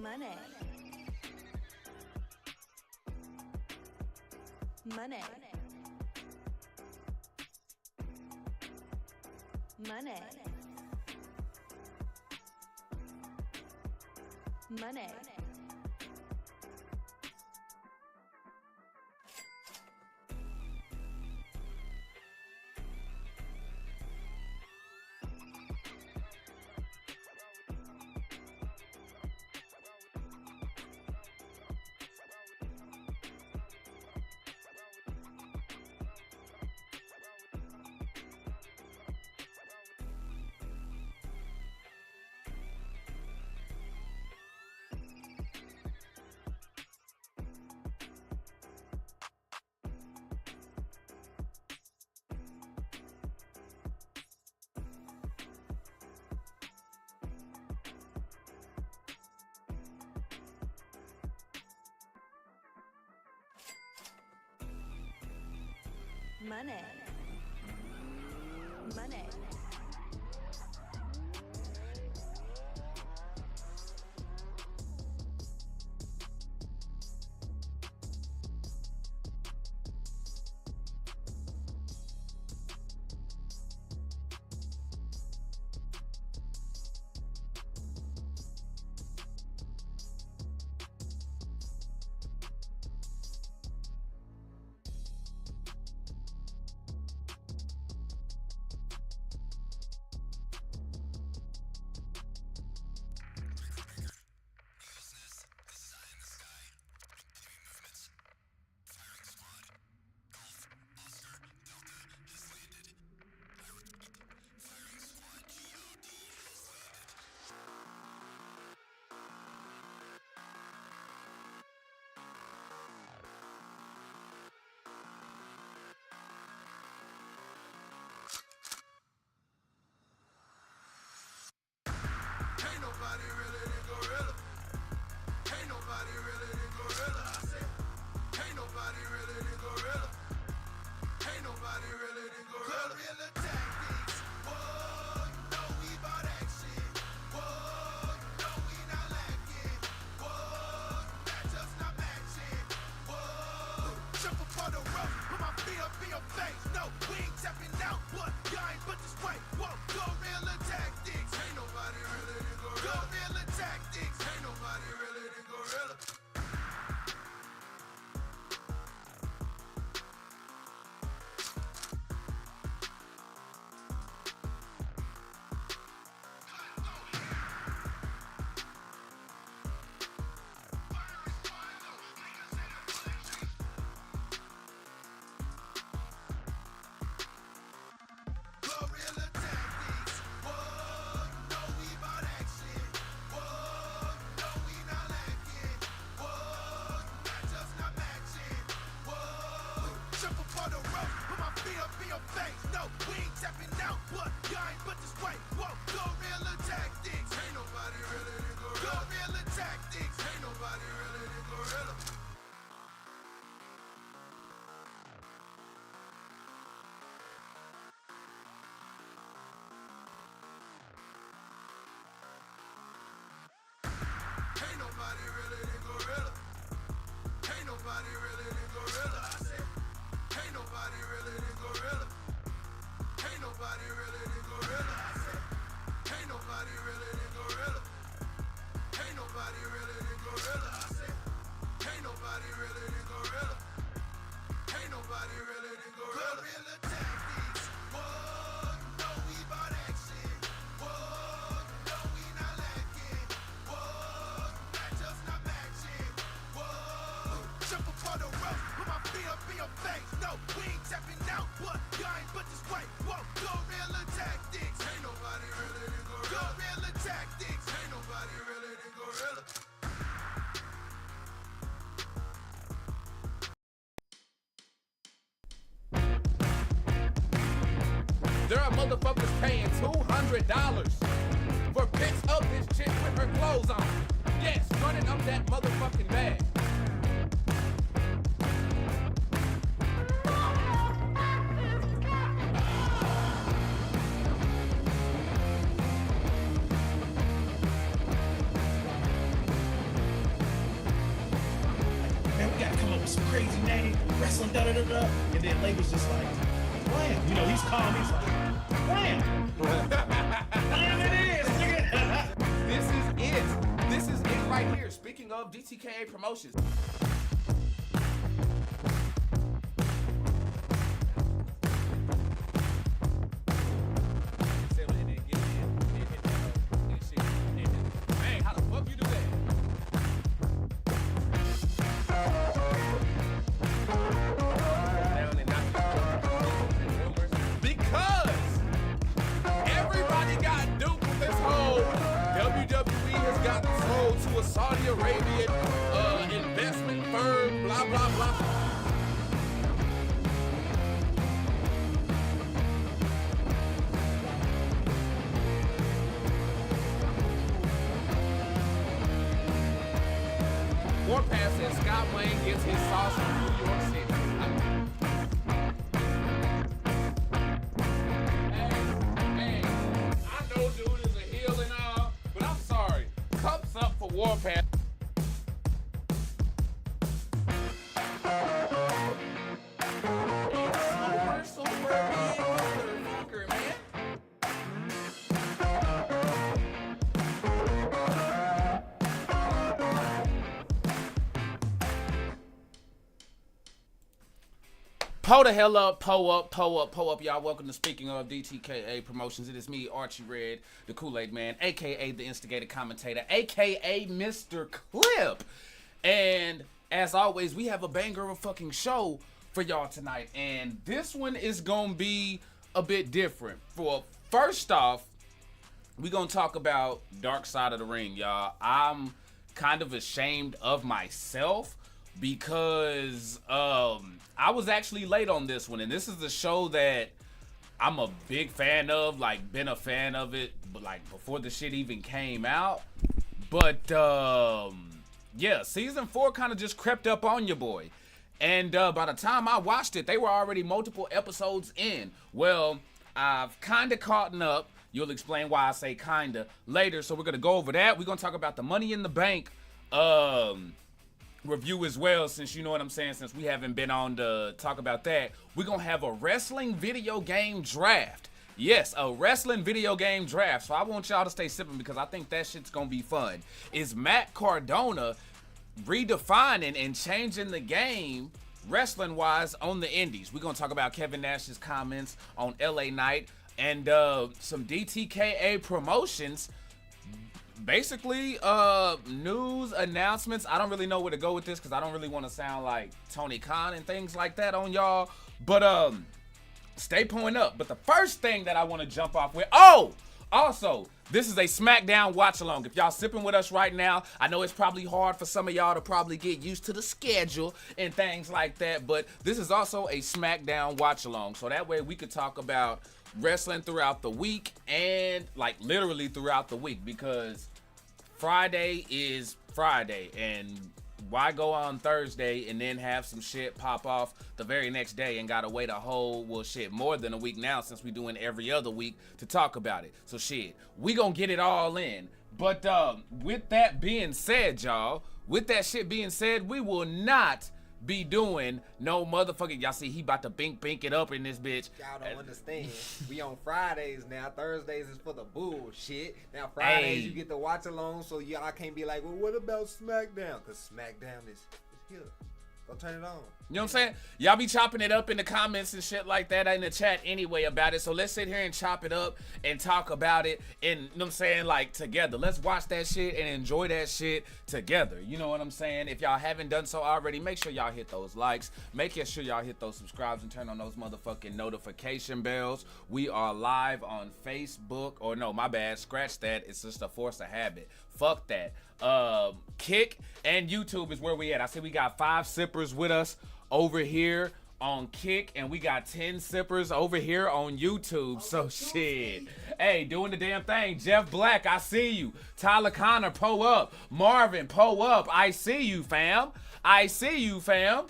Money. Money. Money. Money. Money. Money. Ain't nobody really than Gorilla. Ain't nobody really than Gorilla. I said, ain't nobody really than Gorilla. Ain't nobody really than Gorilla. Gorilla tactics. Whoa, you know we bout action. Whoa, you know we not lacking. Whoa, match us not matching. Whoa, jump up on the rope, put my feet up in your face. No, we ain't tapping out, but y'all ain't but this way. Whoa, Gorilla tactics. Ain't nobody really than Gorilla. Gorilla tactics. Ain't nobody really than Gorilla. Gorilla tactics. Whoa, you know we bout action. Whoa, you know we not lacking. Whoa, match us not matching. Whoa, jump up on the rope, put my feet up in your face. No, we ain't tapping out, but y'all ain't but this way. Whoa, Gorilla tactics. Ain't nobody really than Gorilla. Gorilla tactics. Ain't nobody really than Gorilla. Ain't nobody really than Gorilla. Ain't nobody really than Gorilla. I said, ain't nobody really than Gorilla. Ain't nobody really than Gorilla. I said, ain't nobody really than Gorilla. Ain't nobody really than Gorilla. I said, ain't nobody really than Gorilla. Ain't nobody really than Gorilla. Gorilla tactics. Whoa, you know we bout action. Whoa, you know we not lacking. Whoa, match us not matching. Whoa, jump up on the rope, put my feet up in your face. No, we ain't tapping out, but y'all ain't but this way. Whoa, Gorilla tactics. Ain't nobody really than Gorilla. Gorilla tactics. Ain't nobody really than Gorilla. There are motherfuckers paying $200 for pics of this chick with her clothes on. Yes, running up that motherfucking bag. crazy name, wrestling, da da da da. And then Label's just like, wham. You know, he's calm. He's like, wham. Wham it is, nigga. This is it. This is it right here. Speaking of DTKA promotions. Man, how the fuck you do that? Because everybody got duped with this whole WWE has gotten sold to a Saudi Arabian investment firm, blah, blah, blah. Warpath says Scott Wayne gets his sauce from New York City. Hey, I know dude is a heel and all, but I'm sorry. Cups up for Warpath. Super big motherfucker, man. Po the hell up, po up, po up, po up, y'all. Welcome to Speaking of DTKA Promotions. It is me, Archie Red, the Kool-Aid Man, a.k.a. the Instigator Commentator, a.k.a. Mr. Clip. And as always, we have a banger of a fucking show for y'all tonight. And this one is going to be a bit different. For first off, we're going to talk about Dark Side of the Ring, y'all. I'm kind of ashamed of myself because I was actually late on this one, and this is a show that I'm a big fan of, like, been a fan of it, but like before the shit even came out. But yeah, season 4 kind of just crept up on your boy, and by the time I watched it, they were already multiple episodes in. Well, I've kind of caught up. You'll explain why I say kinda later, so we're gonna go over that. We're gonna talk about the Money in the Bank review as well, since you know what I'm saying, since we haven't been on to talk about that. We're gonna have a wrestling video game draft. Yes, a wrestling video game draft. So I want y'all to stay sipping because I think that shit's gonna be fun. Is Matt Cardona redefining and changing the game wrestling wise on the indies? We're gonna talk about Kevin Nash's comments on LA Knight and some DTKA promotions. Basically, news announcements. I don't really know where to go with this because I don't really want to sound like Tony Khan and things like that on y'all. But stay pulling up. But the first thing that I want to jump off with, also, this is a SmackDown watch along. If y'all sipping with us right now, I know it's probably hard for some of y'all to probably get used to the schedule and things like that, but this is also a SmackDown watch along. So that way we could talk about wrestling throughout the week and like literally throughout the week, because Friday is Friday, and why go on Thursday and then have some shit pop off the very next day and gotta wait a whole, well shit, more than a week now, since we doing every other week to talk about it. So shit, we gonna get it all in. But with that being said, y'all, with that shit being said, we will not be doing no motherfucking, y'all see he about to bink it up in this bitch. Y'all don't understand. We on Fridays now. Thursdays is for the bullshit. Now Fridays you get to watch along, so y'all can't be like, well, what about SmackDown? Because SmackDown is here. Go turn it on. You know what I'm saying? Y'all be chopping it up in the comments and shit like that in the chat anyway about it. So let's sit here and chop it up and talk about it, and you know what I'm saying, like together. Let's watch that shit and enjoy that shit together. You know what I'm saying? If y'all haven't done so already, make sure y'all hit those likes. Make sure y'all hit those subscribes and turn on those motherfucking notification bells. We are live on Facebook. Or no, my bad. Scratch that. It's just a force of habit. Fuck that. Kick and YouTube is where we at. I see we got 5 sippers with us over here on Kick, and we got 10 sippers over here on YouTube. So shit, hey, doing the damn thing. Jeff Black, I see you. Tyler Connor, po up. Marvin, po up. I see you, fam. I see you, fam.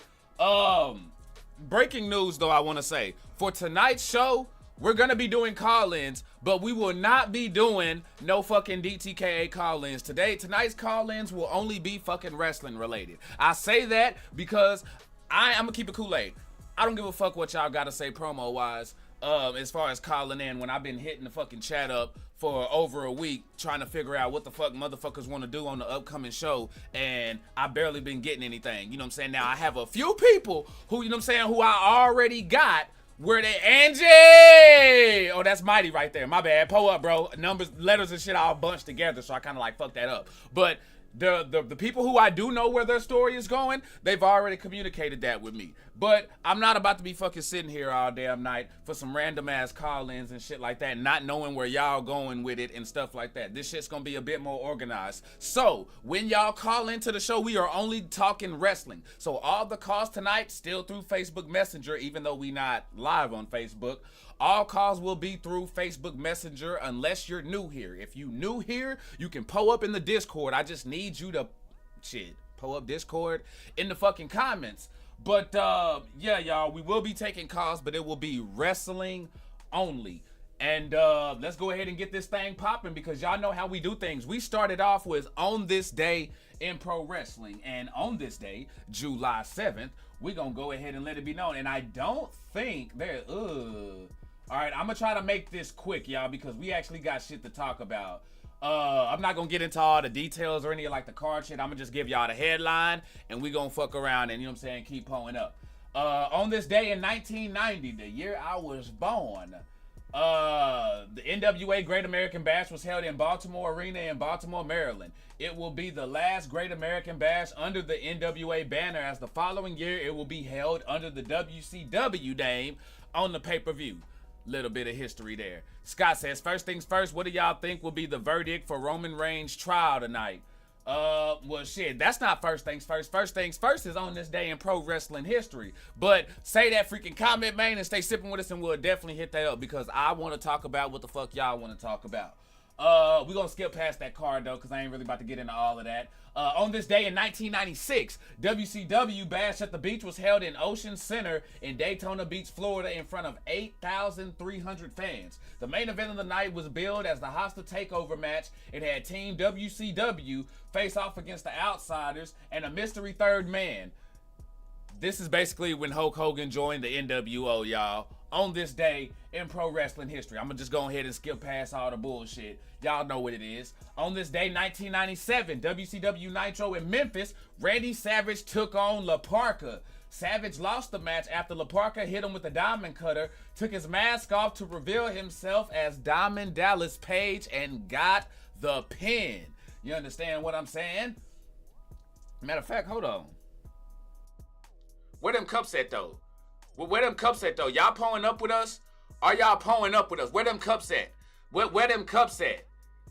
Breaking news though, I want to say, for tonight's show, we're gonna be doing call-ins, but we will not be doing no fucking DTKA call-ins today. Tonight's call-ins will only be fucking wrestling related. I say that because I'm gonna keep it Kool-Aid. I don't give a fuck what y'all gotta say promo wise. As far as calling in, when I've been hitting the fucking chat up for over a week trying to figure out what the fuck motherfuckers want to do on the upcoming show, and I barely been getting anything. You know what I'm saying? Now I have a few people who, you know what I'm saying, who I already got. Where they, Angie? Oh, that's Mighty right there. My bad. Pull up, bro. Numbers, letters, and shit all bunched together, so I kind of like fucked that up. But the people who I do know where their story is going, they've already communicated that with me. But I'm not about to be fucking sitting here all damn night for some random ass call-ins and shit like that, not knowing where y'all going with it and stuff like that. This shit's gonna be a bit more organized. So when y'all call into the show, we are only talking wrestling. So all the calls tonight still through Facebook Messenger, even though we not live on Facebook. All calls will be through Facebook Messenger unless you're new here. If you new here, you can pull up in the Discord. I just need you to pull up Discord in the fucking comments. But yeah, y'all, we will be taking calls, but it will be wrestling only. And let's go ahead and get this thing popping, because y'all know how we do things. We started off with On This Day in Pro Wrestling, and on this day, July 7th, we're gonna go ahead and let it be known. And I don't think there all right, I'm gonna try to make this quick, y'all, because we actually got shit to talk about. I'm not gonna get into all the details or any of like the card shit. I'm gonna just give y'all the headline, and we gonna fuck around and, you know what I'm saying, keep pulling up. On this day in 1990, the year I was born, the NWA Great American Bash was held in Baltimore Arena in Baltimore, Maryland. It will be the last Great American Bash under the NWA banner, as the following year it will be held under the WCW name on the pay-per-view. Little bit of history there. Scott says, first things first, what do y'all think will be the verdict for Roman Reigns' trial tonight? Well, shit, that's not first things first. First things first is On This Day in pro wrestling history. But say that freaking comment, man, and stay sipping with us, and we'll definitely hit that up, because I want to talk about what the fuck y'all want to talk about. We're going to skip past that card, though, because I ain't really about to get into all of that. On this day in 1996, WCW Bash at the Beach was held in Ocean Center in Daytona Beach, Florida, in front of 8,300 fans. The main event of the night was billed as the hostile takeover match. It had Team WCW face off against the Outsiders and a mystery third man. This is basically when Hulk Hogan joined the NWO, y'all. On this day in pro wrestling history. I'm gonna just go ahead and skip past all the bullshit. Y'all know what it is. On this day, 1997, WCW Nitro in Memphis, Randy Savage took on La Parka. Savage lost the match after La Parka hit him with a diamond cutter, took his mask off to reveal himself as Diamond Dallas Page, and got the pin. You understand what I'm saying? Matter of fact, hold on. Where them cups at, though? Where them cups at, though? Y'all pulling up with us? Are y'all pulling up with us? Where them cups at? Where them cups at?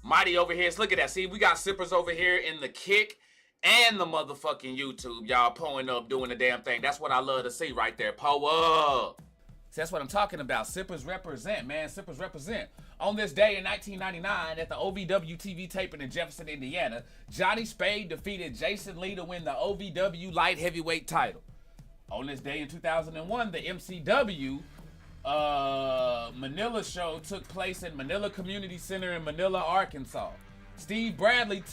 Mighty over here. Look at that. See, we got sippers over here in the Kick and the motherfucking YouTube. Y'all pulling up, doing the damn thing. That's what I love to see right there. Pull up. See, that's what I'm talking about. Sippers represent, man. Sippers represent. On this day in 1999, at the OVW TV taping in Jefferson, Indiana, Johnny Spade defeated Jason Lee to win the OVW light heavyweight title. On this day in 2001, the MCW Manila show took place in Manila Community Center in Manila, Arkansas. Steve Bradley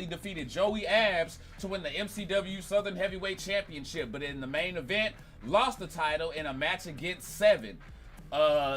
defeated Joey Abs to win the MCW Southern Heavyweight Championship, but in the main event, lost the title in a match against Seven.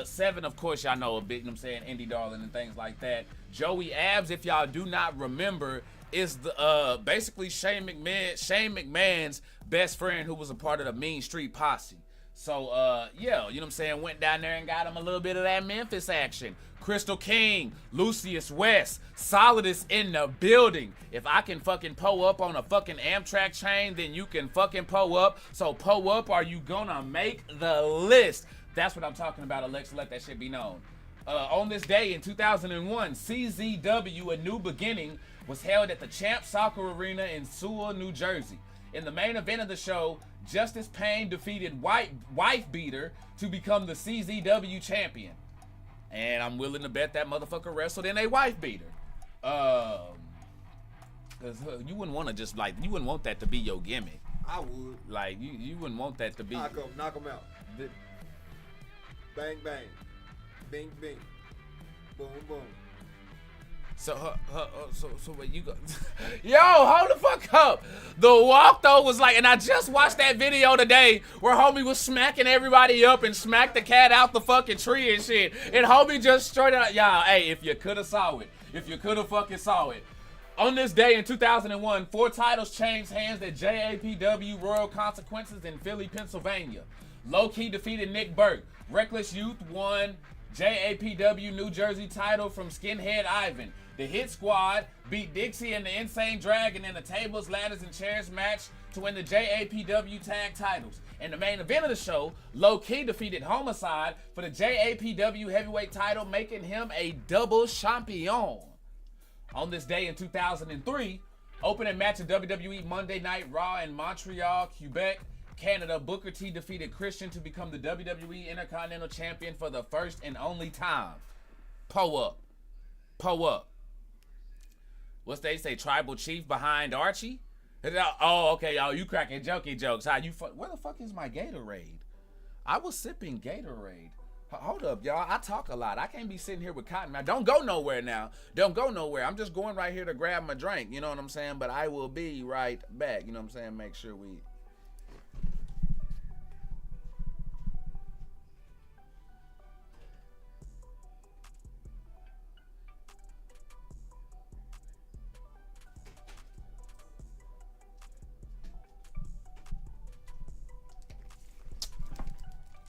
Seven, of course, y'all know a bit, you know what I'm saying, Indie Darling and things like that. Joey Abs, if y'all do not remember, is the basically Shane McMahon's best friend, who was a part of the Mean Street Posse. So yeah, you know what I'm saying, went down there and got him a little bit of that Memphis action. Crystal King, Lucius West, Solidus in the building. If I can fucking pull up on a fucking Amtrak chain, then you can fucking pull up. So pull up, are you gonna make the list? That's what I'm talking about, Alexa. Let that shit be known. On this day in 2001, CZW A New Beginning was held at the Champ Soccer Arena in Sewell, New Jersey. In the main event of the show, Justice Payne defeated Wife Beater to become the CZW champion. And I'm willing to bet that motherfucker wrestled in a Wife Beater. Cause you wouldn't want to just like, you wouldn't want that to be your gimmick. I would. Like you wouldn't want that to be. Knock him out. Bang bang. Bing bing. Boom boom. So what you go? Yo, hold the fuck up. The walk though was like, and I just watched that video today where homie was smacking everybody up and smacked the cat out the fucking tree and shit. And homie just straight out, y'all. Hey, if you coulda saw it, if you coulda fucking saw it. On this day in 2001, 4 titles changed hands at JAPW Royal Consequences in Philly, Pennsylvania. Low Key defeated Nick Burke. Reckless Youth won JAPW New Jersey title from Skinhead Ivan. The Hit Squad beat Dixie and the Insane Dragon in a tables, ladders, and chairs match to win the JAPW tag titles. In the main event of the show, Low Key defeated Homicide for the JAPW heavyweight title, making him a double champion. On this day in 2003, opening match of WWE Monday Night Raw in Montreal, Quebec, Canada, Booker T defeated Christian to become the WWE Intercontinental Champion for the first and only time. Po up. Po up. What's they say? Tribal Chief behind Archie? Oh, okay, y'all. You cracking jokey jokes. How you? Where the fuck is my Gatorade? I was sipping Gatorade. Hold up, y'all. I talk a lot. I can't be sitting here with cotton mouth. Don't go nowhere now. Don't go nowhere. I'm just going right here to grab my drink. You know what I'm saying? But I will be right back. You know what I'm saying? Make sure we...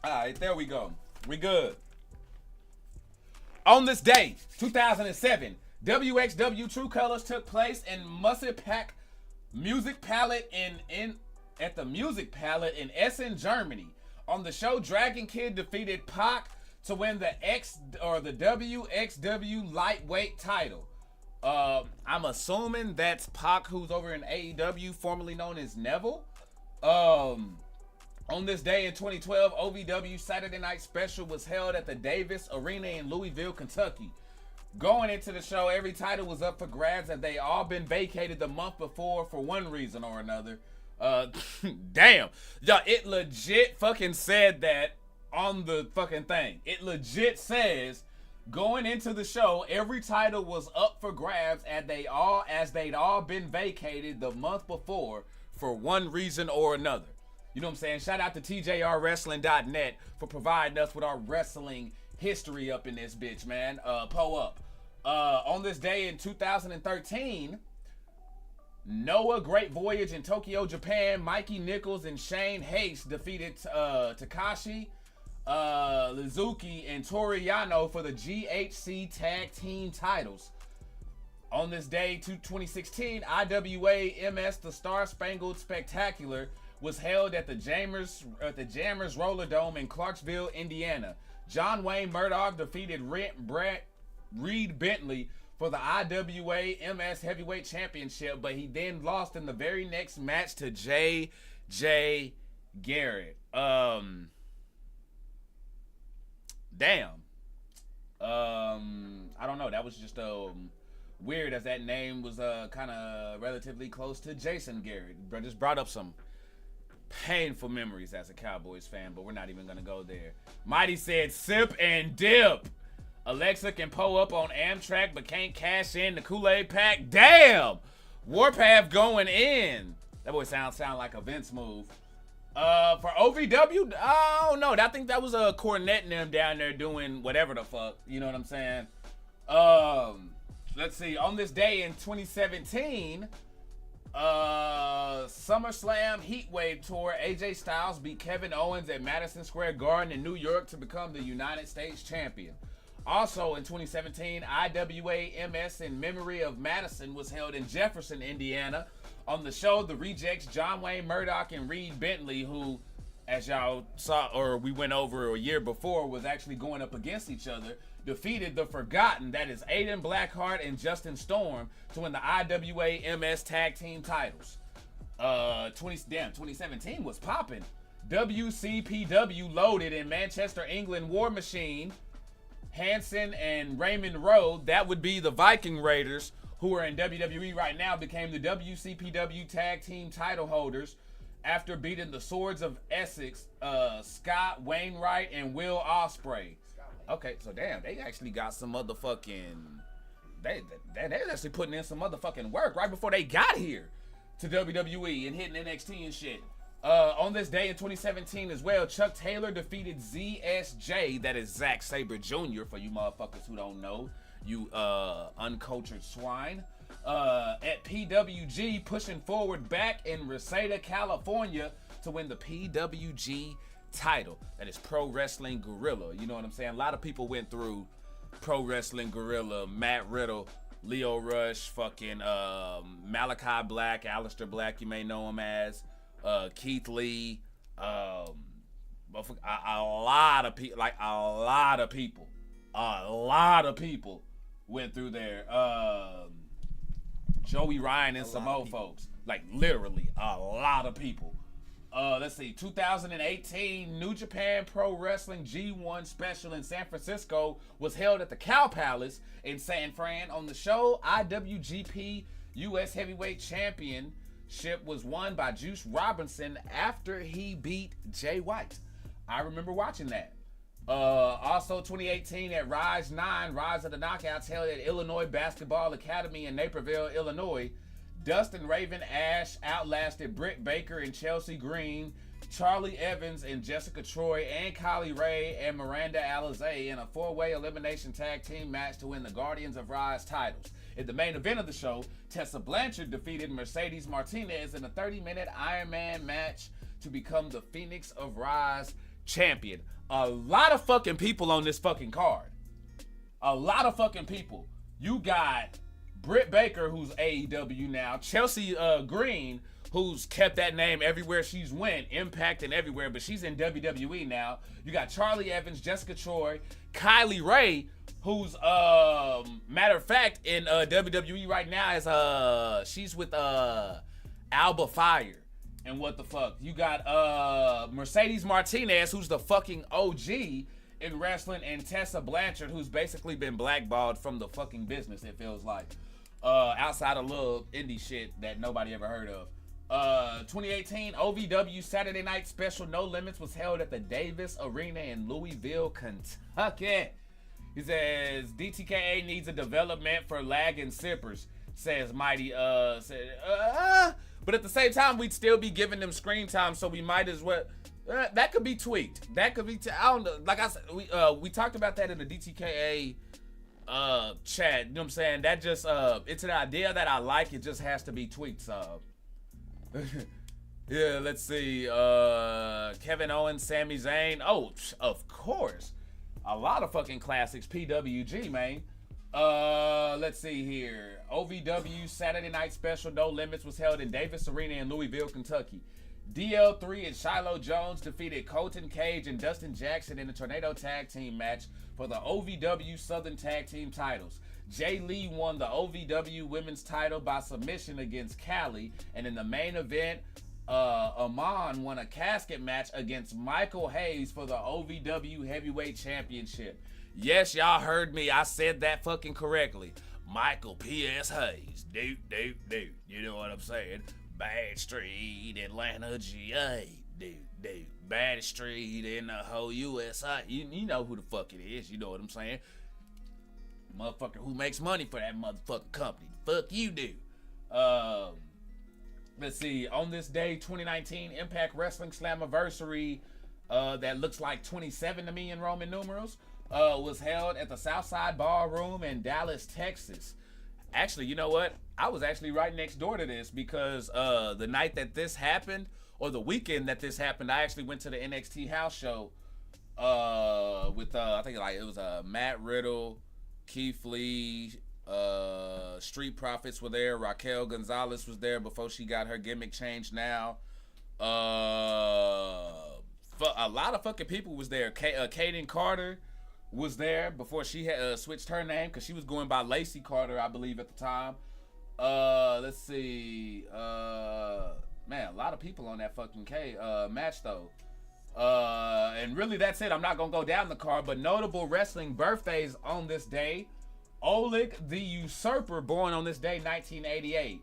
All right, there we go. We good. On this day, 2007, WXW True Colors took place in Music Palette at the Music Palette in Essen, Germany. On the show, Dragon Kid defeated Pac to win the WXW lightweight title. I'm assuming that's Pac, who's over in AEW, formerly known as Neville. On this day in 2012, OVW Saturday Night Special was held at the Davis Arena in Louisville, Kentucky. Going into the show, every title was up for grabs and they all been vacated the month before for one reason or another. Damn. Yo, it legit fucking said that on the fucking thing. It legit says, going into the show, every title was up for grabs and they'd all been vacated the month before for one reason or another. You know what I'm saying? Shout out to TJRWrestling.net for providing us with our wrestling history up in this bitch, man. Po up. On this day in 2013, Noah Great Voyage in Tokyo, Japan, Mikey Nichols and Shane Haste defeated Takashi, Lizuki, and Toru Yano for the GHC Tag Team titles. On this day, 2016, IWA MS The Star Spangled Spectacular was held at the Jammers Roller Dome in Clarksville, Indiana. John Wayne Murdoch defeated Reed Bentley for the IWA MS Heavyweight Championship, but he then lost in the very next match to J.J. Garrett. Damn. I don't know. That was just weird, as that name was kind of relatively close to Jason Garrett. Just brought up some painful memories as a Cowboys fan, but we're not even gonna go there. Mighty said sip and dip. Alexa can pull up on Amtrak but can't cash in the Kool-Aid pack. Damn! Warpath going in. That boy sound like a Vince move. For OVW, I don't know. I think that was a Cornette and them down there doing whatever the fuck. You know what I'm saying? Let's see. On this day in 2017, SummerSlam Heatwave Tour, AJ Styles beat Kevin Owens at Madison Square Garden in New York to become the United States champion. Also in 2017, IWA MS in Memory of Madison was held in Jefferson, Indiana. On the show, the Rejects, John Wayne Murdoch and Reed Bentley, who, as y'all saw or we went over a year before, was actually going up against each other, defeated the Forgotten, that is Aiden Blackheart and Justin Storm, to win the IWA MS Tag Team titles. 2017 was popping. WCPW loaded in Manchester, England, War Machine, Hanson and Raymond Rowe, that would be the Viking Raiders, who are in WWE right now, became the WCPW Tag Team title holders after beating the Swords of Essex, Scott Wainwright and Will Ospreay. Okay, so damn, they actually got some motherfucking they're actually putting in some motherfucking work right before they got here to WWE and hitting NXT and shit. On this day in 2017 as well, Chuck Taylor defeated ZSJ, that is Zack Sabre Jr. for you motherfuckers who don't know, you uncultured swine. At PWG, pushing forward back in Reseda, California to win the PWG title. That is Pro Wrestling Guerrilla. You know what I'm saying? A lot of people went through Pro Wrestling Guerrilla, Matt Riddle, Leo Rush, fucking Malachi Black, Aleister Black, you may know him as, Keith Lee, a lot of people went through there. Joey Ryan and some old folks, like literally a lot of people. Let's see, 2018 New Japan Pro Wrestling G1 special in San Francisco was held at the Cow Palace in San Fran. On the show, IWGP US Heavyweight Championship was won by Juice Robinson after he beat Jay White. I remember watching that. Also 2018 at Rise 9, Rise of the Knockouts, held at Illinois Basketball Academy in Naperville, Illinois. Dustin Raven Ash outlasted Britt Baker and Chelsea Green, Charlie Evans and Jessica Troy, and Kylie Ray and Miranda Alizé in a 4-way elimination tag team match to win the Guardians of Rise titles. In the main event of the show, Tessa Blanchard defeated Mercedes Martinez in a 30-minute Iron Man match to become the Phoenix of Rise champion. A lot of fucking people on this fucking card. A lot of fucking people. You got Britt Baker, who's AEW now, Chelsea Green, who's kept that name everywhere she's went, Impact and everywhere, but she's in WWE now. You got Charlie Evans, Jessica Troy, Kylie Ray, who's matter of fact in WWE right now is she's with Alba Fire. And what the fuck? You got Mercedes Martinez, who's the fucking OG in wrestling, and Tessa Blanchard, who's basically been blackballed from the fucking business, it feels like. Outside of little indie shit that nobody ever heard of. 2018 OVW Saturday Night Special No Limits was held at the Davis Arena in Louisville, Kentucky. He says, DTKA needs a development for lagging sippers, says Mighty. But at the same time, we'd still be giving them screen time, so we might as well. That could be tweaked. That could be. I don't know. Like I said, we talked about that in the DTKA chat. You know what I'm saying? That just it's an idea that I like. It just has to be tweaked. Yeah. Let's see. Kevin Owens, Sami Zayn. Oh, of course. A lot of fucking classics. PWG, man. Let's see here. OVW Saturday Night Special No Limits was held in Davis Arena in Louisville, Kentucky. DL3 and Shiloh Jones defeated Colton Cage and Dustin Jackson in a Tornado Tag Team match for the OVW Southern Tag Team titles. Jay Lee won the OVW Women's title by submission against Callie, and in the main event, Amon won a casket match against Michael Hayes for the OVW Heavyweight Championship. Yes, y'all heard me. I said that fucking correctly. Michael P.S. Hayes. Dude. You know what I'm saying? Bad Street, Atlanta, GA. Dude. Bad Street in the whole USA. You know who the fuck it is. You know what I'm saying? Motherfucker who makes money for that motherfucking company. Fuck you do. Let's see. On this day, 2019 Impact Wrestling Slammiversary, that looks like 27 to me in Roman numerals, was held at the Southside Ballroom in Dallas, Texas. Actually, you know what? I was actually right next door to this because the night that this happened, or the weekend that this happened, I actually went to the NXT house show with I think like it was Matt Riddle, Keith Lee, Street Profits were there. Raquel Gonzalez was there before she got her gimmick changed now. A lot of fucking people was there. Kaden Carter was there before she had switched her name because she was going by Lacey Carter, I believe, at the time. Let's see. Man, a lot of people on that fucking match, though. And really, that's it. I'm not going to go down the card, but notable wrestling birthdays on this day. Oleg the Usurper, born on this day, 1988.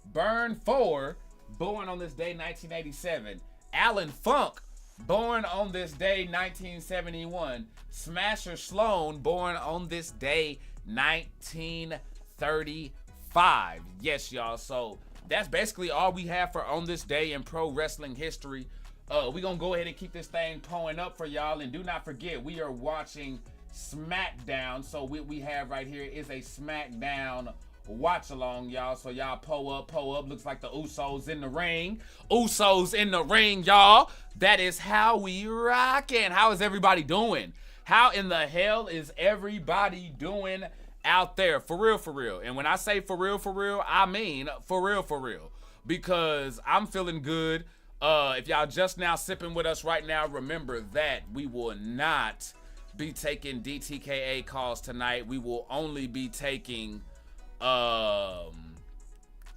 Burn 4, born on this day, 1987. Alan Funk, born on this day, 1971. Smasher Sloan, born on this day, 1950. 35. Yes, y'all. So that's basically all we have for on this day in pro wrestling history. We're going to go ahead and keep this thing pulling up for y'all. And do not forget, we are watching SmackDown. So what we have right here is a SmackDown watch along, y'all. So y'all pull up. Looks like the Usos in the ring. Usos in the ring, y'all. That is how we rockin'. How is everybody doing? How in the hell is everybody doing out there? For real. And when I say for real, I mean for real. Because I'm feeling good. If y'all just now sipping with us right now, remember that we will not be taking DTKA calls tonight. We will only be taking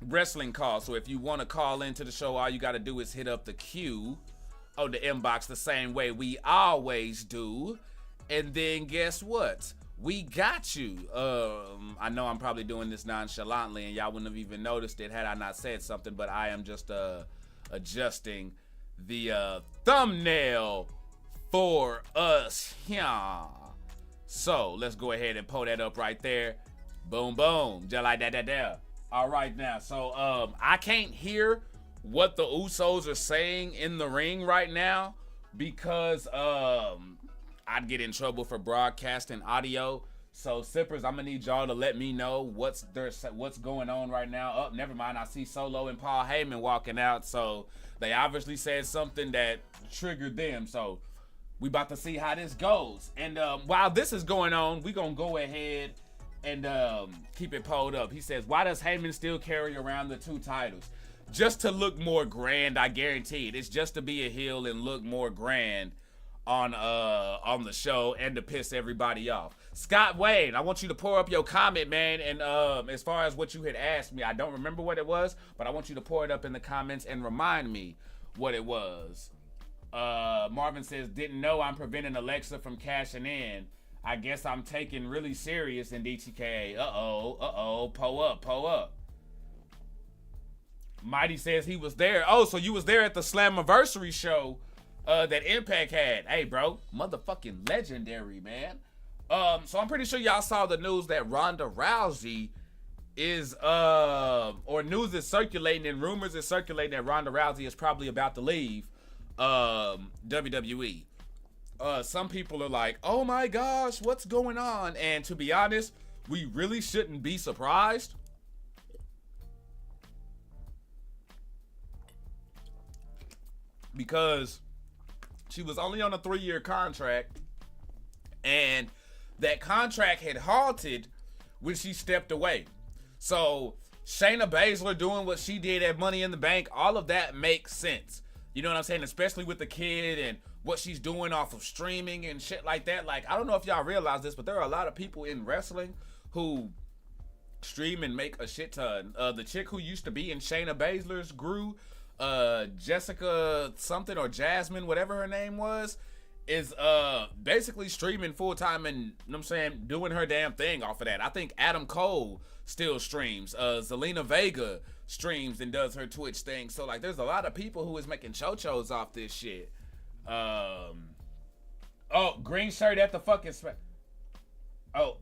wrestling calls. So if you want to call into the show, all you got to do is hit up the queue on the inbox the same way we always do. And then guess what? We got you. I know I'm probably doing this nonchalantly and y'all wouldn't have even noticed it had I not said something, but I am just adjusting the thumbnail for us here. So let's go ahead and pull that up right there. Boom, just like that there. All right now, so I can't hear what the Usos are saying in the ring right now because I'd get in trouble for broadcasting audio. So sippers, I'm gonna need y'all to let me know what's going on right now. Oh, never mind. I see Solo and Paul Heyman walking out, so they obviously said something that triggered them. So we about to see how this goes. And while this is going on, we gonna go ahead and keep it pulled up. He says, why does Heyman still carry around the 2 titles? Just to look more grand, I guarantee it. It's just to be a heel and look more grand on the show and to piss everybody off. Scott Wade, I want you to pour up your comment, man. And as far as what you had asked me, I don't remember what it was, but I want you to pour it up in the comments and remind me what it was. Marvin says, didn't know I'm preventing Alexa from cashing in. I guess I'm taking really serious in DTKA. Uh-oh. Pull up. Mighty says he was there. Oh, so you was there at the Slammiversary show that Impact had. Hey, bro. Motherfucking legendary, man. So I'm pretty sure y'all saw the news that Ronda Rousey is, or news is circulating and rumors is circulating that Ronda Rousey is probably about to leave WWE. Some people are like, oh my gosh, what's going on? And to be honest, we really shouldn't be surprised. Because she was only on a 3-year contract. And that contract had halted when she stepped away. So Shayna Baszler doing what she did at Money in the Bank, all of that makes sense. You know what I'm saying? Especially with the kid and what she's doing off of streaming and shit like that. Like, I don't know if y'all realize this, but there are a lot of people in wrestling who stream and make a shit ton. The chick who used to be in Shayna Baszler's grew, Jessica something or Jasmine, whatever her name was, is basically streaming full time and, you know what I'm saying, doing her damn thing off of that. I think Adam Cole still streams. Zelina Vega streams and does her Twitch thing. So like, there's a lot of people who is making chochos off this shit. Oh, green shirt at the fucking oh,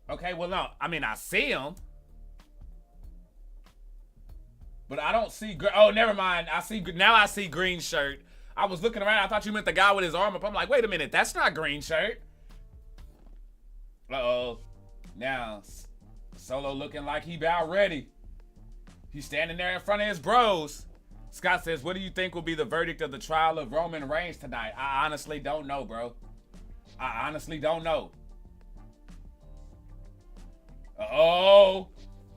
okay. Well, no, I mean, I see him, but I don't see. Oh, never mind. I see green shirt. I was looking around. I thought you meant the guy with his arm up. I'm like, wait a minute, that's not green shirt. Uh-oh. Now, Solo looking like he about ready. He's standing there in front of his bros. Scott says, what do you think will be the verdict of the trial of Roman Reigns tonight? I honestly don't know, bro. I honestly don't know. Oh,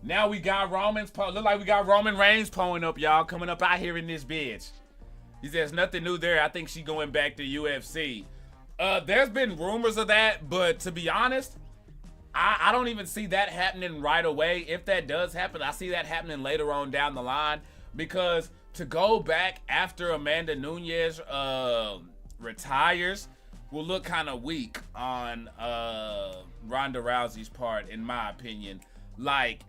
now we got look like we got Roman Reigns pulling up, y'all, coming up out here in this bitch. He says, nothing new there. I think she going back to UFC. There's been rumors of that, but to be honest, I don't even see that happening right away. If that does happen, I see that happening later on down the line, because to go back after Amanda Nunes retires will look kind of weak on Ronda Rousey's part, in my opinion. Like,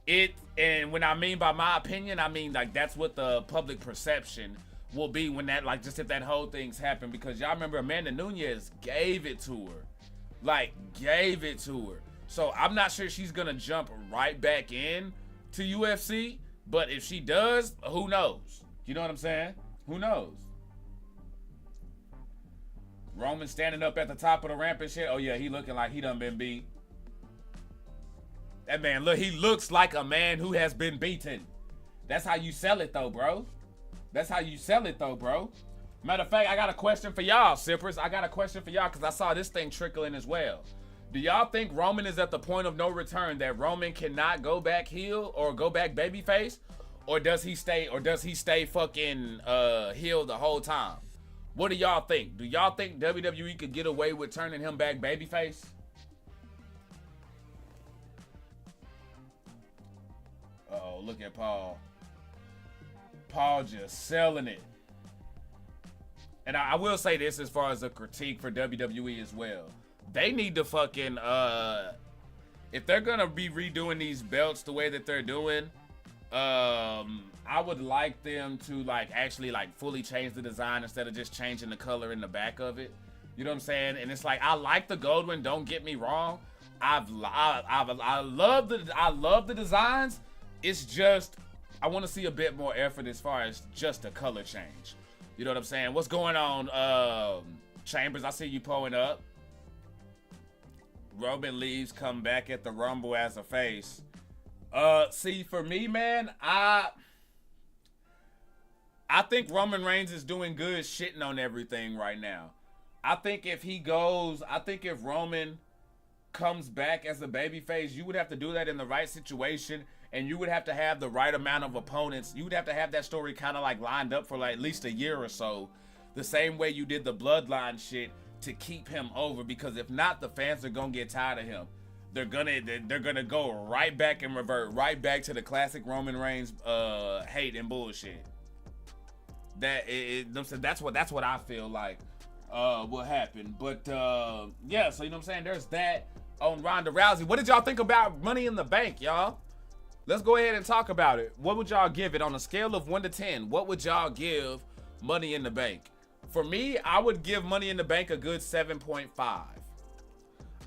and when I mean by my opinion, I mean like that's what the public perception will be when that, like, just if that whole thing's happened, because y'all remember Amanda Nunes gave it to her. Like, gave it to her. So I'm not sure she's gonna jump right back in to UFC, but if she does, who knows? You know what I'm saying? Who knows? Roman standing up at the top of the ramp and shit. Oh yeah, he looking like he done been beat. That man, look, he looks like a man who has been beaten. That's how you sell it though, bro. That's how you sell it though, bro. Matter of fact, I got a question for y'all, sippers. I got a question for y'all because I saw this thing trickling as well. Do y'all think Roman is at the point of no return, that Roman cannot go back heel or go back babyface? Or does he stay fucking heel the whole time? What do y'all think? Do y'all think WWE could get away with turning him back babyface? Oh, look at Paul. Paul just selling it. And I will say this as far as a critique for WWE as well. They need to fucking, if they're gonna be redoing these belts the way that they're doing, I would like them to actually fully change the design instead of just changing the color in the back of it. You know what I'm saying? And it's like, I like the gold one, don't get me wrong. I love the designs. It's just, I want to see a bit more effort as far as just a color change. You know what I'm saying? What's going on, Chambers? I see you pulling up. Roman leaves, come back at the Rumble as a face. See, for me, man, I think Roman Reigns is doing good shitting on everything right now. I think if Roman comes back as a babyface, you would have to do that in the right situation, and you would have to have the right amount of opponents. You would have to have that story kind of lined up for at least a year or so, the same way you did the Bloodline shit, to keep him over, because if not, the fans are gonna get tired of him. They're gonna go right back and revert right back to the classic Roman Reigns hate and bullshit. That's what I feel like will happen. But yeah, so you know what I'm saying? There's that on Ronda Rousey. What did y'all think about Money in the Bank, y'all? Let's go ahead and talk about it. What would y'all give it on a scale of 1 to 10? What would y'all give Money in the Bank? For me, I would give Money in the Bank a good 7.5.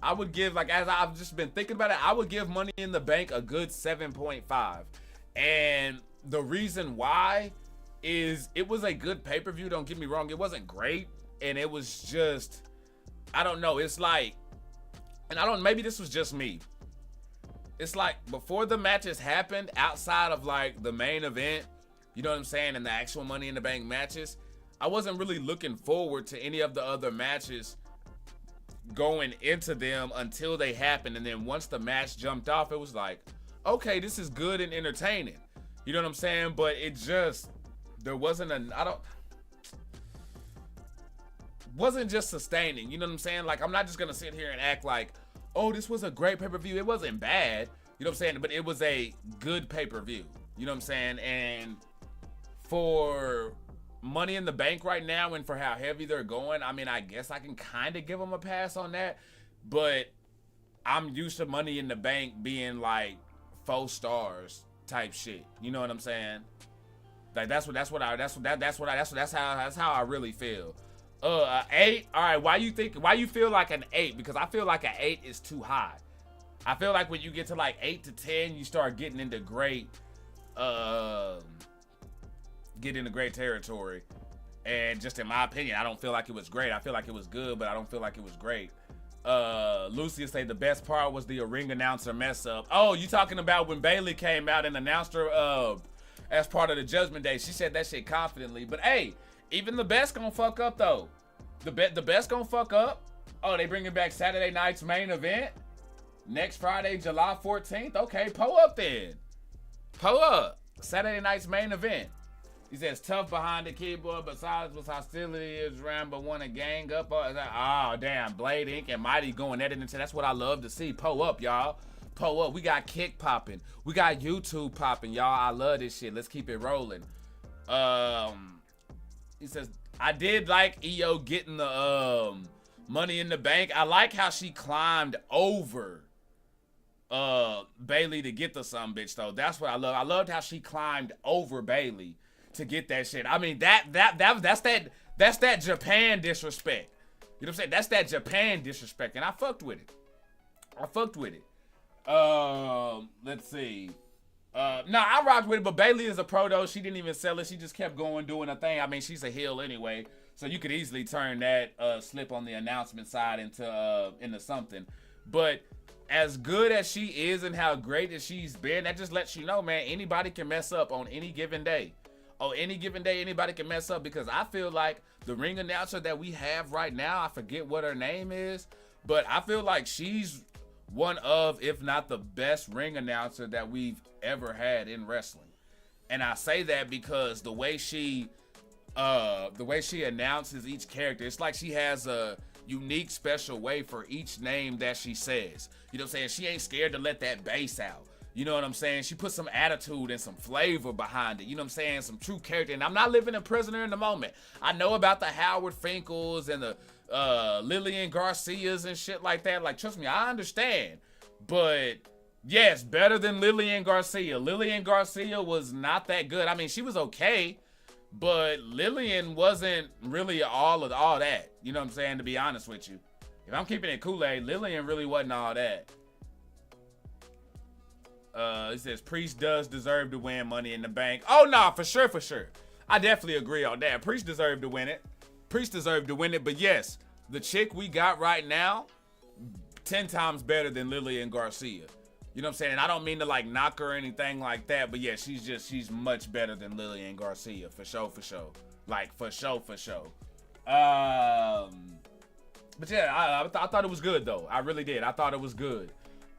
I would give, as I've just been thinking about it, I would give Money in the Bank a good 7.5. And the reason why is it was a good pay-per-view, don't get me wrong. It wasn't great, and it was just, I don't know, it's maybe this was just me. It's before the matches happened, outside of the main event, you know what I'm saying, and the actual Money in the Bank matches, I wasn't really looking forward to any of the other matches going into them until they happened. And then once the match jumped off, it was okay, this is good and entertaining. You know what I'm saying? But it just, there wasn't wasn't just sustaining. You know what I'm saying? I'm not just gonna sit here and act oh, this was a great pay-per-view. It wasn't bad. You know what I'm saying? But it was a good pay-per-view. You know what I'm saying? And for Money in the Bank right now, and for how heavy they're going, I mean, I guess I can kind of give them a pass on that, but I'm used to Money in the Bank being 4 stars type shit. You know what I'm saying? That's how I really feel. 8. All right, why you feel like an 8? Because I feel like an 8 is too high. I feel like when you get to 8 to 10, you start getting into great territory. And just in my opinion, I don't feel like it was great. I feel like it was good, but I don't feel like it was great. Lucia say the best part was the ring announcer mess up. Oh, you talking about when Bayley came out and announced her as part of the Judgment Day? She said that shit confidently. But hey, even the best gonna fuck up though. The best gonna fuck up. Oh, they bringing back Saturday night's main event next Friday, July 14th. Okay, pull up then. Pull up. Saturday night's main event. He says tough behind the keyboard, besides was hostility is Rambo want to gang up. Oh damn, Blade Inc. and Mighty going at it into. That's what I love to see. Pull up, y'all. Pull up. We got Kick popping. We got YouTube popping, y'all. I love this shit. Let's keep it rolling. He says I did like EO getting the Money in the Bank. I like how she climbed over Bayley to get the bitch though. That's what I love. I loved how she climbed over Bayley to get that shit. I mean, that's that Japan disrespect. You know what I'm saying? That's that Japan disrespect, and I fucked with it. Let's see. I rocked with it, but Bailey is a pro though. She didn't even sell it. She just kept going doing her thing. I mean, she's a heel anyway, so you could easily turn that slip on the announcement side into something. But as good as she is and how great as she's been, that just lets you know, man, anybody can mess up on any given day. On any given day, anybody can mess up, because I feel like the ring announcer that we have right now, I forget what her name is, but I feel like she's one of, if not the best ring announcer that we've ever had in wrestling. And I say that because the way she announces each character, it's like she has a unique special way for each name that she says. You know what I'm saying? She ain't scared to let that bass out. You know what I'm saying? She put some attitude and some flavor behind it. You know what I'm saying? Some true character. And I'm not living a prisoner in the moment. I know about the Howard Finkles and the Lillian Garcias and shit like that. Like, trust me, I understand. But yes, better than Lillian Garcia. Lillian Garcia was not that good. I mean, she was okay, but Lillian wasn't really all that. You know what I'm saying? To be honest with you, if I'm keeping it Kool-Aid, Lillian really wasn't all that. It says Priest does deserve to win Money in the Bank. Oh no, for sure. I definitely agree on that. Priest deserved to win it. But yes, the chick we got right now, 10 times better than Lillian Garcia. You know what I'm saying? And I don't mean to like knock her or anything like that, but yeah, she's much better than Lillian Garcia, for sure. Like, for sure. But yeah, I thought it was good though. I really did. I thought it was good.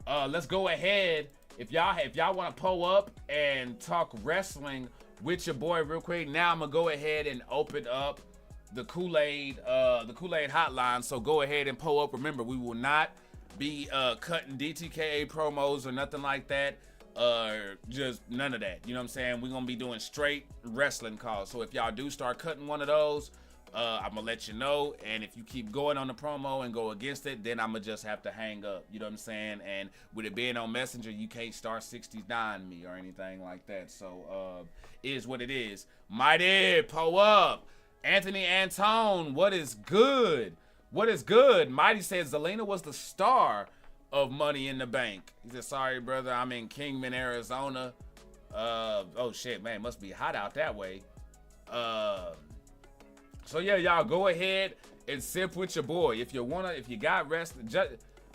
Let's go ahead. If y'all want to pull up and talk wrestling with your boy real quick, now I'm gonna go ahead and open up the Kool-Aid hotline. So go ahead and pull up. Remember, we will not be cutting DTKA promos or nothing like that. Just none of that. You know what I'm saying? We're gonna be doing straight wrestling calls. So if y'all do start cutting one of those, I'm gonna let you know. And if you keep going on the promo and go against it, then I'm gonna just have to hang up. You know what I'm saying? And with it being on Messenger, you can't start 69 me or anything like that. So is what it is. Mighty, pull up. Anthony Antone, what is good? Mighty says Zelina was the star of Money in the Bank. He said, sorry, brother, I'm in Kingman, Arizona. Oh shit, man, must be hot out that way. So yeah, y'all go ahead and sip with your boy. If you got rest,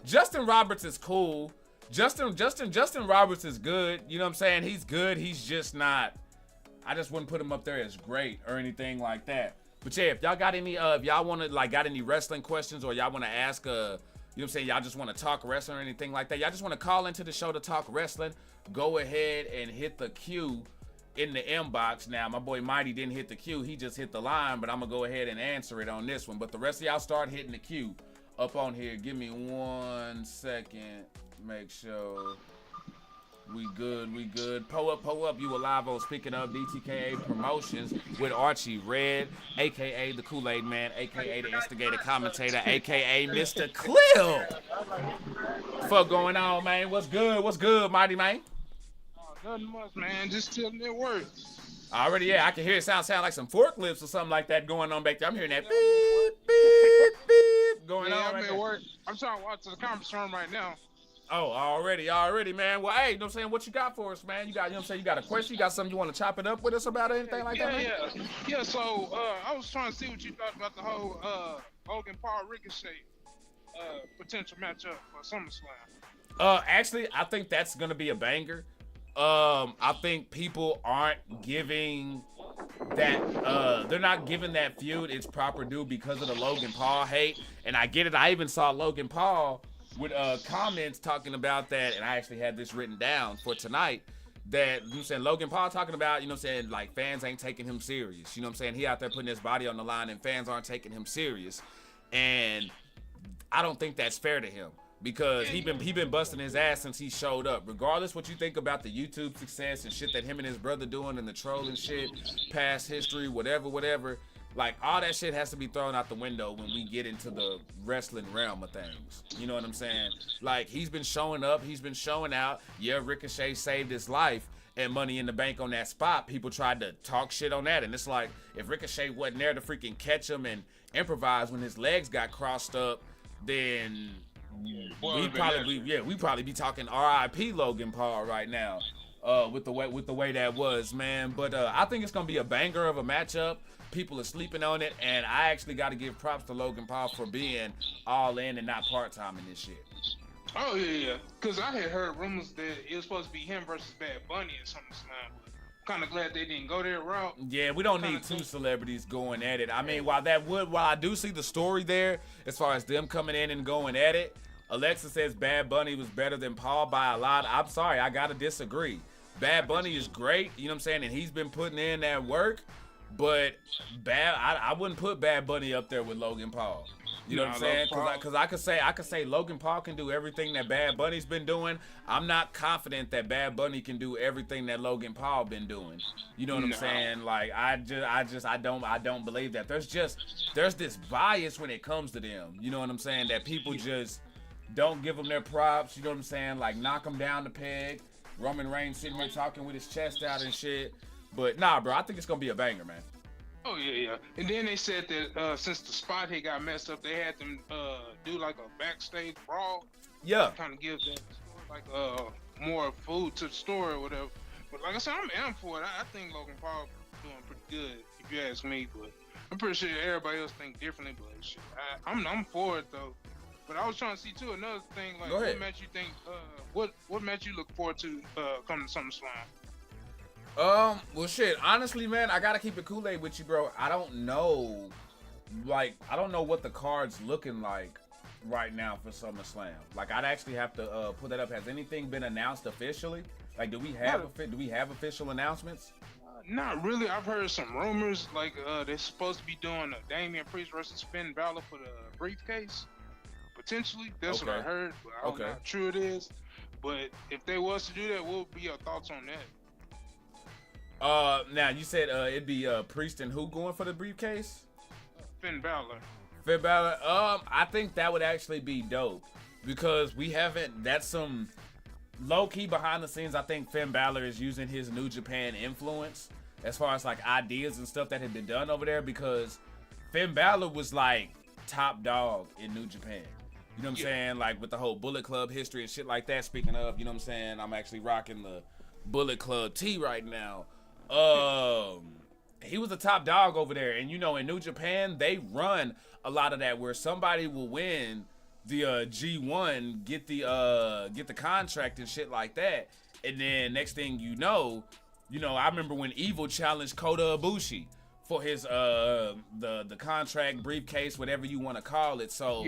Justin Roberts is cool. Justin Roberts is good. You know what I'm saying? He's good. He's just not. I just wouldn't put him up there as great or anything like that. But yeah, if y'all got any, if y'all want to got any wrestling questions, or y'all want to ask, you know what I'm saying? Y'all just want to talk wrestling or anything like that. Y'all just want to call into the show to talk wrestling. Go ahead and hit the queue in the inbox. Now, my boy Mighty didn't hit the queue. He just hit the line, but I'm going to go ahead and answer it on this one. But the rest of y'all start hitting the queue up on here. Give me 1 second. Make sure we good. Pull up. You alive on Speaking of DTKA Promotions with Archie Red, a.k.a. the Kool-Aid Man, a.k.a. the Instigator Commentator, a.k.a. Mr. Clill. Fuck going on, man? What's good, Mighty Man? Nothing much, man. Just chilling at work. Already, yeah, I can hear it sound like some forklifts or something like that going on back there. I'm hearing that beep going on. I'm at work. I'm trying to watch the conference room right now. Oh, already, man. Well, hey, you know what I'm saying? What you got for us, man? You got, you know what I'm saying? You got a question? You got something you want to chop it up with us about or anything like that, man? Yeah, so I was trying to see what you thought about the whole Logan Paul Ricochet potential matchup for SummerSlam. Actually, I think that's going to be a banger. I think people aren't giving that, they're not giving that feud its proper due because of the Logan Paul hate. And I get it. I even saw Logan Paul with comments talking about that, and I actually had this written down for tonight, that, you know what I'm saying, Logan Paul talking about, you know what I'm saying, like, fans ain't taking him serious. You know what I'm saying? He out there putting his body on the line and fans aren't taking him serious. And I don't think that's fair to him, because he been busting his ass since he showed up. Regardless what you think about the YouTube success and shit that him and his brother doing and the trolling shit, past history, whatever, like, all that shit has to be thrown out the window when we get into the wrestling realm of things. You know what I'm saying? Like, he's been showing up, he's been showing out. Yeah, Ricochet saved his life and Money in the Bank on that spot. People tried to talk shit on that, and it's like, if Ricochet wasn't there to freaking catch him and improvise when his legs got crossed up, then we probably be talking RIP Logan Paul right now, with the way that was, man. But I think it's gonna be a banger of a matchup. People are sleeping on it, and I actually got to give props to Logan Paul for being all in and not part-time in this shit. Oh yeah. Cause I had heard rumors that it was supposed to be him versus Bad Bunny or something. Kind of glad they didn't go that route. Yeah, we don't need two celebrities going at it. I mean, while I do see the story there, as far as them coming in and going at it, Alexa says Bad Bunny was better than Paul by a lot. I'm sorry, I gotta disagree. Bad Bunny is great, you know what I'm saying, and he's been putting in that work. But I wouldn't put Bad Bunny up there with Logan Paul. You know what I'm saying? Because I could say Logan Paul can do everything that Bad Bunny's been doing. I'm not confident that Bad Bunny can do everything that Logan Paul been doing. You know what I'm saying? Like I don't believe that. There's this bias when it comes to them. You know what I'm saying? That people just don't give them their props. You know what I'm saying? Like knock them down the peg. Roman Reigns sitting here talking with his chest out and shit. But nah, bro, I think it's gonna be a banger, man. Oh yeah. And then they said that since the spot here got messed up, they had them do like a backstage brawl. Yeah. Kind of give them like more food to the store or whatever. But like I said, I'm amped for it. I think Logan Paul doing pretty good, if you ask me. But I'm pretty sure everybody else think differently. But shit, I'm for it though. But I was trying to see too another thing, like what match you think, what match you look forward to coming to SummerSlam? Well, shit. Honestly, man, I gotta keep it Kool-Aid with you, bro. I don't know what the card's looking like right now for SummerSlam. Like, I'd actually have to put that up. Has anything been announced officially? Like, do we have official announcements? Not really. I've heard some rumors. Like, they're supposed to be doing a Damian Priest versus Finn Balor for the briefcase. Potentially, that's what I heard. But I don't know how true it is. But if they was to do that, what would be your thoughts on that? Now you said it'd be Priest and who going for the briefcase? Finn Balor. Finn Balor. I think that would actually be dope because we haven't. That's some low key behind the scenes. I think Finn Balor is using his New Japan influence as far as like ideas and stuff that had been done over there because Finn Balor was like top dog in New Japan. You know what I'm saying? Like with the whole Bullet Club history and shit like that. Speaking of, you know what I'm saying? I'm actually rocking the Bullet Club tee right now. He was a top dog over there, and you know, in New Japan, they run a lot of that where somebody will win the G1, get the contract and shit like that, and then next thing you know, I remember when Evil challenged Kota Ibushi for his the contract, briefcase, whatever you want to call it. So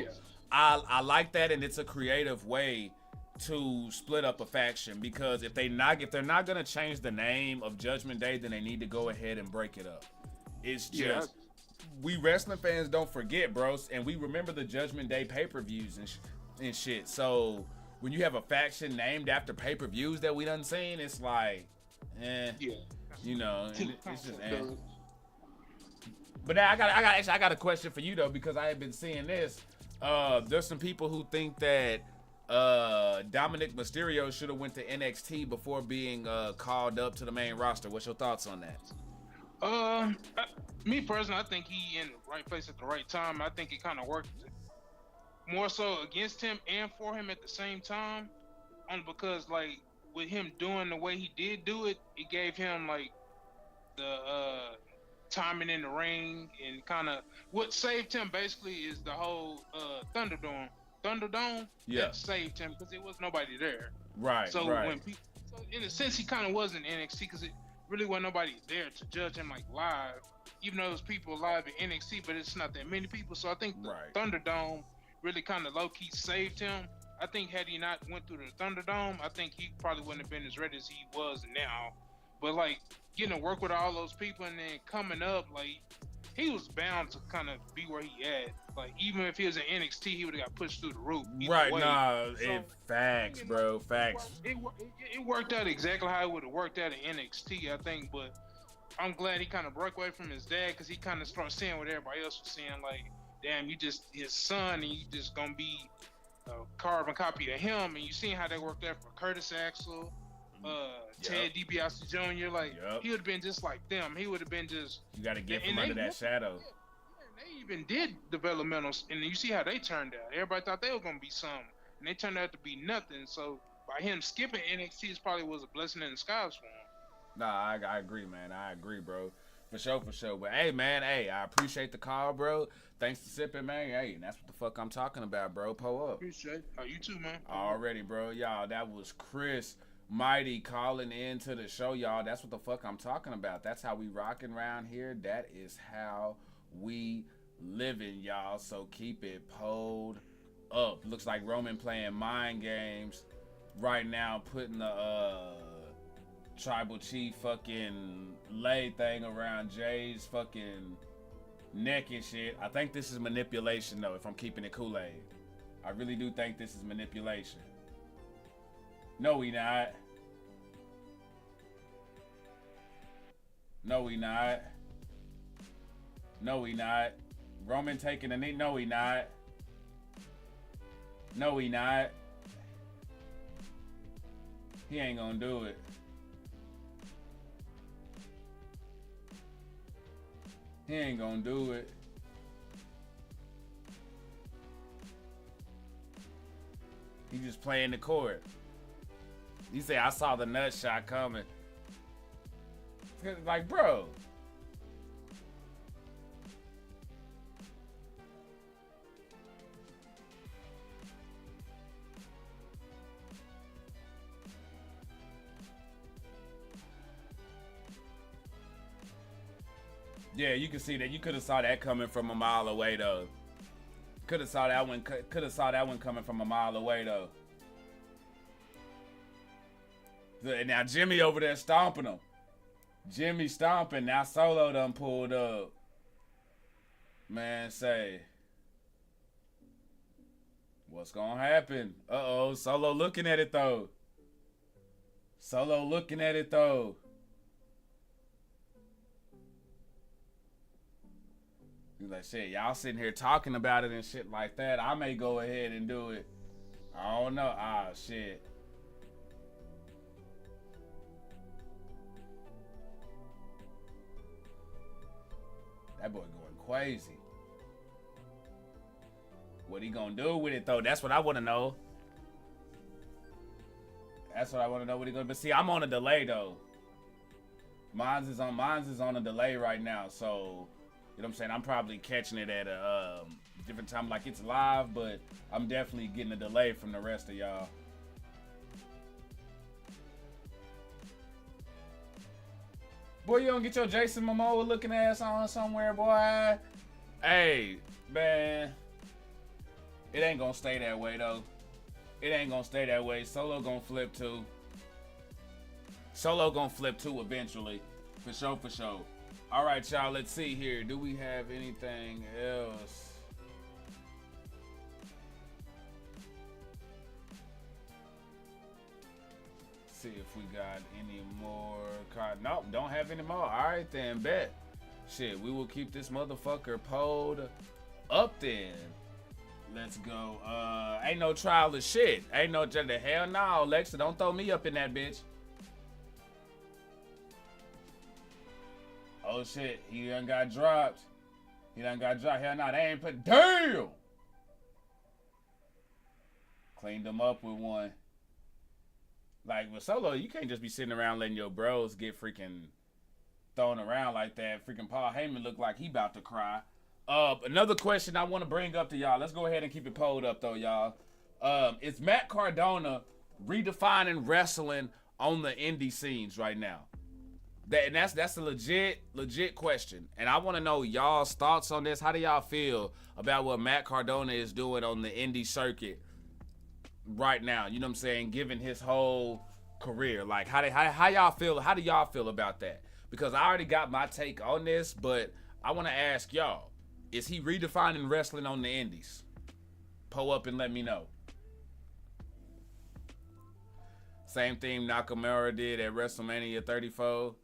I like that, and it's a creative way to split up a faction because if they're not gonna change the name of Judgment Day, then they need to go ahead and break it up. It's just we wrestling fans don't forget, bros, and we remember the Judgment Day pay-per-views and shit. So when you have a faction named after pay-per-views that we done seen, it's like, you know, it's just. But now I got a question for you though because I have been seeing this. There's some people who think that Dominic Mysterio should have went to NXT before being called up to the main roster. What's your thoughts on that? Me personally, I think he in the right place at the right time. I think it kind of worked more so against him and for him at the same time, only because like with him doing the way he did do it, it gave him like the timing in the ring and kind of what saved him basically is the whole Thunderdome that saved him because there was nobody there. Right. So when people, so in a sense, he kind of was in NXT because it really wasn't nobody there to judge him like live, even though there's people live in NXT, but it's not that many people. So I think the Thunderdome really kind of low key saved him. I think had he not went through the Thunderdome, I think he probably wouldn't have been as ready as he was now. But like getting to work with all those people and then coming up, like he was bound to kind of be where he at. Like even if he was in NXT, he would have got pushed through the roof. Right? Nah, facts, bro, facts. It worked out exactly how it would have worked out in NXT, I think. But I'm glad he kind of broke away from his dad because he kind of started seeing what everybody else was seeing. Like, damn, you just his son, and you just gonna be a carbon copy of him. And you seen how they worked out for Curtis Axel. Ted DiBiase Jr. Like he would have been just like them. He would have been just. You got to get from under that shadow. They even did developmentals, and you see how they turned out. Everybody thought they were gonna be some and they turned out to be nothing. So by him skipping NXT, it probably was a blessing in disguise for him. Nah, I agree, man. I agree, bro. For sure, for sure. But hey, man, hey, I appreciate the call, bro. Thanks for sipping, man. Hey, that's what the fuck I'm talking about, bro. Pull up. Appreciate it. Oh, you too, man. Already, bro. Y'all, that was Chris Mighty calling into the show, y'all. That's what the fuck I'm talking about. That's how we rocking around here. That is how we living, y'all. So keep it pulled up. Looks like Roman playing mind games right now, putting the tribal chief fucking lay thing around Jay's fucking neck and shit. I think this is manipulation, though, if I'm keeping it Kool-Aid. I really do think this is manipulation. No, we not. No, we not. No, we not. Roman taking a knee. No, we not. No, we not. He ain't gonna do it. He ain't gonna do it. He just playing the court. He said, I saw the nut shot coming. Like, bro. Yeah, you can see that. You could have saw that coming from a mile away, though. Could have saw that one. Could have saw that one coming from a mile away, though. Now Jimmy over there stomping him. Jimmy stomping. Now Solo done pulled up. Man, say, what's gonna happen? Uh-oh, Solo looking at it though. Solo looking at it though. He's like, shit, y'all sitting here talking about it and shit like that. I may go ahead and do it. I don't know. Ah, shit. That boy going crazy. What he gonna do with it though? That's what I want to know. That's what I want to know. What he gonna? But see, I'm on a delay though. Mine's is on a delay right now. So, you know what I'm saying? I'm probably catching it at a different time, like it's live, but I'm definitely getting a delay from the rest of y'all. Boy, you don't get your Jason Momoa looking ass on somewhere, boy. Hey, man. It ain't gonna stay that way, though. It ain't gonna stay that way. Solo gonna flip, too. Solo gonna flip, too, eventually. For sure, for sure. All right, y'all, let's see here. Do we have anything else? See if we got any more cards. Nope, don't have any more. All right, then, bet. Shit, we will keep this motherfucker pulled up then. Let's go. Ain't no trial of shit. Ain't no the hell no, Alexa. Don't throw me up in that bitch. Oh shit, he done got dropped. He done got dropped. Hell no, they ain't put. Damn! Cleaned him up with one. Like with Solo, you can't just be sitting around letting your bros get freaking thrown around like that. Freaking Paul Heyman look like he about to cry. Another question I want to bring up to y'all. Let's go ahead and keep it pulled up though, y'all. Is Matt Cardona redefining wrestling on the indie scenes right now? That's a legit question. And I want to know y'all's thoughts on this. How do y'all feel about what Matt Cardona is doing on the indie circuit right now? You know what I'm saying? Given his whole career. Like how y'all feel? How do y'all feel about that? Because I already got my take on this, but I want to ask y'all. Is he redefining wrestling on the indies? Pull up and let me know. Same thing Nakamura did at WrestleMania 34.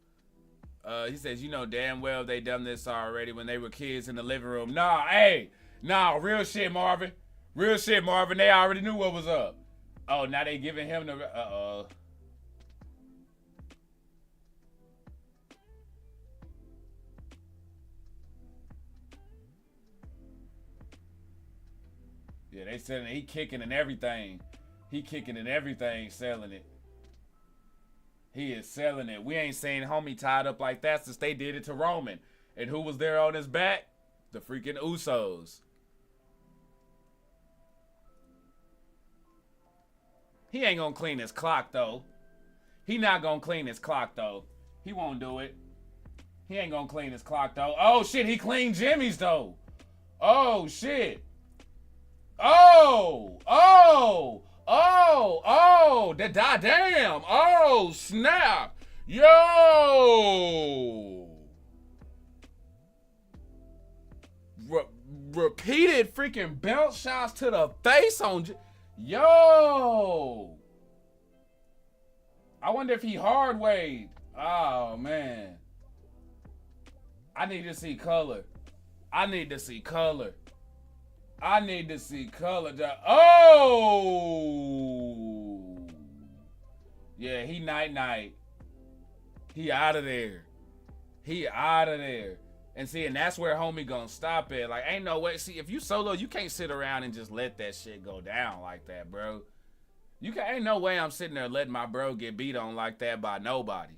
He says, you know damn well they done this already when they were kids in the living room. Nah, real shit, Marvin. Real shit, Marvin. They already knew what was up. Oh, now they giving him the... Uh-oh. Yeah, they selling it. He kicking and everything. He kicking and everything, selling it. He is selling it. We ain't seen homie tied up like that since they did it to Roman. And who was there on his back? The freaking Usos. He ain't gonna clean his clock, though. He not gonna clean his clock, though. He won't do it. He ain't gonna clean his clock, though. Oh, shit, he cleaned Jimmy's, though. Oh, shit. Oh, damn. Oh, snap. Yo. Repeated freaking belt shots to the face on yo. I wonder if he hard weighed. Oh, man. I need to see color. I need to see color. Oh! Yeah, he night. He out of there. And see, and that's where homie gonna stop it. Like, ain't no way. See, if you solo, you can't sit around and just let that shit go down like that, bro. Ain't no way I'm sitting there letting my bro get beat on like that by nobody.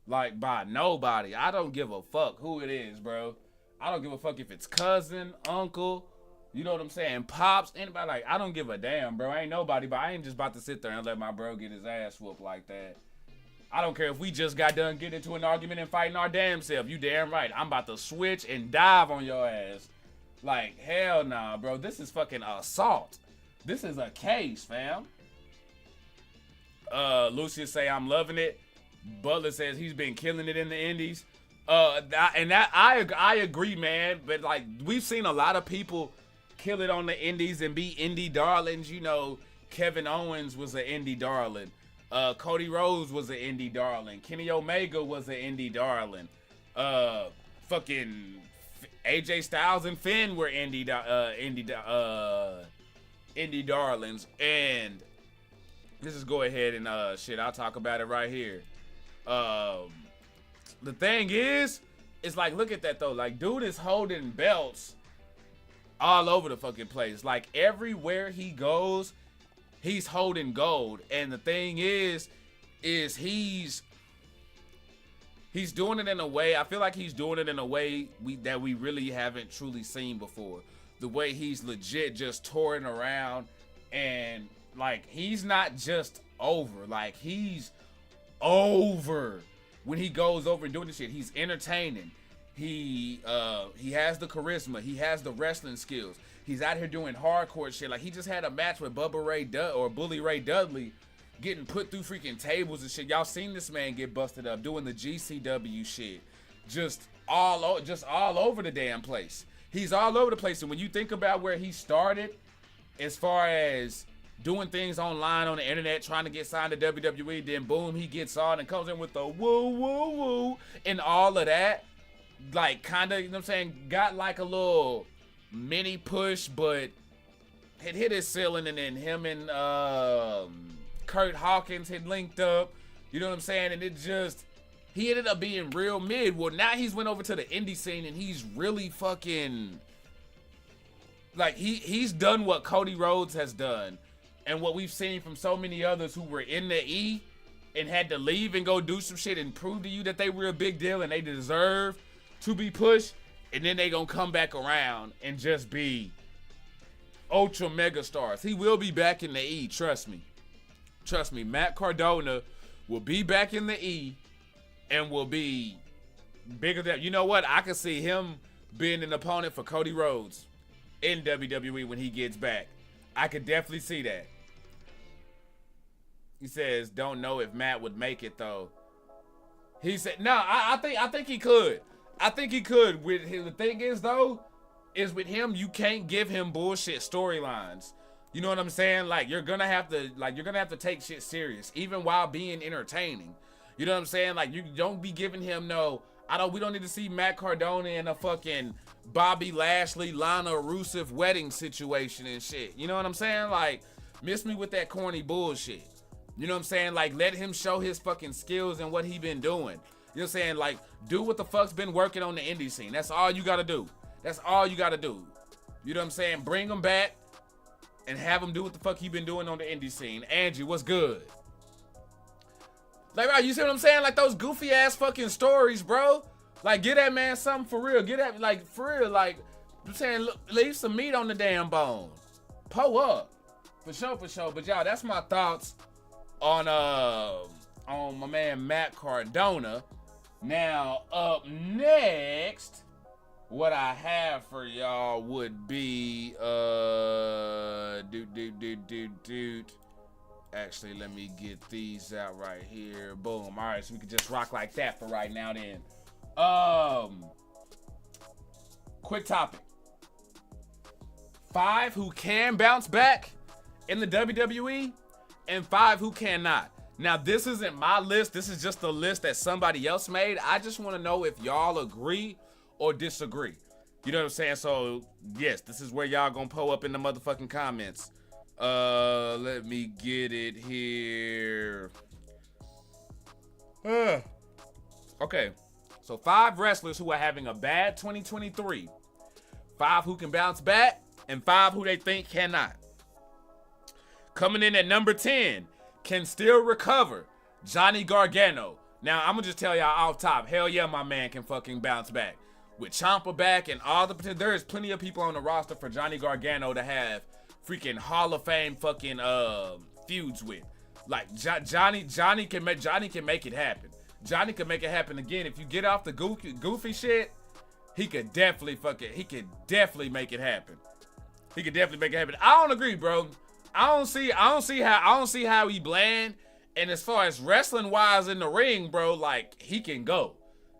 Like, by nobody. I don't give a fuck who it is, bro. I don't give a fuck if it's cousin, uncle, you know what I'm saying, pops, anybody. Like, I don't give a damn, bro. Ain't nobody, but I ain't just about to sit there and let my bro get his ass whooped like that. I don't care if we just got done getting into an argument and fighting our damn self. You damn right. I'm about to switch and dive on your ass. Like, hell nah, bro. This is fucking assault. This is a case, fam. Lucius say, I'm loving it. Butler says he's been killing it in the indies. I agree, man. But like, we've seen a lot of people kill it on the indies and be indie darlings. You know, Kevin Owens was an indie darling. Cody Rhodes was an indie darling. Kenny Omega was an indie darling. Fucking AJ Styles and Finn were indie darlings. And let's just go ahead and shit, I'll talk about it right here. The thing is, it's like, look at that though. Like, dude is holding belts all over the fucking place. Like, everywhere he goes, he's holding gold. And the thing is he's doing it in a way, I feel like he's doing it in a way that we really haven't truly seen before. The way he's legit just touring around, and like, he's not just over. Like, he's over when he goes over and doing this shit. He's entertaining. He has the charisma. He has the wrestling skills. He's out here doing hardcore shit. Like, he just had a match with Bully Ray Dudley, getting put through freaking tables and shit. Y'all seen this man get busted up doing the GCW shit, just all over the damn place. He's all over the place. And when you think about where he started, as far as doing things online on the internet, trying to get signed to WWE, then boom, he gets on and comes in with the woo woo woo and all of that. Like, kind of, you know what I'm saying, got like a little mini push, but had hit his ceiling, and then him and Kurt Hawkins had linked up, you know what I'm saying, and it just, he ended up being real mid. Well, now he's went over to the indie scene, and he's really fucking, like, he's done what Cody Rhodes has done, and what we've seen from so many others who were in the E and had to leave and go do some shit and prove to you that they were a big deal and they deserve to be pushed, and then they gonna come back around and just be ultra mega stars. He will be back in the E, trust me. Trust me, Matt Cardona will be back in the E and will be bigger than, you know what? I can see him being an opponent for Cody Rhodes in WWE when he gets back. I could definitely see that. He says, don't know if Matt would make it though. He said, no, I think he could. I think he could. With him, the thing is though, is with him, you can't give him bullshit storylines. You know what I'm saying? Like, you're gonna have to take shit serious, even while being entertaining. You know what I'm saying? Like, you don't be giving him we don't need to see Matt Cardona in a fucking Bobby Lashley, Lana Rusev wedding situation and shit. You know what I'm saying? Like, miss me with that corny bullshit. You know what I'm saying? Like, let him show his fucking skills and what he been doing. You know what I'm saying? Like, do what the fuck's been working on the indie scene. That's all you gotta do. That's all you gotta do. You know what I'm saying? Bring him back. and have him do what the fuck he been doing on the indie scene. Angie, what's good? Like, bro, you see what I'm saying? Like, those goofy ass fucking stories, bro. Like, get that man something for real. Get that, like, for real. Like, I'm saying, leave some meat on the damn bone. Pull up. For sure, for sure. But, y'all, that's my thoughts on my man Matt Cardona. Now, up next, what I have for y'all would be, Actually, let me get these out right here. Boom. All right, so we can just rock like that for right now then. Quick topic. 5 who can bounce back in the WWE and 5 who cannot. Now, this isn't my list. This is just a list that somebody else made. I just want to know if y'all agree or disagree. You know what I'm saying? So, yes, this is where y'all gonna pull up in the motherfucking comments. Let me get it here. Okay. So 5 wrestlers who are having a bad 2023. 5 who can bounce back and 5 who they think cannot. Coming in at number 10, can still recover, Johnny Gargano. Now, I'm gonna just tell y'all off top, hell yeah, my man can fucking bounce back. With Ciampa back and all the potential, there is plenty of people on the roster for Johnny Gargano to have freaking Hall of Fame fucking feuds with. Like Johnny can make it happen. Johnny can make it happen again. If you get off the goofy shit, he could definitely make it happen. He could definitely make it happen. I don't agree, bro. I don't see how he bland. And as far as wrestling wise in the ring, bro, like he can go.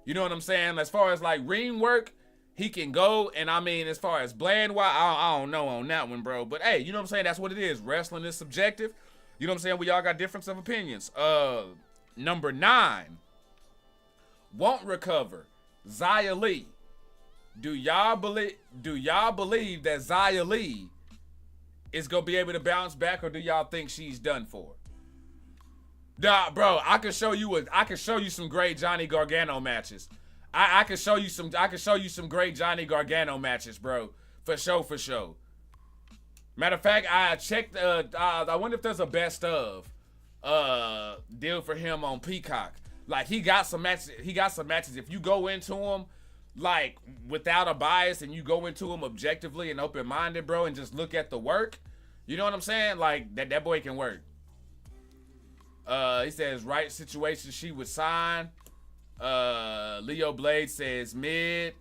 You know what I'm saying? As far as like ring work, he can go. And I mean, as far as bland wise, I don't know on that one, bro. But hey, you know what I'm saying? That's what it is. Wrestling is subjective. You know what I'm saying? We all got difference of opinions. Number 9, won't recover, Xia Li. Do y'all believe that Xia Li is gonna be able to bounce back, or do y'all think she's done for? Nah, bro, I can show you some great Johnny Gargano matches. I can show you some great Johnny Gargano matches, bro. For sure. Matter of fact, I checked. I wonder if there's a best of deal for him on Peacock. Like he got some matches. If you go into them like without a bias and you go into them objectively and open-minded, bro, and just look at the work, you know what I'm saying? Like that boy can work. He says right situation she would sign. Leo Blade says mid.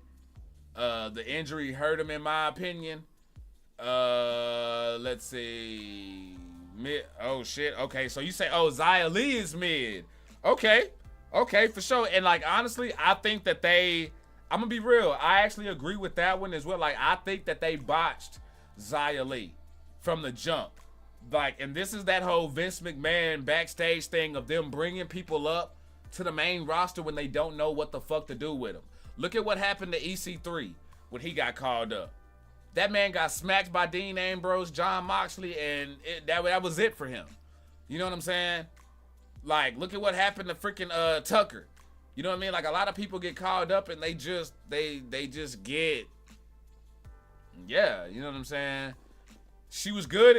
The injury hurt him in my opinion. Let's see. Mid. Oh shit. Okay, so you say Xia Li is mid. Okay, for sure. And like honestly, I think that I'm gonna be real. I actually agree with that one as well. Like I think that they botched Xia Li from the jump. Like, and this is that whole Vince McMahon backstage thing of them bringing people up to the main roster when they don't know what the fuck to do with them. Look at what happened to EC3 when he got called up. That man got smacked by Dean Ambrose, John Moxley, and that was it for him. You know what I'm saying? Like, look at what happened to freaking Tucker. You know what I mean? Like, a lot of people get called up and they just get, yeah, you know what I'm saying? She was good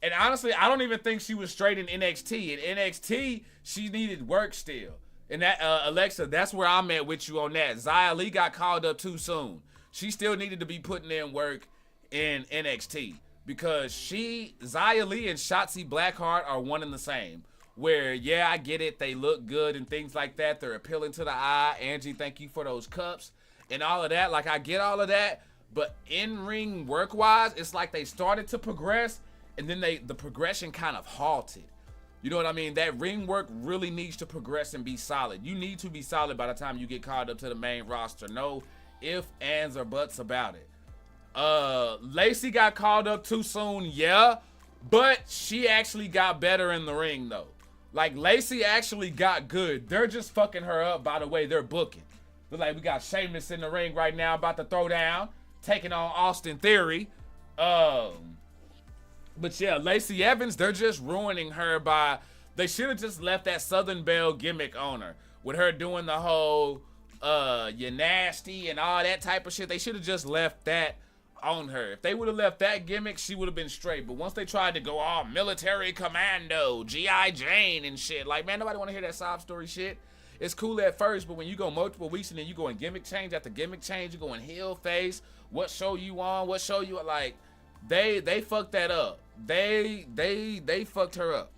and honestly, I don't even think she was straight in NXT. In NXT, she needed work still. And that, Alexa, that's where I'm at with you on that. Xia Li got called up too soon. She still needed to be putting in work in NXT because Xia Li and Shotzi Blackheart are one and the same. Where, yeah, I get it. They look good and things like that. They're appealing to the eye. Angie, thank you for those cups and all of that. Like, I get all of that. But in-ring work-wise, it's like they started to progress and then the progression kind of halted. You know what I mean? That ring work really needs to progress and be solid. You need to be solid by the time you get called up to the main roster. No ifs, ands, or buts about it. Lacey got called up too soon, yeah. But she actually got better in the ring, though. Like, Lacey actually got good. They're just fucking her up by the way they're booking. They're like, we got Sheamus in the ring right now about to throw down, taking on Austin Theory. But yeah, Lacey Evans, they're just ruining her by, they should have just left that Southern Belle gimmick on her. With her doing the whole, you nasty and all that type of shit. They should have just left that on her. If they would have left that gimmick, she would have been straight. But once they tried to go all military commando, G.I. Jane and shit, like, man, nobody want to hear that sob story shit. It's cool at first, but when you go multiple weeks and then you go in gimmick change after gimmick change, you go in heel face, what show you on, what show you, like, they fucked that up. They fucked her up.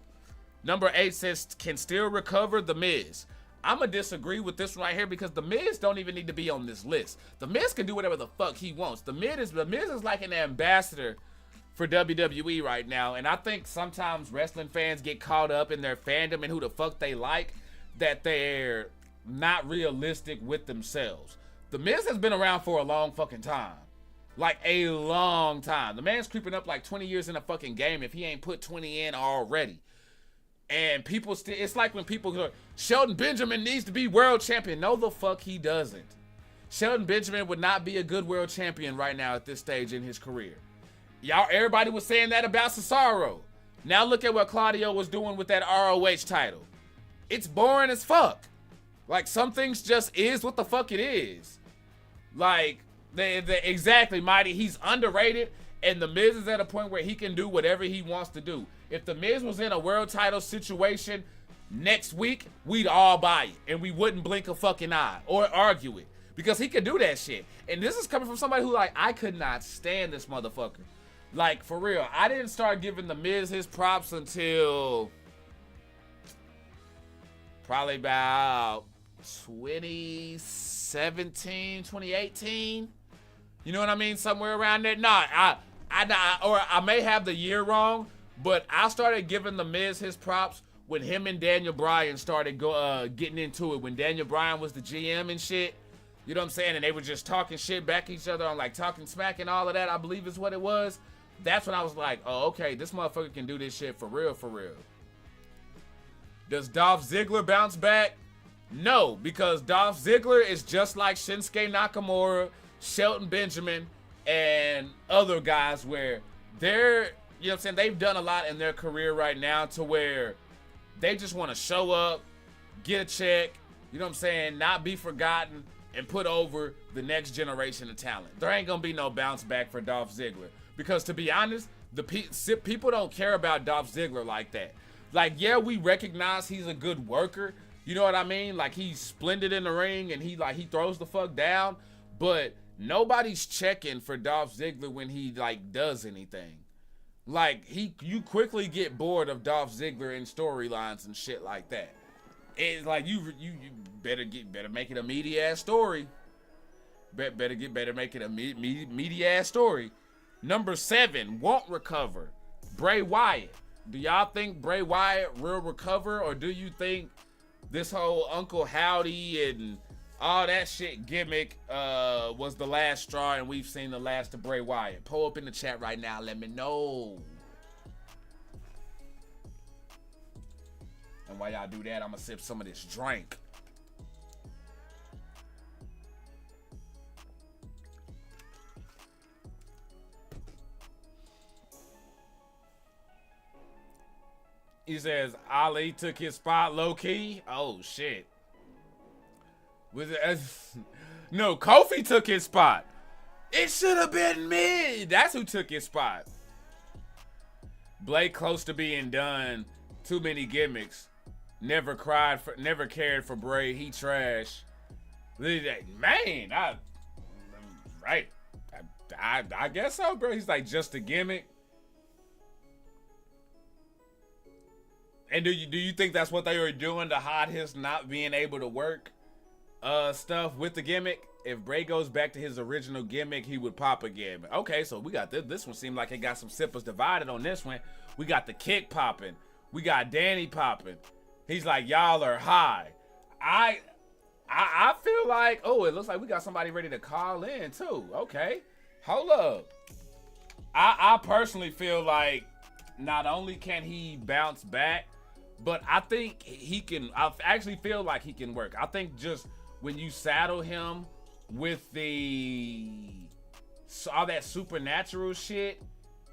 Number 8 says, can still recover The Miz. I'm going to disagree with this one right here because The Miz don't even need to be on this list. The Miz can do whatever the fuck he wants. The Miz is like an ambassador for WWE right now, and I think sometimes wrestling fans get caught up in their fandom and who the fuck they like, that they're not realistic with themselves. The Miz has been around for a long fucking time. Like a long time. The man's creeping up like 20 years in a fucking game if he ain't put 20 in already. And people still, it's like when people go, Shelton Benjamin needs to be world champion. No, the fuck he doesn't. Shelton Benjamin would not be a good world champion right now at this stage in his career. Y'all, everybody was saying that about Cesaro. Now look at what Claudio was doing with that ROH title. It's boring as fuck. Like, some things just is what the fuck it is. Like, exactly, Mighty. He's underrated, and The Miz is at a point where he can do whatever he wants to do. If The Miz was in a world title situation next week, we'd all buy it, and we wouldn't blink a fucking eye or argue it, because he could do that shit. And this is coming from somebody who, like, I could not stand this motherfucker. Like, for real, I didn't start giving The Miz his props until probably about 2017, 2018. You know what I mean? Somewhere around there. Nah, I may have the year wrong, but I started giving The Miz his props when him and Daniel Bryan started getting into it. When Daniel Bryan was the GM and shit. You know what I'm saying? And they were just talking shit back at each other on, like, talking smack and all of that, I believe is what it was. That's when I was like, oh, okay, this motherfucker can do this shit for real, for real. Does Dolph Ziggler bounce back? No, because Dolph Ziggler is just like Shinsuke Nakamura, Shelton Benjamin, and other guys where they're, you know what I'm saying, they've done a lot in their career right now to where they just want to show up, get a check, you know what I'm saying, not be forgotten, and put over the next generation of talent. There ain't going to be no bounce back for Dolph Ziggler. Because to be honest, people don't care about Dolph Ziggler like that. Like, yeah, we recognize he's a good worker. You know what I mean? Like, he's splendid in the ring and he throws the fuck down. But nobody's checking for Dolph Ziggler when he, like, does anything. Like, you quickly get bored of Dolph Ziggler in storylines and shit like that. It's like you better make it a meaty ass story. Better make it a meaty ass story. Number 7 won't recover. Bray Wyatt. Do y'all think Bray Wyatt will recover, or do you think this whole Uncle Howdy and all that shit gimmick was the last straw and we've seen the last of Bray Wyatt? Pull up in the chat right now. Let me know. And while y'all do that, I'm going to sip some of this drink. He says Ali took his spot low key. Oh shit. Was it? No, Kofi took his spot. It should have been me. That's who took his spot. Blake close to being done. Too many gimmicks. Never cared for Bray. He trash. Man, right. I guess so, bro. He's like just a gimmick. And do you think that's what they were doing to hide his not being able to work stuff with the gimmick? If Bray goes back to his original gimmick, he would pop again. Okay, so we got this one. Seemed like it got some sippers divided on this one. We got the Kick popping. We got Danny popping. He's like, y'all are high. I feel like, oh, it looks like we got somebody ready to call in too. Okay, hold up. I personally feel like not only can he bounce back, but I think he can. I actually feel like he can work. I think just when you saddle him with all that supernatural shit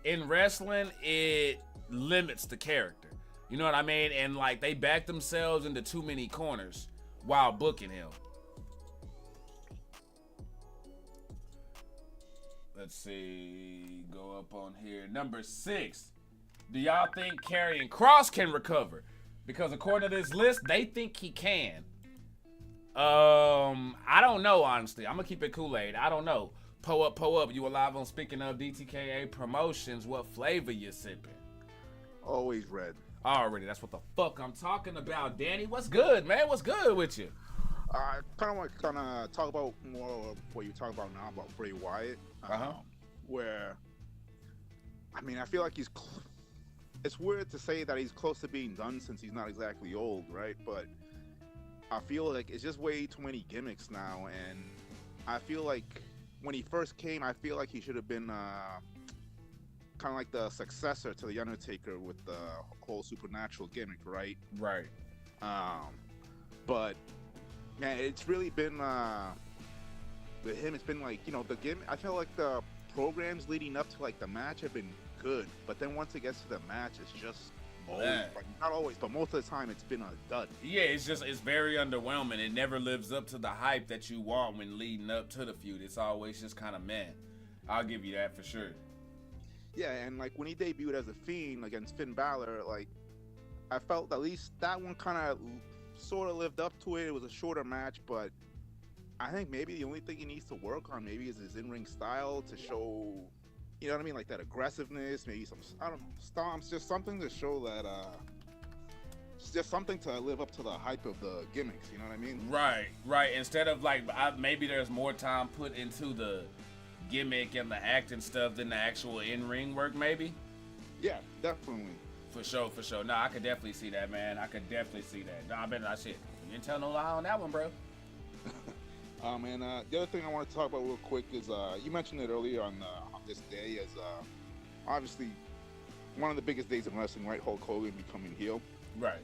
in wrestling, it limits the character. You know what I mean? And like they back themselves into too many corners while booking him. Let's see. Go up on here. Number 6. Do y'all think Karrion Kross can recover? Because according to this list, they think he can. I don't know, honestly. I'm going to keep it Kool-Aid. I don't know. Pull up. You alive on Speaking of DTKA Promotions. What flavor you sipping? Always red. Already. That's what the fuck I'm talking about. Danny, what's good, man? What's good with you? I kind of want to talk about more of what you're talking about now about Bray Wyatt. Where, I mean, I feel like he's... It's weird to say that he's close to being done since he's not exactly old, right? But I feel like it's just way too many gimmicks now. And I feel like when he first came, I feel like he should have been kind of like the successor to The Undertaker with the whole supernatural gimmick, right? Right. But, man, it's really been... with him, it's been like, you know, the gimmick... I feel like the programs leading up to, like, the match have been good, but then once it gets to the match, it's just always, like, not always, but most of the time, it's been a dud. Yeah, it's very underwhelming. It never lives up to the hype that you want when leading up to the feud. It's always just kind of meh. I'll give you that for sure. Yeah, and like when he debuted as a Fiend against Finn Balor, like I felt at least that one kind of sort of lived up to it. It was a shorter match, but I think maybe the only thing he needs to work on maybe is his in-ring style to show, you know what I mean, like that aggressiveness, maybe some, I don't know, stomps, just something to show that, just something to live up to the hype of the gimmicks, you know what I mean? Right. Instead of like, maybe there's more time put into the gimmick and the acting stuff than the actual in-ring work, maybe? Yeah, definitely. For sure. No, I could definitely see that, man. I could definitely see that. No, I bet that shit. You didn't tell no lie on that one, bro. And the other thing I want to talk about real quick is you mentioned it earlier on this day as obviously one of the biggest days in wrestling, right? Hulk Hogan becoming heel. Right.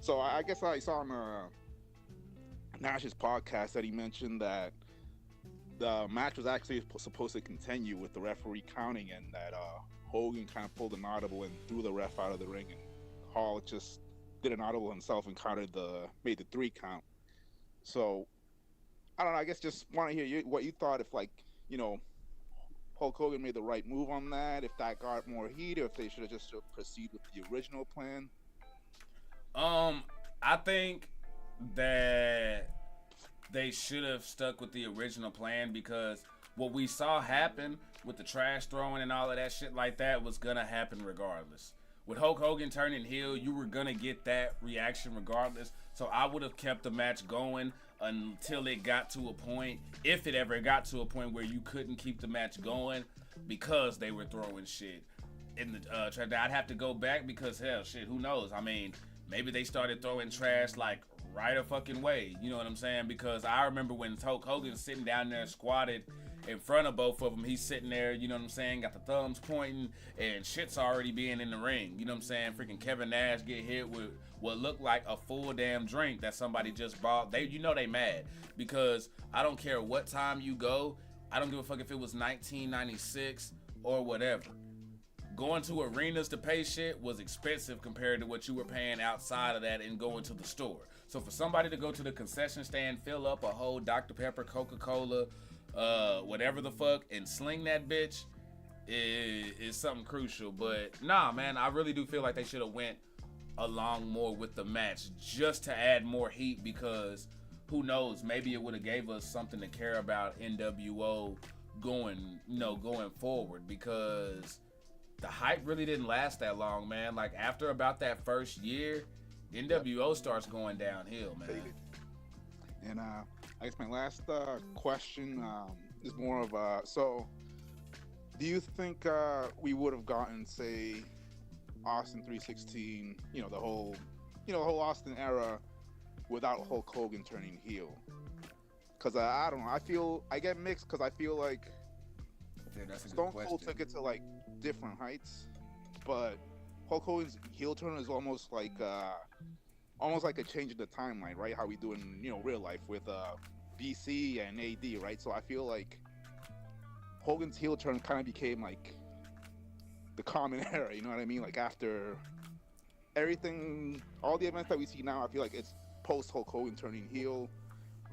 So I guess I saw on Nash's podcast that he mentioned that the match was actually supposed to continue with the referee counting, and that Hogan kind of pulled an audible and threw the ref out of the ring, and Hall just did an audible himself and made the 3 count. So I don't know. I guess just want to hear what you thought, if, like, you know, Hulk Hogan made the right move on that, if that got more heat, or if they should have just proceed with the original plan. I think that they should have stuck with the original plan, because what we saw happen with the trash throwing and all of that shit like that was gonna happen regardless. With Hulk Hogan turning heel, you were gonna get that reaction regardless. So I would have kept the match going until it got to a point, if it ever got to a point where you couldn't keep the match going because they were throwing shit in the trash. I'd have to go back because, hell, shit, who knows? I mean, maybe they started throwing trash like right a fucking way. You know what I'm saying? Because I remember when Hulk Hogan's sitting down there squatted in front of both of them, he's sitting there, you know what I'm saying, got the thumbs pointing, and shit's already being in the ring. You know what I'm saying? Freaking Kevin Nash get hit with what looked like a full damn drink that somebody just bought. They mad, because I don't care what time you go. I don't give a fuck if it was 1996 or whatever. Going to arenas to pay shit was expensive compared to what you were paying outside of that and going to the store. So for somebody to go to the concession stand, fill up a whole Dr. Pepper, Coca-Cola, whatever the fuck, and sling that bitch is something crucial. But nah, man, I really do feel like they should have went along more with the match just to add more heat, because who knows, maybe it would have gave us something to care about NWO going forward, because the hype really didn't last that long, man. Like after about that first year, NWO starts going downhill, man. And I guess my last question is more of so do you think we would have gotten, say, Austin 316, the whole Austin era without Hulk Hogan turning heel? Because I don't know, I get mixed, because I feel like Stone Cold took it to like different heights, but Hulk Hogan's heel turn is almost like a change in the timeline, right? How we do in real life with BC and AD, right? So I feel like Hogan's heel turn kind of became like the common era, you know what I mean? Like after everything, all the events that we see now, I feel like it's post Hulk Hogan turning heel,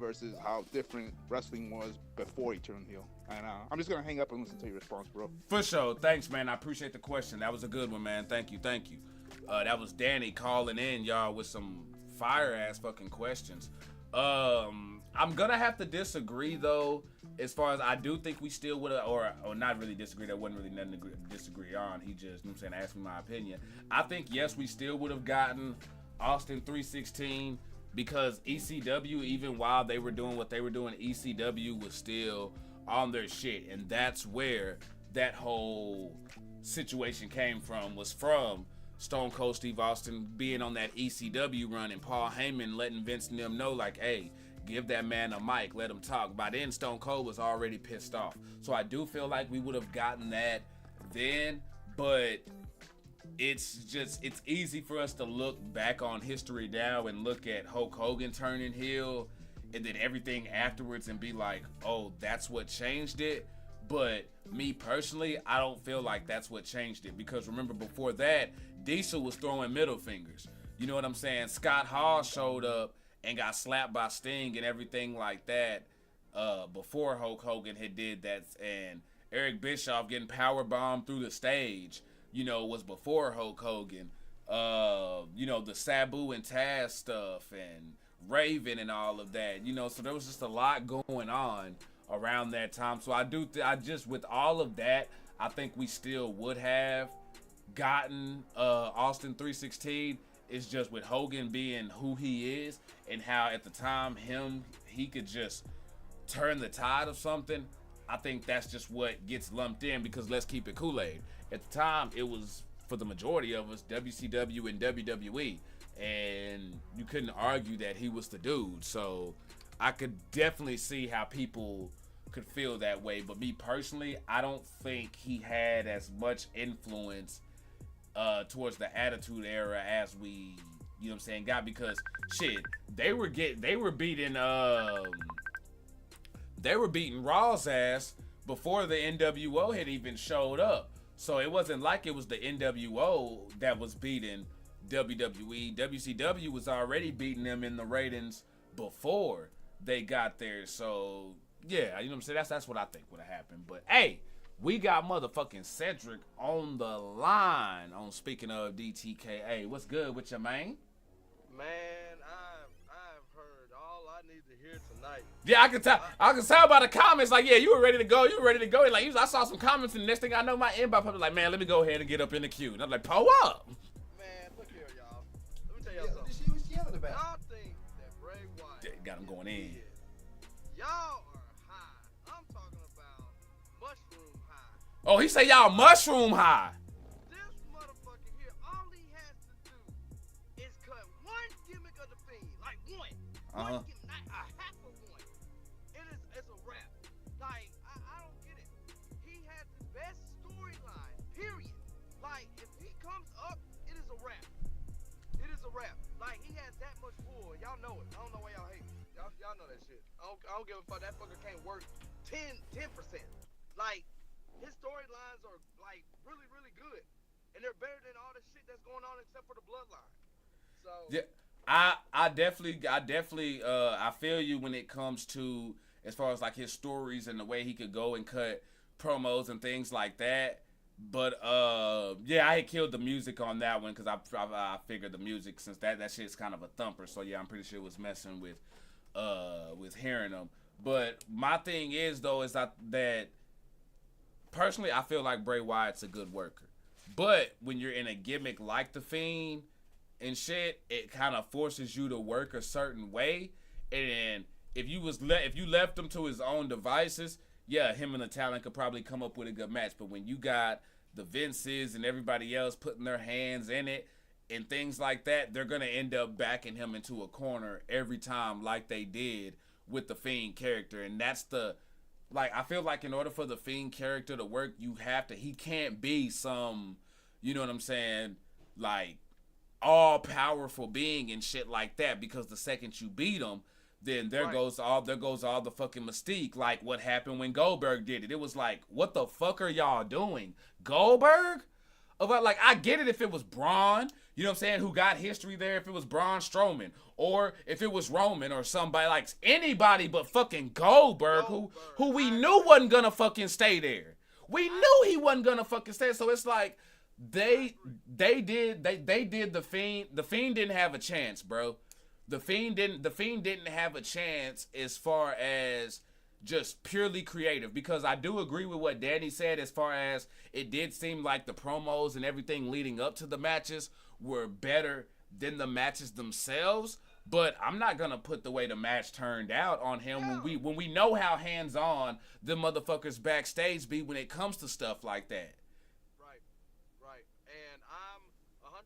versus how different wrestling was before he turned heel. And I'm just gonna hang up and listen to your response, bro. For sure. Thanks, man. I appreciate the question. That was a good one, man. Thank you. That was Danny calling in, y'all, with some fire ass fucking questions. I'm gonna have to disagree though, as far as I do think we still would have, or not really disagree. There wasn't really nothing to disagree on. He just, you know what I'm saying, asked me my opinion. I think yes, we still would have gotten Austin 316 because ECW, even while they were doing what they were doing, ECW was still on their shit, and that's where that whole situation came from. Was from Stone Cold Steve Austin being on that ECW run and Paul Heyman letting Vince and them know, like, hey, give that man a mic, let him talk. By then, Stone Cold was already pissed off. So I do feel like we would have gotten that then, but it's easy for us to look back on history now and look at Hulk Hogan turning heel and then everything afterwards and be like, oh, that's what changed it. But me personally, I don't feel like that's what changed it, because remember before that, Diesel was throwing middle fingers. You know what I'm saying? Scott Hall showed up and got slapped by Sting and everything like that before Hulk Hogan had did that. And Eric Bischoff getting powerbombed through the stage, you know, was before Hulk Hogan. You know, the Sabu and Taz stuff and Raven and all of that. You know, so there was just a lot going on around that time. So I just with all of that, I think we still would have gotten Austin 316. It's just with Hogan being who he is and how at the time he could just turn the tide of something. I think that's just what gets lumped in, because let's keep it Kool-Aid. At the time, it was, for the majority of us, WCW and WWE, and you couldn't argue that he was the dude. So I could definitely see how people could feel that way. But me personally, I don't think he had as much influence towards the Attitude Era as we, you know what I'm saying, got, because shit, they were beating Raw's ass before the NWO had even showed up. So it wasn't like it was the NWO that was beating WWE. WCW was already beating them in the ratings before they got there. So yeah, you know what I'm saying, that's what I think would have happened. But hey, we got motherfucking Cedric on the line on Speaking of DTKA. What's good with you, man? Man, I've heard all I need to hear tonight. Yeah, I can tell by the comments, like, yeah, you were ready to go. Like, I saw some comments, and the next thing I know, my inbox was like, man, let me go ahead and get up in the queue. And I'm like, pull up. Man, look here, y'all. Let me tell y'all something. She was yelling about. Y'all think that Bray Wyatt Yeah, got him going in. Y'all are high. I'm talking about mushroom high. Oh, he say y'all mushroom high. This motherfucker here, all he has to do is cut one gimmick of the Fiend, like one. One gimmick, not a half of one. It's a wrap. Like, I don't get it. He has the best storyline, period. Like, if he comes up, it is a wrap. It is a wrap. Like, he has that much pull. Y'all know it. I don't know why y'all hate it. Y'all know that shit. I don't give a fuck. That fucker can't work 10%. Like, his storylines are, like, really, really good. And they're better than all the shit that's going on except for the bloodline. So Yeah, I definitely I feel you when it comes to, as far as like his stories and the way he could go and cut promos and things like that. But yeah, I had killed the music on that one, because I figured the music, since that shit's kind of a thumper. So yeah, I'm pretty sure it was messing with hearing them. But my thing is though, is that personally, I feel like Bray Wyatt's a good worker. But when you're in a gimmick like The Fiend and shit, it kind of forces you to work a certain way. And if you left him to his own devices, yeah, him and the talent could probably come up with a good match. But when you got the Vinces and everybody else putting their hands in it and things like that, they're going to end up backing him into a corner every time, like they did with the Fiend character. And that's like, I feel like in order for the Fiend character to work, he can't be some, you know what I'm saying, like, all-powerful being and shit like that, because the second you beat him, then there goes all the fucking mystique, like what happened when Goldberg did it. It was like, what the fuck are y'all doing? Goldberg? Like, I get it if it was Braun, you know what I'm saying, who got history there, if it was Braun Strowman, or if it was Roman or somebody like anybody but fucking Goldberg, who we knew wasn't gonna fucking stay there. We knew he wasn't gonna fucking stay. So it's like they did the Fiend. The Fiend didn't have a chance, bro. The Fiend didn't have a chance as far as just purely creative, because I do agree with what Danny said as far as it did seem like the promos and everything leading up to the matches were better than the matches themselves. But I'm not gonna put the way the match turned out on him when we know how hands-on the motherfuckers backstage be when it comes to stuff like that. Right. And I'm 100%.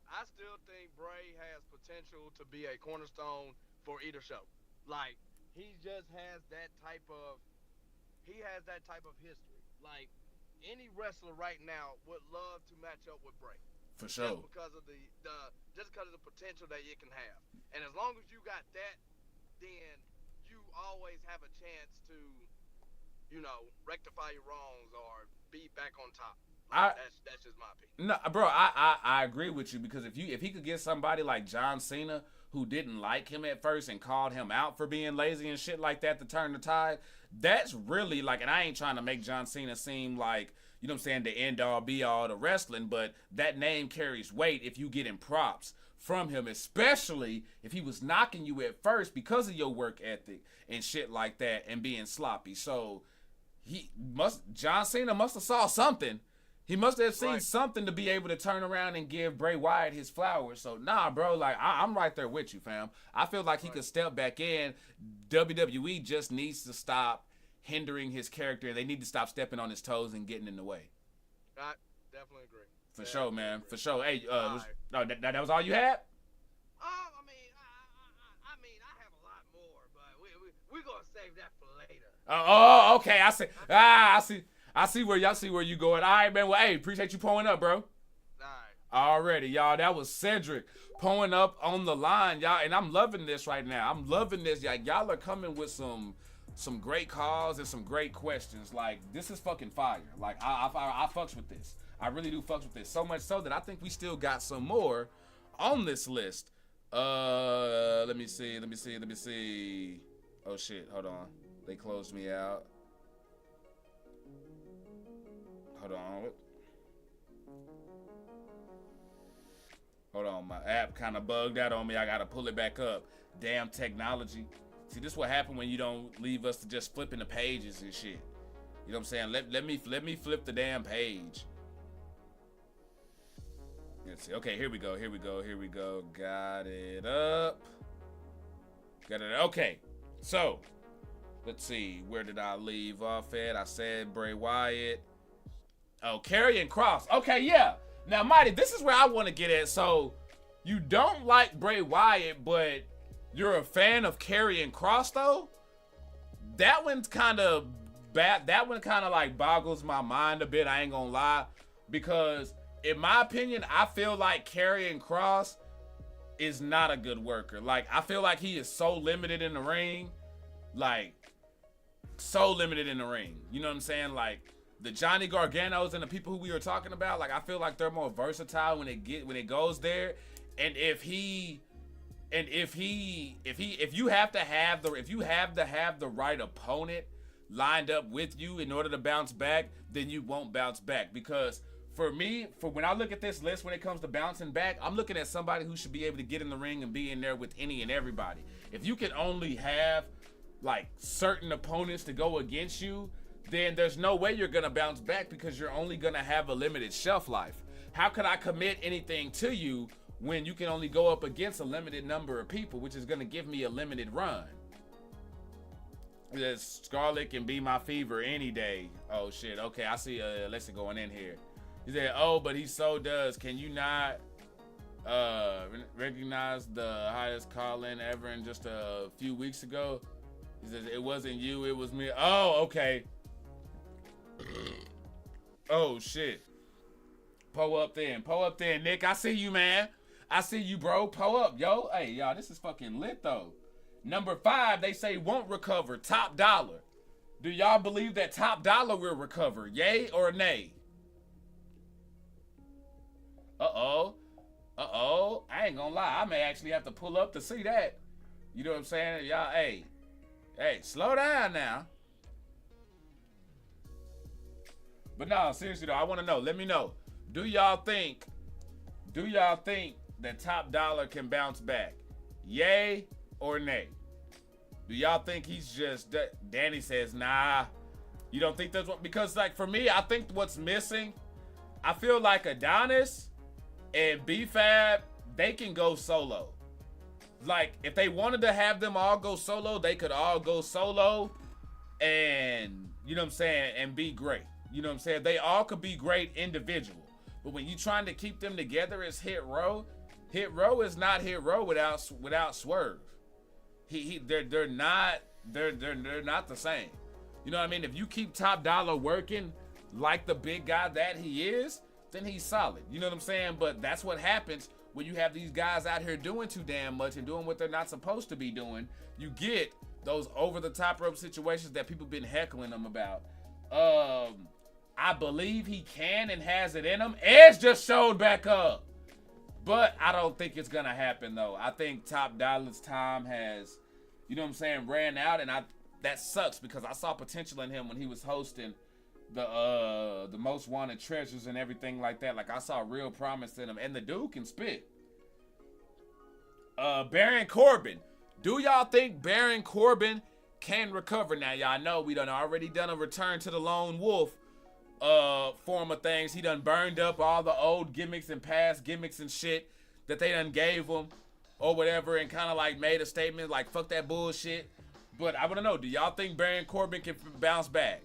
I still think Bray has potential to be a cornerstone for either show. Like, he just has that type of history. Like, any wrestler right now would love to match up with Bray. For sure. Just because of the potential that it can have. And as long as you got that, then you always have a chance to, rectify your wrongs or be back on top. That's just my opinion. No, bro, I agree with you, because if he could get somebody like John Cena who didn't like him at first and called him out for being lazy and shit like that to turn the tide, that's really like, and I ain't trying to make John Cena seem like, you know what I'm saying, the end all be all to wrestling, but that name carries weight if you getting props from him, especially if he was knocking you at first because of your work ethic and shit like that and being sloppy. So John Cena must have saw something. He must have seen something to be able to turn around and give Bray Wyatt his flowers. So, nah, bro, like, I'm right there with you, fam. I feel like he could step back in. WWE just needs to stop hindering his character. They need to stop stepping on his toes and getting in the way. I definitely agree. For sure, man. For sure. Hey, that was all you had? I mean, I have a lot more, but we're going to save that for later. Oh, okay. I see where you going. All right, man. Well, hey, appreciate you pulling up, bro. All right. Already, y'all. That was Cedric pulling up on the line, y'all. And I'm loving this right now. I'm loving this. Y'all are coming with some great calls and some great questions. Like, this is fucking fire. Like, I fucks with this. I really do fucks with this. So much so that I think we still got some more on this list. Let me see. Oh, shit. Hold on. They closed me out. Hold on, my app kind of bugged out on me. I gotta pull it back up. Damn technology. See, this is what happened when you don't leave us to just flipping the pages and shit. You know what I'm saying? Let me flip the damn page. Let's see. Okay, here we go. Got it up. Okay. So, let's see. Where did I leave off at? I said Bray Wyatt. Oh, Karrion Kross. Okay, yeah. Now, Mighty, this is where I want to get at. So, you don't like Bray Wyatt, but you're a fan of Karrion Kross, though? That one's kind of bad. That one kind of like boggles my mind a bit. I ain't gonna lie. Because, in my opinion, I feel like Karrion Kross is not a good worker. Like, I feel like he is so limited in the ring. Like, so limited in the ring. You know what I'm saying? Like, the Johnny Garganos and the people who we were talking about, like, I feel like they're more versatile when it goes there. And if you have to have the right opponent lined up with you in order to bounce back, then you won't bounce back. Because for me, when I look at this list when it comes to bouncing back, I'm looking at somebody who should be able to get in the ring and be in there with any and everybody. If you can only have like certain opponents to go against you, then there's no way you're gonna bounce back, because you're only gonna have a limited shelf life. How could I commit anything to you when you can only go up against a limited number of people, which is gonna give me a limited run? Scarlett can be my fever any day. Oh shit, okay, I see Alexa going in here. He said, oh, but he so does. Can you not recognize the highest call-in ever in just a few weeks ago? He says, it wasn't you, it was me. Oh, okay. Oh shit. Pull up then, Nick. I see you, man. I see you, bro. Pull up, yo. Hey, y'all, this is fucking lit though. Number 5, they say won't recover. Top Dollar. Do y'all believe that Top Dollar will recover? Yay or nay? Uh-oh. Uh-oh. I ain't gonna lie. I may actually have to pull up to see that. You know what I'm saying? Y'all, hey, slow down now. But no, seriously though, I want to know. Let me know. Do y'all think that Top Dollar can bounce back? Yay or nay? Do y'all think he's just... Danny says, nah. You don't think that's what... Because, like, for me, I think what's missing, I feel like Adonis and B-Fab, they can go solo. Like, if they wanted to have them all go solo, they could all go solo and, you know what I'm saying, and be great. You know what I'm saying? They all could be great individual. But when you're trying to keep them together as Hit Row is not Hit Row without Swerve. They're not the same. You know what I mean? If you keep Top Dollar working like the big guy that he is, then he's solid. You know what I'm saying? But that's what happens when you have these guys out here doing too damn much and doing what they're not supposed to be doing. You get those over the top rope situations that people been heckling them about. I believe he can and has it in him. Edge just showed back up. But I don't think it's going to happen, though. I think Top Dollar's time has, you know what I'm saying, ran out. And that sucks because I saw potential in him when he was hosting the Most Wanted Treasures and everything like that. Like, I saw real promise in him. And the dude can spit. Baron Corbin. Do y'all think Baron Corbin can recover? Now, y'all know we done already done a return to the Lone Wolf form of things. He done burned up all the old gimmicks and past gimmicks and shit that they done gave him or whatever and kind of like made a statement like fuck that bullshit. But I want to know, do y'all think Baron Corbin can bounce back?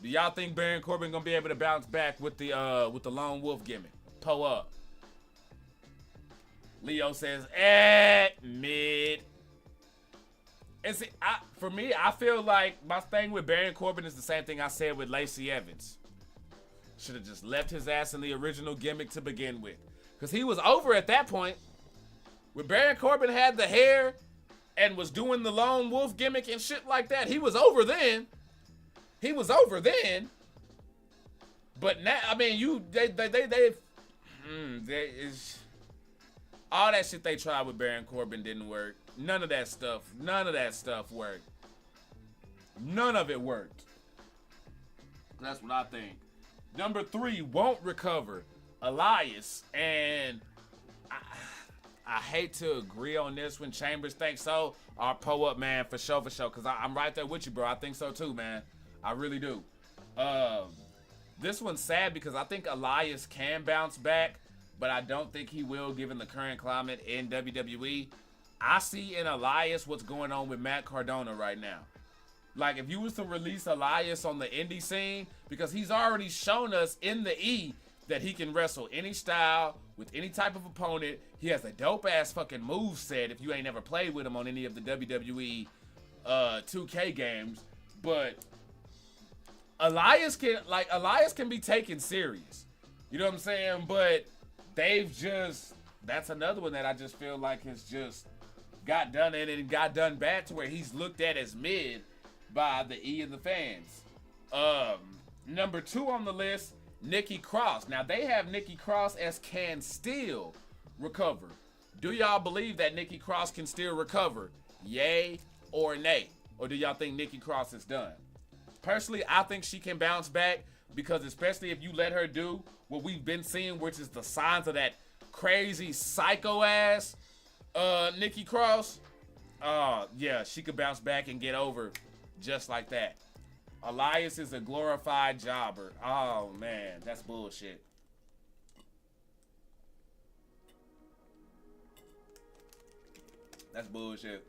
Do y'all think Baron Corbin gonna be able to bounce back with the Lone Wolf gimmick? Pull up. Leo says mid. And see, for me, I feel like my thing with Baron Corbin is the same thing I said with Lacey Evans. Should have just left his ass in the original gimmick to begin with. Because he was over at that point. When Baron Corbin had the hair and was doing the Lone Wolf gimmick and shit like that, he was over then. But now, I mean, all that shit they tried with Baron Corbin didn't work. None of that stuff worked. None of it worked. That's what I think. Number 3 won't recover. Elias. And I hate to agree on this when Chambers thinks so. Or pull up, man, for sure. Because I'm right there with you, bro. I think so too, man. I really do. This one's sad because I think Elias can bounce back. But I don't think he will given the current climate in WWE. I see in Elias what's going on with Matt Cardona right now. Like, if you was to release Elias on the indie scene, because he's already shown us in the E that he can wrestle any style with any type of opponent. He has a dope-ass fucking move set if you ain't never played with him on any of the WWE 2K games. But Elias can be taken serious. You know what I'm saying? But that's another one that I just feel like has just got done in and got done bad to where he's looked at as mid by the E and the fans. Number 2 on the list, Nikki Cross. Now they have Nikki Cross as can still recover. Do y'all believe that Nikki Cross can still recover? Yay or nay? Or do y'all think Nikki Cross is done? Personally, I think she can bounce back because especially if you let her do what we've been seeing, which is the signs of that crazy psycho ass Nikki Cross. Yeah, she could bounce back and get over just like that. Elias is a glorified jobber. Oh man, that's bullshit. That's bullshit.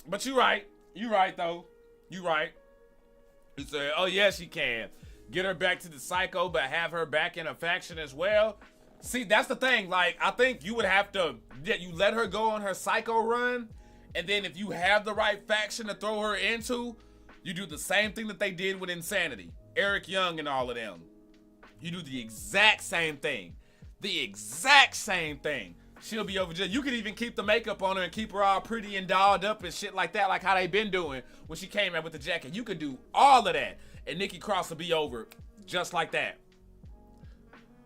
But you right. You right though. You right. He said, oh yeah, she can. Get her back to the psycho, but have her back in a faction as well. See, that's the thing. Like, I think you would have to, you let her go on her psycho run, and then if you have the right faction to throw her into, you do the same thing that they did with Insanity. Eric Young and all of them. You do the exact same thing. The exact same thing. She'll be over just, you could even keep the makeup on her and keep her all pretty and dolled up and shit like that, like how they been doing when she came out with the jacket. You could do all of that, and Nikki Cross will be over just like that.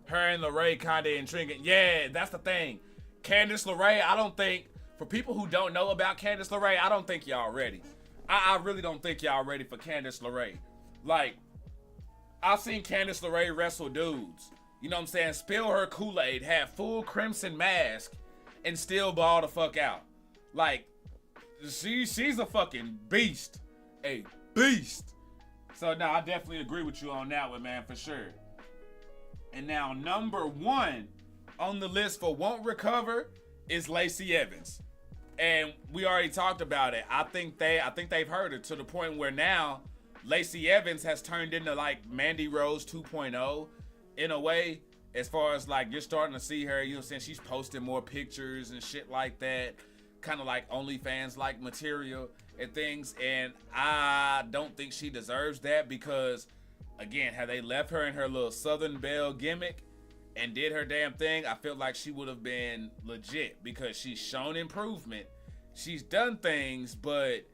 her and LeRae kind of intriguing. Yeah, that's the thing. Candice LeRae, I don't think, for people who don't know about Candice LeRae, I don't think y'all ready. I really don't think y'all ready for Candice LeRae. Like, I've seen Candice LeRae wrestle dudes. You know what I'm saying? Spill her Kool-Aid, have full crimson mask, and still ball the fuck out. Like, she's a fucking beast. A beast. So, no, I definitely agree with you on that one, man, for sure. And now, number 1 on the list for won't recover is Lacey Evans. And we already talked about it. I think they've heard it to the point where now Lacey Evans has turned into like Mandy Rose 2.0 in a way, as far as like you're starting to see her, you know what I'm saying? She's posting more pictures and shit like that, kind of like OnlyFans like material and things. And I don't think she deserves that because, again, had they left her in her little Southern Belle gimmick and did her damn thing, I feel like she would have been legit because she's shown improvement. She's done things, but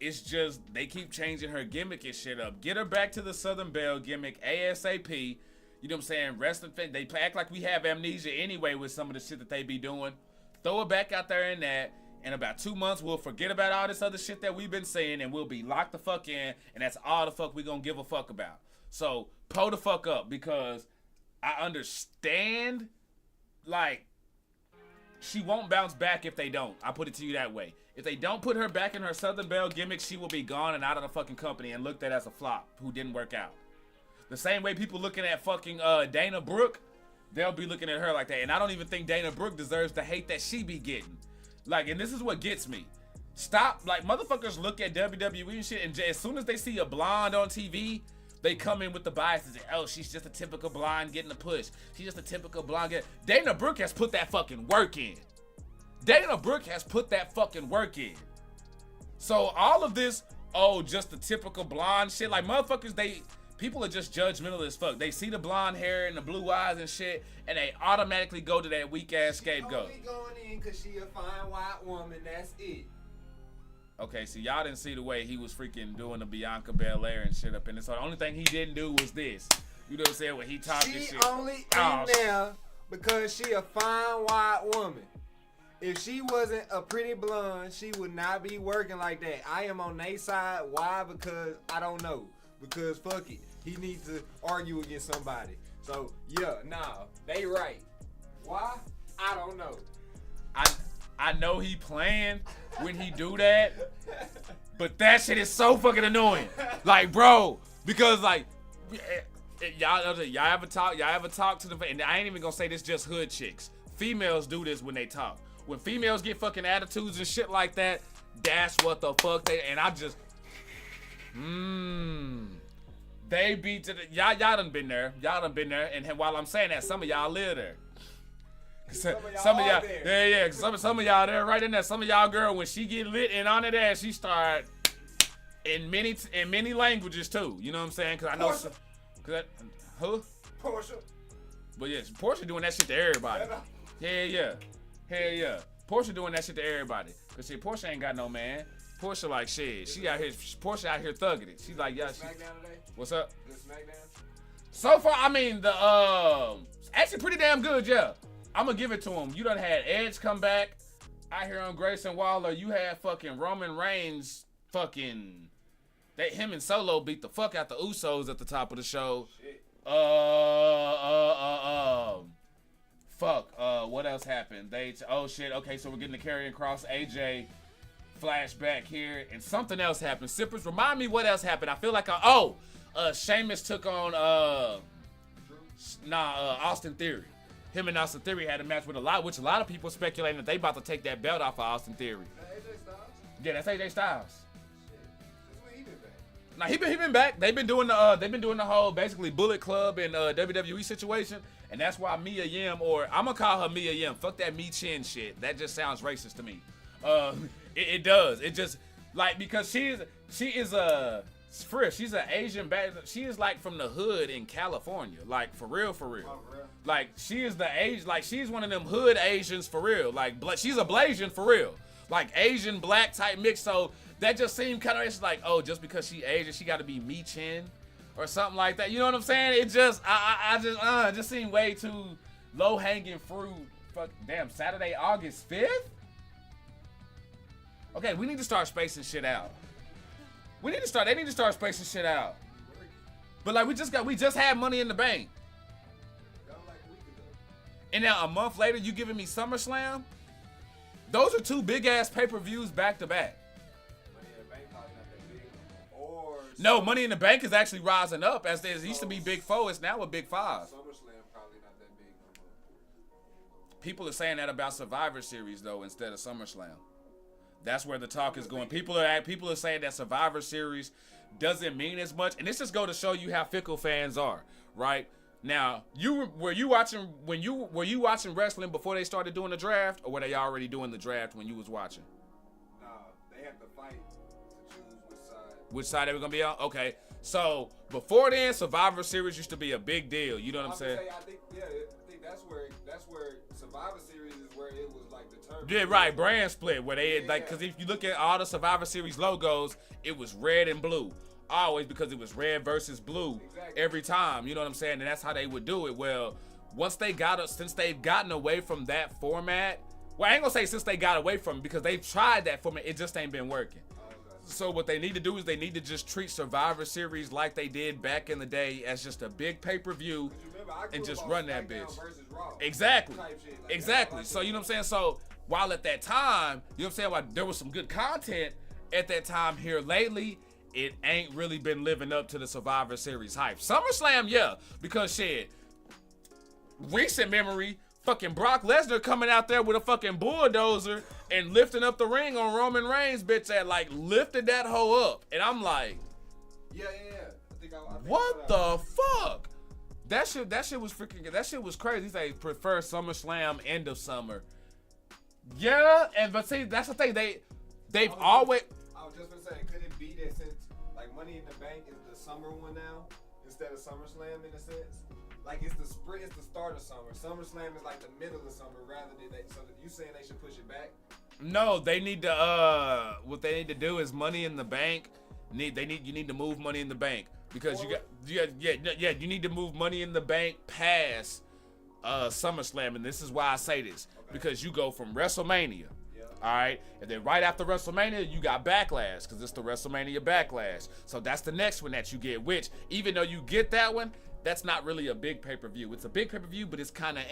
it's just they keep changing her gimmick and shit up. Get her back to the Southern Belle gimmick ASAP. You know what I'm saying? Wrestling fans, they act like we have amnesia anyway with some of the shit that they be doing. Throw her back out there in that. In about 2 months, we'll forget about all this other shit that we've been saying and we'll be locked the fuck in, and that's all the fuck we gonna give a fuck about. So, pull the fuck up because I understand, like, she won't bounce back if they don't. I put it to you that way. If they don't put her back in her Southern Belle gimmick, she will be gone and out of the fucking company and looked at as a flop who didn't work out. The same way people looking at fucking Dana Brooke, they'll be looking at her like that. And I don't even think Dana Brooke deserves the hate that she be getting. Like, and this is what gets me. Stop, like, motherfuckers look at WWE and shit, and as soon as they see a blonde on TV, they come in with the biases. Oh, she's just a typical blonde getting a push. She's just a typical blonde getting... Dana Brooke has put that fucking work in. Dana Brooke has put that fucking work in. So all of this, oh, just the typical blonde shit, like motherfuckers, people are just judgmental as fuck. They see the blonde hair and the blue eyes and shit, and they automatically go to that weak ass scapegoat. Only going in cause she a fine white woman, that's it. Okay, so y'all didn't see the way he was freaking doing the Bianca Belair and shit up in it. So the only thing he didn't do was this. You know what I'm saying? When he talking shit. She only in there because she a fine white woman. If she wasn't a pretty blonde, she would not be working like that. I am on their side. Why? Because I don't know. Because fuck it. He needs to argue against somebody. So, yeah, nah, they right. Why? I don't know. I know he playing when he do that, but that shit is so fucking annoying. Like, bro, because like, y'all ever talk to them, and I ain't even gonna say this just hood chicks. Females do this when they talk. When females get fucking attitudes and shit like that, that's what the fuck they, and I just, they be to the, y'all done been there. Y'all done been there, and while I'm saying that, some of y'all live there. Some of y'all, yeah, some of y'all there right in there. Some of y'all girl, when she get lit and on it ass, she start in many languages too. You know what I'm saying? Cause I know, Portia. But yes, Portia doing that shit to everybody. Hell yeah. Portia doing that shit to everybody. Cause shit, Portia ain't got no man. Portia like shit. Portia out here thugging it. She's like, yeah. SmackDown today? What's up? Good SmackDown? So far, I mean, the actually pretty damn good, yeah. I'm gonna give it to him. You done had Edge come back out here on Grayson Waller. You had fucking Roman Reigns fucking him and Solo beat the fuck out the Usos at the top of the show. Shit. What else happened? Okay, so we're getting the Karrion Kross AJ flashback here, and something else happened. Sippers, remind me what else happened. I feel like Sheamus took on Austin Theory. Him and Austin Theory had a match with a lot of people speculating that they about to take that belt off of Austin Theory. AJ Styles? Yeah, that's AJ Styles. Shit. That's when he been back. Nah, he been back. They've been doing the whole basically Bullet Club and WWE situation, and that's why Mia Yim, or I'm gonna call her Mia Yim. Fuck that Me Chin shit. That just sounds racist to me. It does. It just like because she is a frisk. She's an Asian she is like from the hood in California. Like for real. Oh, for real? Like she is she's one of them hood Asians for real. Like she's a Blasian for real. Like Asian black type mix. So that just seemed kind of, it's like, oh, just because she Asian, she got to be Me Chin. or something like that. You know what I'm saying? It just, it just seemed way too low hanging fruit. Fuck, damn, Saturday, August 5th? Okay, we need to start spacing shit out. They need to start spacing shit out. But like, we just had Money in the Bank. And now a month later, you giving me SummerSlam? Those are two big ass pay-per-views back to back. No, Money in the Bank is actually rising up. As there used to be Big Four, it's now a Big Five. People are saying that about Survivor Series though instead of SummerSlam. That's where the talk is going. People are saying that Survivor Series doesn't mean as much, and this just go to show you how fickle fans are, right? Now, were you watching wrestling before they started doing the draft, or were they already doing the draft when you was watching? No, they have to fight to choose which side they were gonna be on. Okay, so before then, Survivor Series used to be a big deal. You know what I'm saying? I think that's where Survivor Series is where it was like the term. Yeah, right. Brand split where they like, because if you look at all the Survivor Series logos, it was red and blue. Always, because it was red versus blue every time. You know what I'm saying? And that's how they would do it. Well, since they've gotten away from that format. Well, I ain't gonna say since they got away from it, because they've tried that format. It just ain't been working. So what they need to do is they need to just treat Survivor Series like they did back in the day as just a big pay-per-view and just run that bitch. Exactly. Exactly. So, you know what I'm saying? So, while at that time, you know what I'm saying, while there was some good content at that time, here lately, it ain't really been living up to the Survivor Series hype. SummerSlam, yeah, because shit, recent memory, fucking Brock Lesnar coming out there with a fucking bulldozer and lifting up the ring on Roman Reigns, bitch, that like lifted that hoe up. And I'm like, yeah. What the fuck? That shit was crazy. He's like, prefer SummerSlam end of summer. Yeah, but see, that's the thing. They've always. I was just gonna say, could it be that since like Money in the Bank is the summer one now instead of SummerSlam in a sense? Like it's the spring, it's the start of summer. SummerSlam is like the middle of summer rather than so you saying they should push it back? No, they need to what they need to do is Money in the Bank. You need to move Money in the Bank because you need to move Money in the Bank past SummerSlam, and this is why I say this, because you go from WrestleMania. All right, and then right after WrestleMania, you got Backlash, because it's the WrestleMania Backlash. So that's the next one that you get, which, even though you get that one, that's not really a big pay-per-view. It's a big pay-per-view, but it's kind of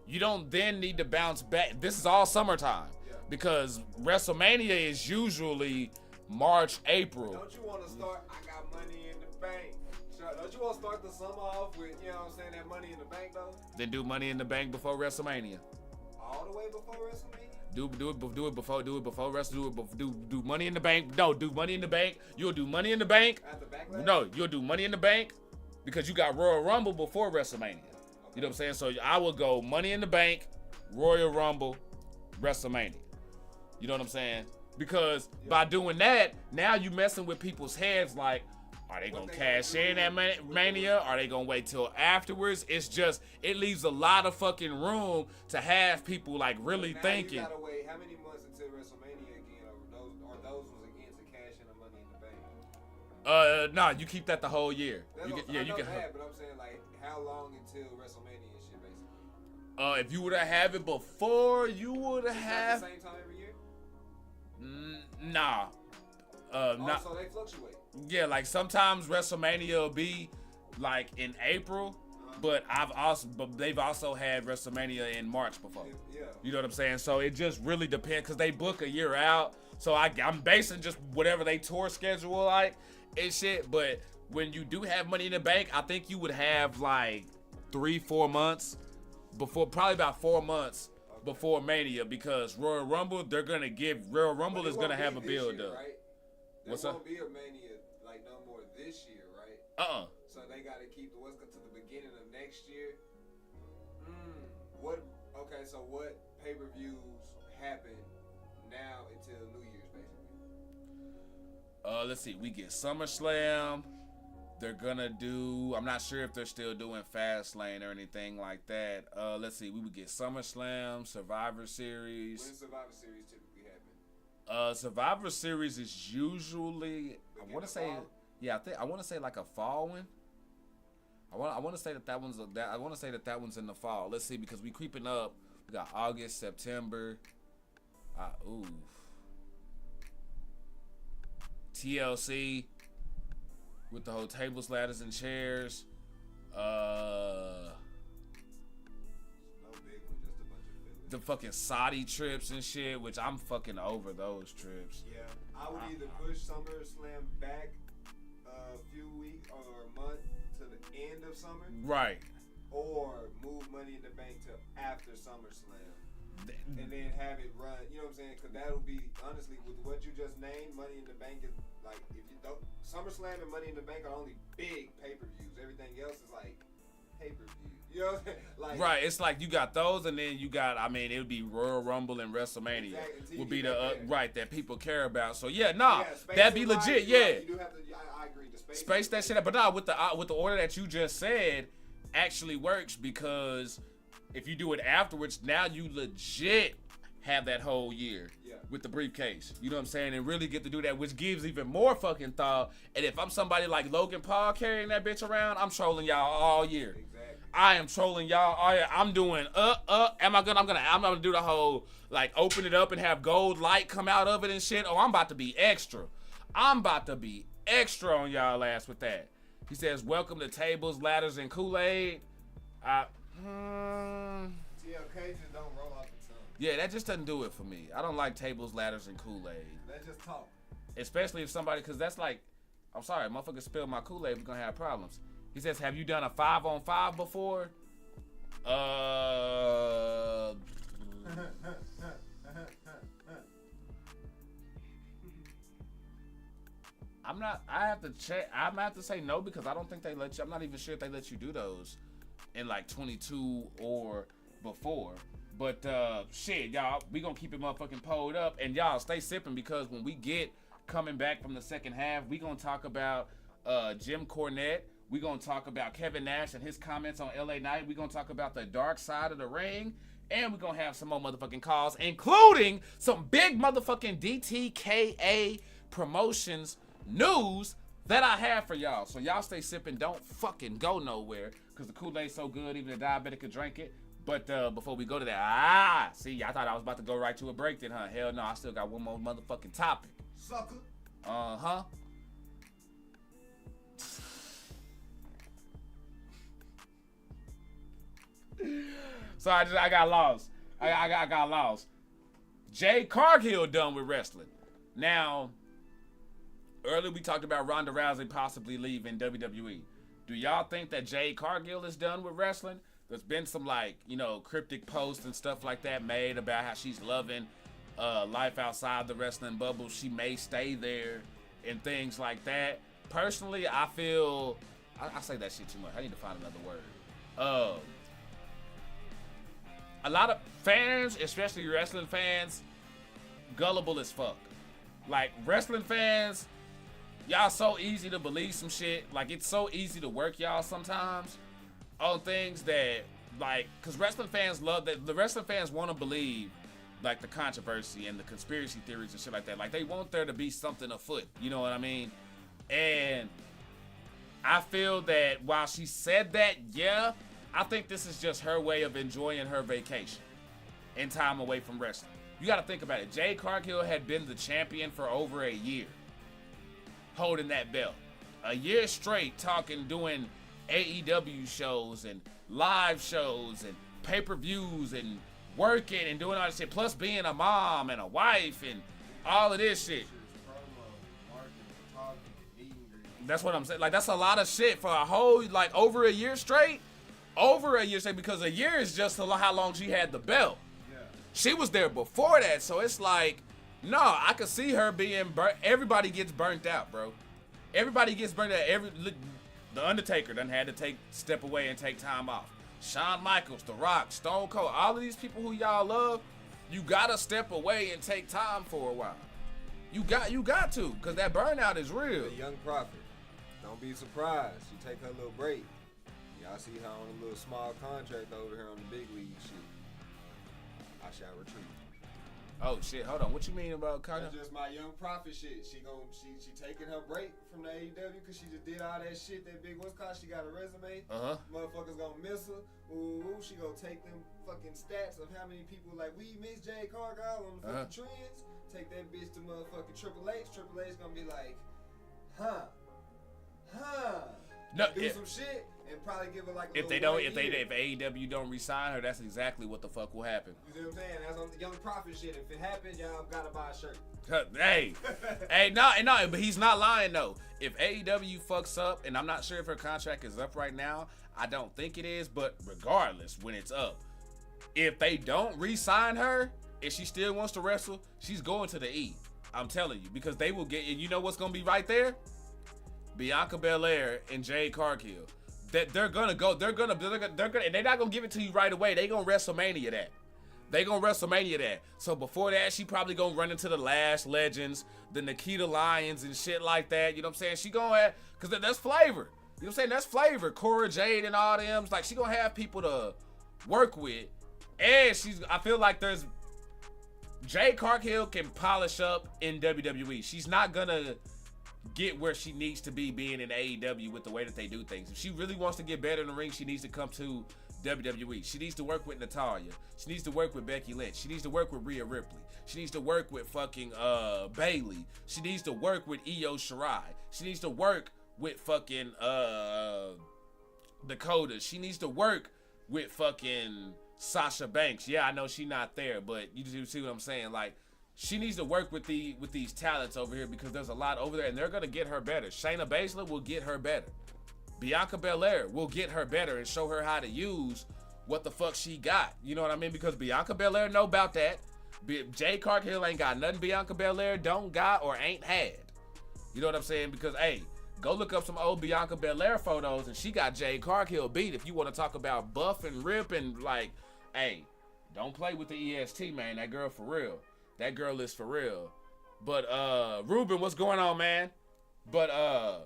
You don't then need to bounce back. This is all summertime, because WrestleMania is usually March, April. Don't you want to start, I got Money in the Bank. Don't you want to start the summer off with, you know what I'm saying, that Money in the Bank, though? Then do Money in the Bank before WrestleMania. All the way before WrestleMania? Do it before wrestle. Do Money in the Bank. No, do Money in the Bank. You'll do Money in the Bank. No, you'll do Money in the Bank because you got Royal Rumble before WrestleMania. You know what I'm saying? So I will go Money in the Bank, Royal Rumble, WrestleMania. You know what I'm saying? Because by doing that, now you messing with people's heads like, are they going to cash in at Mania? Are they going to wait till afterwards? It's just, it leaves a lot of fucking room to have people like really thinking. You gotta wait how many months until WrestleMania again? Or those was again to cash in the Money in the Bank? Nah, you keep that the whole year. But I'm saying like, how long until WrestleMania and shit, basically? If you would have it before, you would have. The same time every year? Nah. So they fluctuate. Yeah, like sometimes WrestleMania will be like in April, but they've also had WrestleMania in March before. Yeah. You know what I'm saying? So it just really depends because they book a year out. So I'm basing just whatever they tour schedule like and shit. But when you do have Money in the Bank, I think you would have like 3-4 months before, probably about 4 months before Mania, because Royal Rumble is gonna have a build up. Right? What's there up? won't be a Mania like no more this year, right? So they got to keep what's to the beginning of next year. So what pay-per-views happen now until New Year's, basically? Let's see. We get SummerSlam. They're gonna do. I'm not sure if they're still doing Fastlane or anything like that. Let's see. We would get SummerSlam, Survivor Series. When does Survivor Series typically happen? Survivor Series is usually, I want to say, Yeah, I want to say like a fall one. I want to say that one's I want to say that one's in the fall. Let's see, because we creeping up. We got August, September. Ooh. TLC with the whole tables, ladders, and chairs. No big one, just a bunch of fillers. The fucking Saudi trips and shit, which I'm fucking over those trips. Yeah, I would either push SummerSlam back a few weeks or a month to the end of summer, Right. or move Money in the Bank to after SummerSlam, and then have it run. You know what I'm saying? Because that'll be, honestly, with what you just named, Money in the Bank is like, if you don't, SummerSlam and Money in the Bank are only big pay-per-views. Everything else is like pay-per-view. You know what I'm saying? Like, Right, it's like you got those, and then you got, I mean, it would be Royal Rumble and WrestleMania Exactly, until would you be get the there. right that people care about. So yeah, nah, yeah, space that'd be and legit. life, Yeah, You do have to. I agree. The space that shit up. But nah, with the order that you just said, actually works, because if you do it afterwards, now you legit have that whole year with the briefcase. You know what I'm saying? And really get to do that, which gives even more fucking thought. And if I'm somebody like Logan Paul carrying that bitch around, I'm trolling y'all all year. Exactly. I am trolling y'all all year. I'm doing I'm gonna do the whole like open it up and have gold light come out of it and shit. Oh, I'm about to be extra. I'm about to be extra on y'all ass with that. He says, welcome to Tables, Ladders, and Kool-Aid. TLK just don't roll off the tongue. Yeah, that just doesn't do it for me. I don't like Tables, Ladders, and Kool-Aid. Let's just talk. Especially if somebody, because that's like, I'm sorry, motherfucker spilled my Kool-Aid, we're going to have problems. He says, have you done a 5-on-5 before? I have to check. I'm gonna have to say no, because I don't think they let you. I'm not even sure if they let you do those in like 22 or before. But shit, y'all, we gonna keep it motherfucking pulled up, and y'all stay sipping, because when we get coming back from the second half, we gonna talk about Jim Cornette. We gonna talk about Kevin Nash and his comments on LA Knight. We gonna talk about the dark side of the ring. And we're going to have some more motherfucking calls, including some big motherfucking DTKA promotions news that I have for y'all. So y'all stay sipping. Don't fucking go nowhere, because the Kool-Aid's so good, even a diabetic could drink it. But before we go to that, see, I thought I was about to go right to a break then, huh? Hell no, I still got one more motherfucking topic. Sucker. Uh-huh. So I got lost. I got lost. Jay Cargill done with wrestling. Now, earlier we talked about Ronda Rousey possibly leaving WWE. Do y'all think that Jay Cargill is done with wrestling? There's been some, like, you know, cryptic posts and stuff like that made about how she's loving life outside the wrestling bubble. She may stay there and things like that. Personally, I feel... I say that shit too much. I need to find another word. A lot of fans, especially wrestling fans, gullible as fuck. Like, wrestling fans, y'all so easy to believe some shit. Like, it's so easy to work y'all sometimes on things that, like, because wrestling fans love that. The wrestling fans want to believe, like, the controversy and the conspiracy theories and shit like that. Like, they want there to be something afoot. You know what I mean? And I feel that while she said that, yeah, I think this is just her way of enjoying her vacation and time away from wrestling. You got to think about it. Jay Cargill had been the champion for over a year, holding that belt. A year straight doing AEW shows and live shows and pay-per-views and working and doing all this shit, plus being a mom and a wife and all of this shit. That's what I'm saying. Like, that's a lot of shit for a whole, like, over a year straight. Over a year straight, because a year is just how long she had the belt. Yeah. She was there before that, so it's like, no, I could see her being burnt. Everybody gets burnt out, bro. Everybody gets burnt out. The Undertaker done had to step away and take time off. Shawn Michaels, The Rock, Stone Cold, all of these people who y'all love, you gotta step away and take time for a while. You got to, because that burnout is real. The young prophet. Don't be surprised. She take her little break. Y'all see her on a little small contract over here on the big league shit. I shall retreat. Oh shit, hold on. What you mean about Cardona? That's just my young prophet shit. She taking her break from the AEW because she just did all that shit. That big what's called. She got a resume. Motherfuckers gonna miss her. Ooh, she gonna take them fucking stats of how many people like we miss Jade Cargill on the fucking trends. Take that bitch to motherfucking Triple H. Triple H gonna be like, No, do some shit and probably give her like a if AEW don't resign her, that's exactly what the fuck will happen. You see what I'm saying? That's on the young prophet shit. If it happens, y'all gotta buy a shirt. No, but he's not lying though. If AEW fucks up, and I'm not sure if her contract is up right now, I don't think it is, but regardless, when it's up, if they don't re-sign her, if she still wants to wrestle, she's going to the E. I'm telling you, because they will get, and you know what's gonna be right there? Bianca Belair and Jade Cargill. That they're gonna, and they're not gonna give it to you right away. They gonna WrestleMania that. So before that, she probably gonna run into the Lash Legends, the Nikita Lyons and shit like that. You know what I'm saying? She gonna have, cause that's flavor. You know what I'm saying? That's flavor. Cora Jade and all them. Like she gonna have people to work with, and I feel like there's Jade Cargill can polish up in WWE. She's not gonna get where she needs to be being in AEW with the way that they do things. If she really wants to get better in the ring, she needs to come to WWE. She needs to work with Natalya. She needs to work with Becky Lynch. She needs to work with Rhea Ripley. She needs to work with fucking Bayley. She needs to work with Io Shirai. She needs to work with fucking Dakota. She needs to work with fucking Sasha Banks. Yeah, I know she's not there, but you see what I'm saying? Like, she needs to work with these talents over here because there's a lot over there, and they're gonna get her better. Shayna Baszler will get her better. Bianca Belair will get her better and show her how to use what the fuck she got. You know what I mean? Because Bianca Belair know about that. Jade Cargill ain't got nothing Bianca Belair don't got or ain't had. You know what I'm saying? Because, hey, go look up some old Bianca Belair photos, and she got Jade Cargill beat. If you want to talk about buff and rip and, like, hey, don't play with the EST, man. That girl for real. That girl is for real. But, Ruben, what's going on, man? But,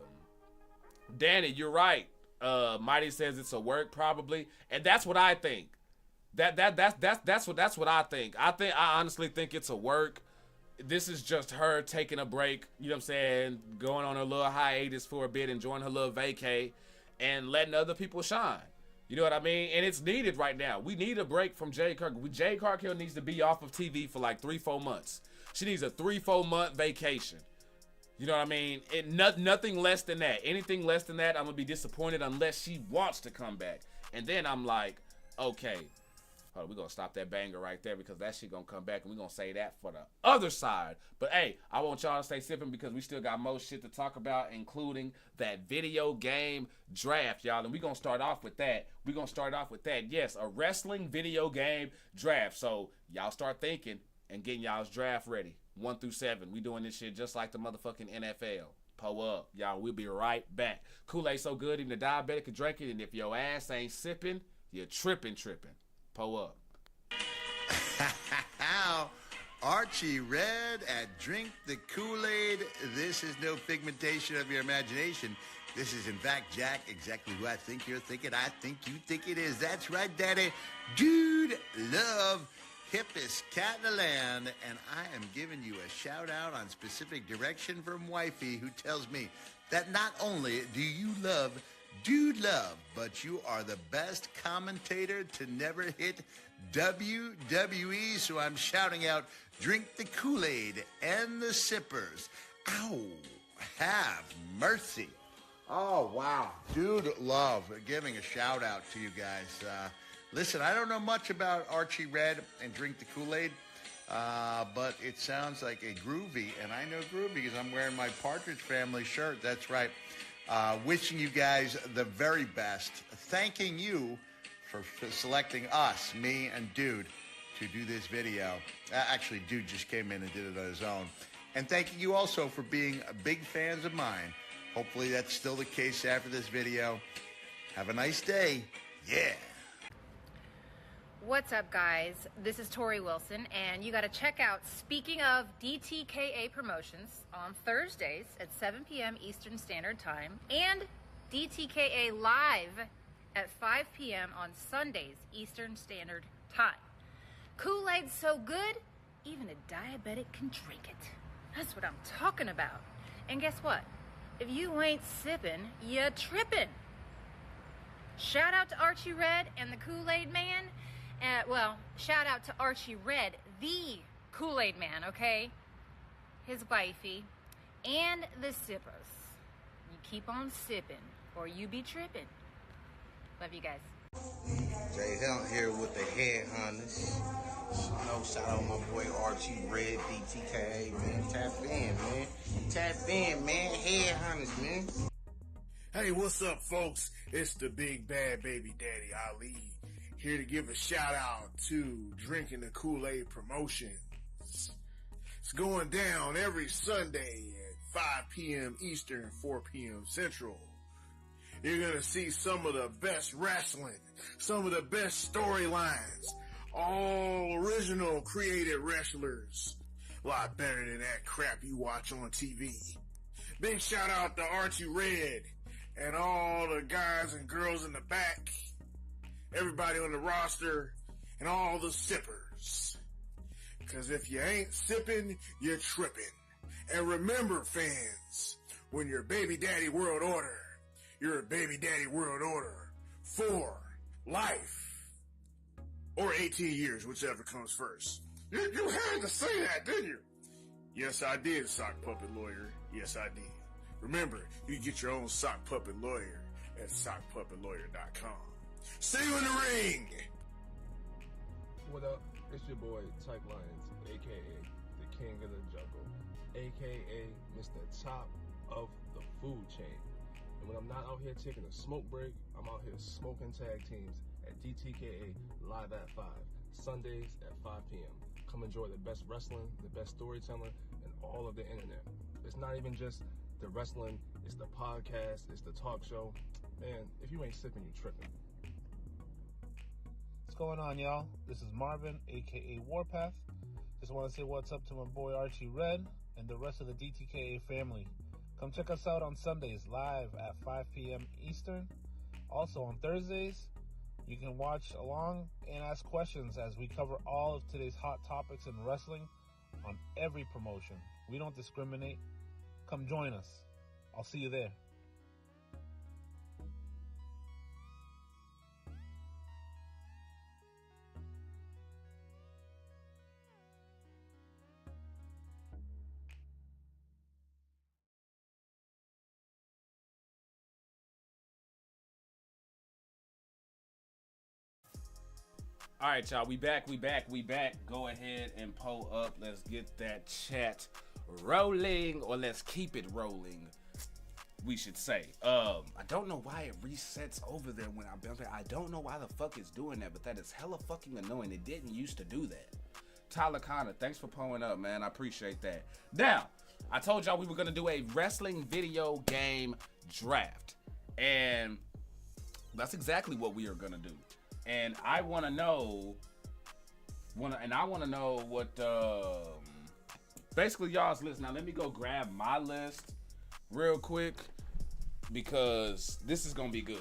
Danny, you're right. Mighty says it's a work, probably. And that's what I think. That's what I think. I honestly think it's a work. This is just her taking a break, you know what I'm saying, going on a little hiatus for a bit, enjoying her little vacay, and letting other people shine. You know what I mean? And it's needed right now. We need a break from Jade Cargill. Jade Cargill needs to be off of TV for like 3-4 months. She needs a 3-4 month vacation. You know what I mean? Nothing less than that. Anything less than that, I'm going to be disappointed unless she wants to come back. And then I'm like, okay, hold on, we're going to stop that banger right there because that shit going to come back and we're going to say that for the other side. But, hey, I want y'all to stay sipping because we still got more shit to talk about, including that video game draft, y'all. And we're going to start off with that. Yes, a wrestling video game draft. So y'all start thinking and getting y'all's draft ready. 1 through 7. We doing this shit just like the motherfucking NFL. Pull up. Y'all, we'll be right back. Kool-Aid so good, even the diabetic can drink it. And if your ass ain't sipping, you're tripping. Pull up. Archie Red at Drink the Kool-Aid. This is no figmentation of your imagination. This is, in fact, Jack, exactly who I think you're thinking. I think you think it is. That's right, Daddy. Dude, love. Hippest cat in the land, and I am giving you a shout out on specific direction from wifey who tells me that not only do you love Dude Love, but you are the best commentator to never hit WWE, so I'm shouting out Drink the Kool-Aid and the Sippers. Ow, have mercy. Oh, wow. Dude Love, giving a shout out to you guys. Listen, I don't know much about Archie Red and Drink the Kool-Aid, but it sounds like a groovy, and I know groovy because I'm wearing my Partridge Family shirt. That's right. Wishing you guys the very best. Thanking you for selecting us, me and Dude, to do this video. Actually, Dude just came in and did it on his own. And thanking you also for being big fans of mine. Hopefully that's still the case after this video. Have a nice day. Yeah. What's up, guys? This is Tori Wilson, and you got to check out, speaking of DTKA Promotions, on Thursdays at 7 p.m. Eastern Standard Time, and DTKA Live at 5 p.m. on Sundays Eastern Standard Time. Kool-Aid's so good, even a diabetic can drink it. That's what I'm talking about. And guess what? If you ain't sipping, you're tripping. Shout out to Archie Red and the Kool-Aid Man. Well, shout out to Archie Red, the Kool-Aid Man, okay? His wifey, and the sippers. You keep on sipping, or you be tripping. Love you guys. Jay Hunt here with the Headhunters. Shout out my boy Archie Red, DTKA, man. Tap in, man. Tap in, man. Headhunters, man. Hey, what's up, folks? It's the big bad baby daddy Ali, here to give a shout out to Drinking the Kool-Aid Promotions. It's going down every Sunday at 5 p.m. Eastern, 4 p.m. Central. You're going to see some of the best wrestling, some of the best storylines, all original created wrestlers. A lot better than that crap you watch on TV. Big shout out to Archie Red and all the guys and girls in the back, everybody on the roster, and all the sippers. Because if you ain't sipping, you're tripping. And remember, fans, when you're baby daddy world order, you're a baby daddy world order for life. Or 18 years, whichever comes first. You had to say that, didn't you? Yes, I did, sock puppet lawyer. Yes, I did. Remember, you can get your own sock puppet lawyer at sockpuppetlawyer.com. See you in the ring! What up? It's your boy, Tyke Lyons, a.k.a. the King of the Jungle, a.k.a. Mr. Top of the Food Chain. And when I'm not out here taking a smoke break, I'm out here smoking tag teams at DTKA live at 5, Sundays at 5 p.m. Come enjoy the best wrestling, the best storytelling, and all of the internet. It's not even just the wrestling, it's the podcast, it's the talk show. Man, if you ain't sipping, you tripping. What's going on, y'all? This is Marvin, aka Warpath. Just want to say what's up to my boy Archie Red and the rest of the DTKA family. Come check us out on Sundays live at 5 p.m. Eastern. Also on Thursdays, you can watch along and ask questions as we cover all of today's hot topics in wrestling on every promotion. We don't discriminate. Come join us. I'll see you there. All right, y'all, we back. Go ahead and pull up. Let's get that chat rolling, or let's keep it rolling, we should say. I don't know why it resets over there when I bump it. I don't know why the fuck it's doing that, but that is hella fucking annoying. It didn't used to do that. Tyler Connor, thanks for pulling up, man. I appreciate that. Now, I told y'all we were going to do a wrestling video game draft, and that's exactly what we are going to do. And I want to know, what basically y'all's list. Now let me go grab my list real quick because this is gonna be good.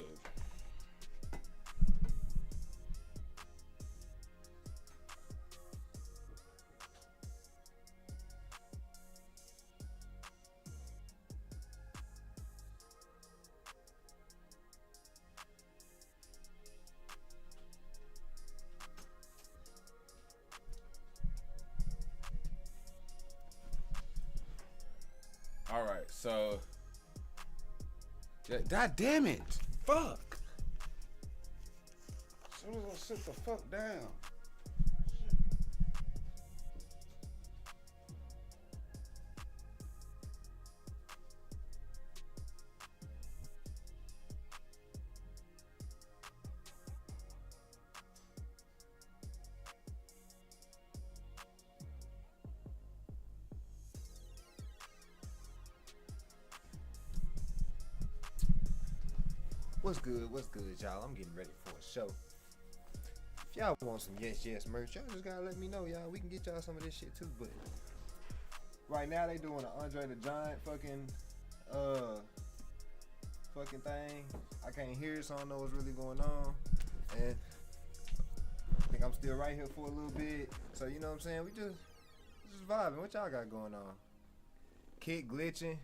All right, so God damn it, fuck. As soon as I sit the fuck down. What's good, y'all? I'm getting ready for a show. If y'all want some Yes merch, y'all just gotta let me know, y'all. We can get y'all some of this shit too, but right now they doing an Andre the Giant fucking thing. I can't hear it, so I don't know what's really going on. And I think I'm still right here for a little bit. So you know what I'm saying? We just vibing. What y'all got going on? Kick glitching.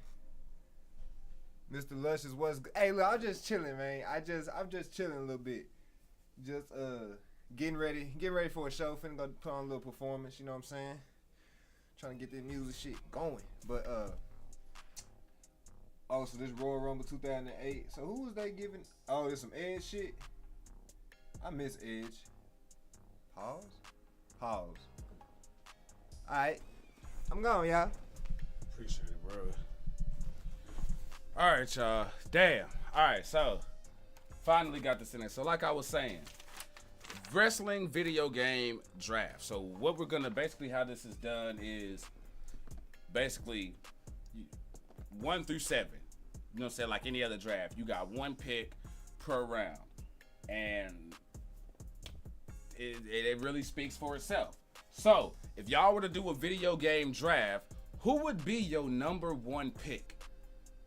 Mr. Luscious was. Hey, look, I'm just chilling, man. I'm just chilling a little bit. Just getting ready for a show. Finna go put on a little performance. You know what I'm saying? Trying to get this music shit going. But oh, so this Royal Rumble 2008. So who was they giving? Oh, there's some Edge shit. I miss Edge. Pause. Alright. I'm gone, y'all. Appreciate it, bro. Alright, y'all. Damn. Alright, so finally got this in there. So like I was saying, wrestling video game draft. So what we're gonna basically, how this is done is basically 1 through 7. You know what I'm saying? Like any other draft, you got 1 pick per round, and it really speaks for itself. So if y'all were to do a video game draft, who would be your number 1 pick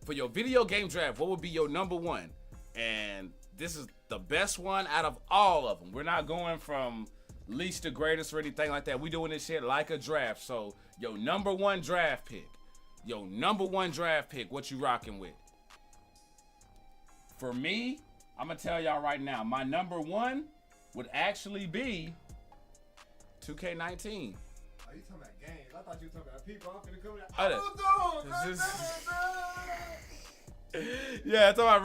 for your video game draft? What would be your number 1? And this is the best one out of all of them. We're not going from least to greatest or anything like that. We doing this shit like a draft. So your number 1 draft pick. What you rocking with? For me, I'm gonna tell y'all right now, my number 1 would actually be 2K19. Oh, you talking about games? I thought you were talking about people. I'm finna come Yeah, I'm talking about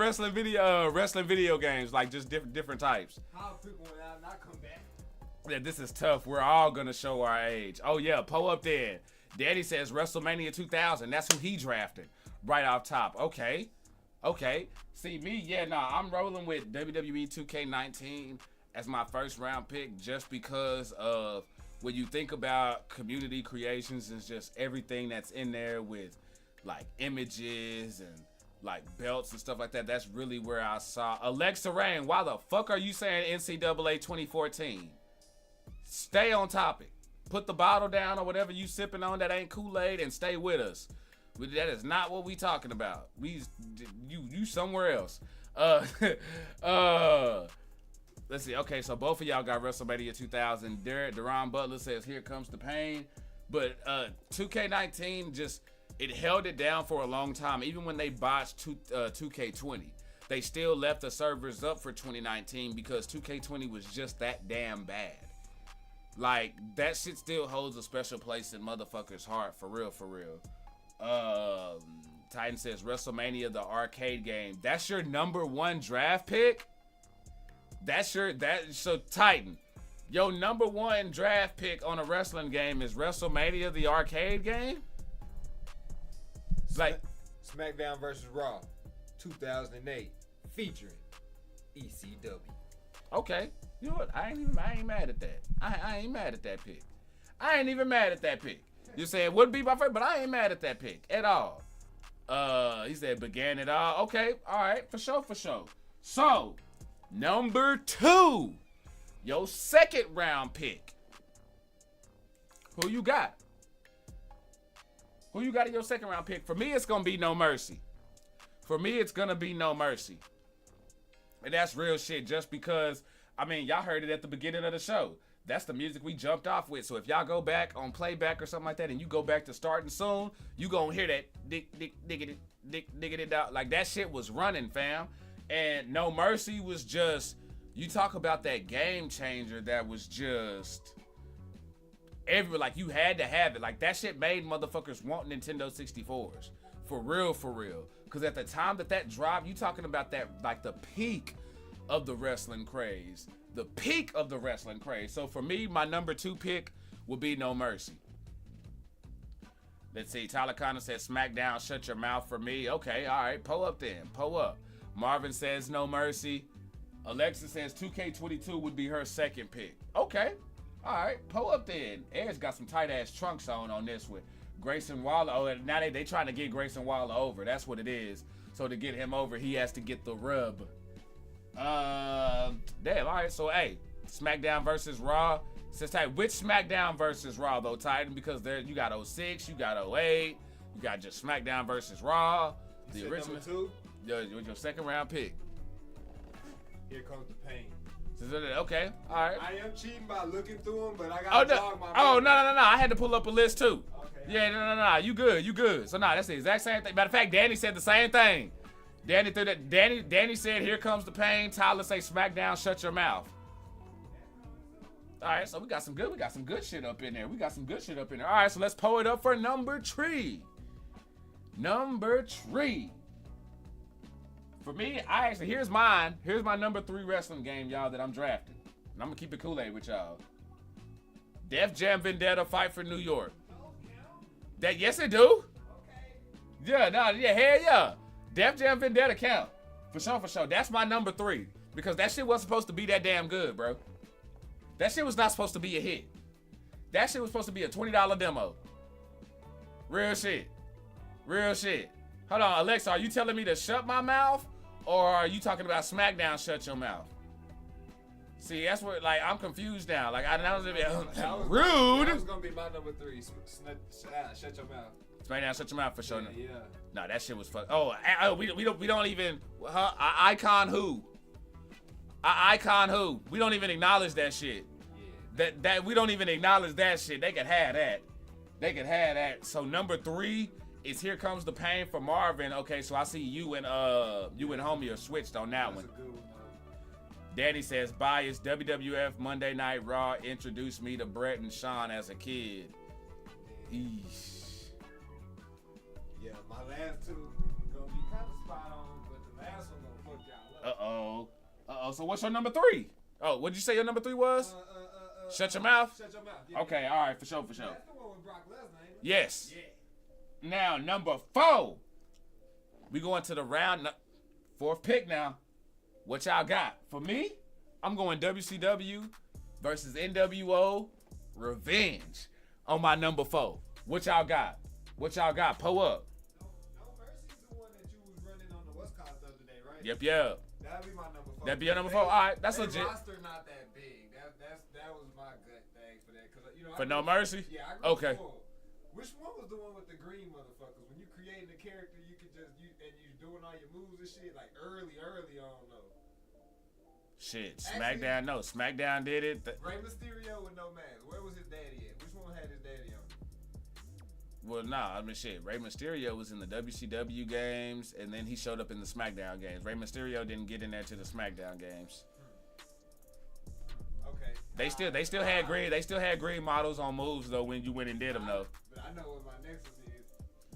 wrestling video games, like just different types. I'll pick one out and I'll come back. Yeah, this is tough. We're all gonna show our age. Oh yeah, Poe up there. Daddy says WrestleMania 2000. That's who he drafted right off top. Okay. See me, I'm rolling with WWE 2K19 as my first round pick, just because of when you think about community creations and just everything that's in there with like images and like belts and stuff like that. That's really where I saw Alexa Rain. Why the fuck are you saying NCAA 2014? Stay on topic. Put the bottle down or whatever you sipping on that ain't Kool-Aid and stay with us. That is not what we talking about. You somewhere else. Let's see. Okay, so both of y'all got WrestleMania 2000. Deron Butler says, "Here comes the pain." But 2K19 just, it held it down for a long time. Even when they botched 2K20, they still left the servers up for 2019 because 2K20 was just that damn bad. Like, that shit still holds a special place in motherfuckers' heart, for real. Titan says WrestleMania, the arcade game. That's your number 1 draft pick? So Titan, your number 1 draft pick on a wrestling game is WrestleMania, the arcade game? Like SmackDown versus Raw 2008 featuring ECW. Okay. You know what? I ain't mad at that. I ain't mad at that pick. I ain't even mad at that pick. You said it wouldn't be my favorite, but I ain't mad at that pick at all. He said began it all. Okay, all right, for sure. So, number 2, your second round pick. Who you got? Who you got in your second round pick? For me, it's gonna be No Mercy. And that's real shit, just because, I mean, y'all heard it at the beginning of the show. That's the music we jumped off with. So if y'all go back on playback or something like that and you go back to starting soon, you gonna hear that diggity out. Like, that shit was running, fam. And No Mercy was just, you talk about that game changer that was just everywhere. Like, you had to have it. Like, that shit made motherfuckers want Nintendo 64s. For real. Because at the time that dropped, you talking about that, like, the peak of the wrestling craze. So for me, my number 2 pick will be No Mercy. Let's see. Tyler Connor says SmackDown, shut your mouth for me. Okay, all right. Pull up then. Pull up. Marvin says No Mercy. Alexa says 2K22 would be her second pick. Okay. All right. Pull up then. Edge got some tight ass trunks on this with Grayson Waller. Oh, and now they trying to get Grayson Waller over. That's what it is. So to get him over, he has to get the rub. Damn, all right, so hey, SmackDown versus Raw. Says Titan, which SmackDown versus Raw though, Titan? Because there you got 06, you got 08, you got just SmackDown versus Raw. The original number 2? With your second round pick. Here comes the pain. Okay, all right. I am cheating by looking through them, but I Oh got no! to jog my Oh memory. no! I had to pull up a list too. Okay. Yeah, no. You good. So that's the exact same thing. Matter of fact, Danny said the same thing. Danny said, "Here comes the pain." Tyler say, "SmackDown, shut your mouth." All right, so we got some good shit up in there. All right, so let's pull it up for number 3. Number 3. For me, here's mine. Here's my number 3 wrestling game, y'all, that I'm drafting. And I'm gonna keep it Kool-Aid with y'all. Def Jam Vendetta Fight for New York. That yes it do. Yeah, hell yeah. Def Jam Vendetta count. For sure. That's my number 3. Because that shit wasn't supposed to be that damn good, bro. That shit was not supposed to be a hit. That shit was supposed to be a $20 demo. Real shit. Hold on, Alexa, are you telling me to shut my mouth? Or are you talking about SmackDown shut your mouth? See, that's what, like, I'm confused now. Like, that was rude. That was going to be my number 3. Shut your mouth. SmackDown shut your mouth for sure. Yeah. No, that shit was fuck. Oh, we don't even, icon who? We don't even acknowledge that shit. Yeah. That we don't even acknowledge that shit. They could have that. So number 3 is Here Comes the Pain for Marvin. Okay, so I see you and homie are switched on that one. Danny says, bias, WWF Monday Night Raw introduced me to Brett and Sean as a kid. Eesh. Yeah, my last 2 gonna be kind of spot on, but the last one gonna fuck y'all up. So what's your number 3? Oh, what'd you say your number 3 was? Shut your mouth? Shut your mouth. Yeah. Okay, all right, for sure. That's the one with Brock Lesnar, ain't it? Yes. Yeah. Now, number 4. We going to the round 4th pick now. What y'all got? For me, I'm going WCW versus NWO Revenge on my number 4. What y'all got? Pull up. No Mercy's the one that you was running on the West Coast the other day, right? Yep. That'd be my number 4. That'd be your number 4. All right, that's they legit. roster not that big. That was my gut thing for that. Cause, For No Mercy? Yeah, I grew Okay. up. Which one was the one with the green motherfuckers? When you creating a character, you could just you doing all your moves and shit like early on though. Shit, SmackDown. No, SmackDown did it. Rey Mysterio with no mask. Where was his daddy at? Which one had his daddy on? Well, nah, I mean, shit. Rey Mysterio was in the WCW games, and then he showed up in the SmackDown games. Rey Mysterio didn't get in there to the SmackDown games. Okay. They still had green. They still had green models on moves though when you went and did them though. But I know what my next one is.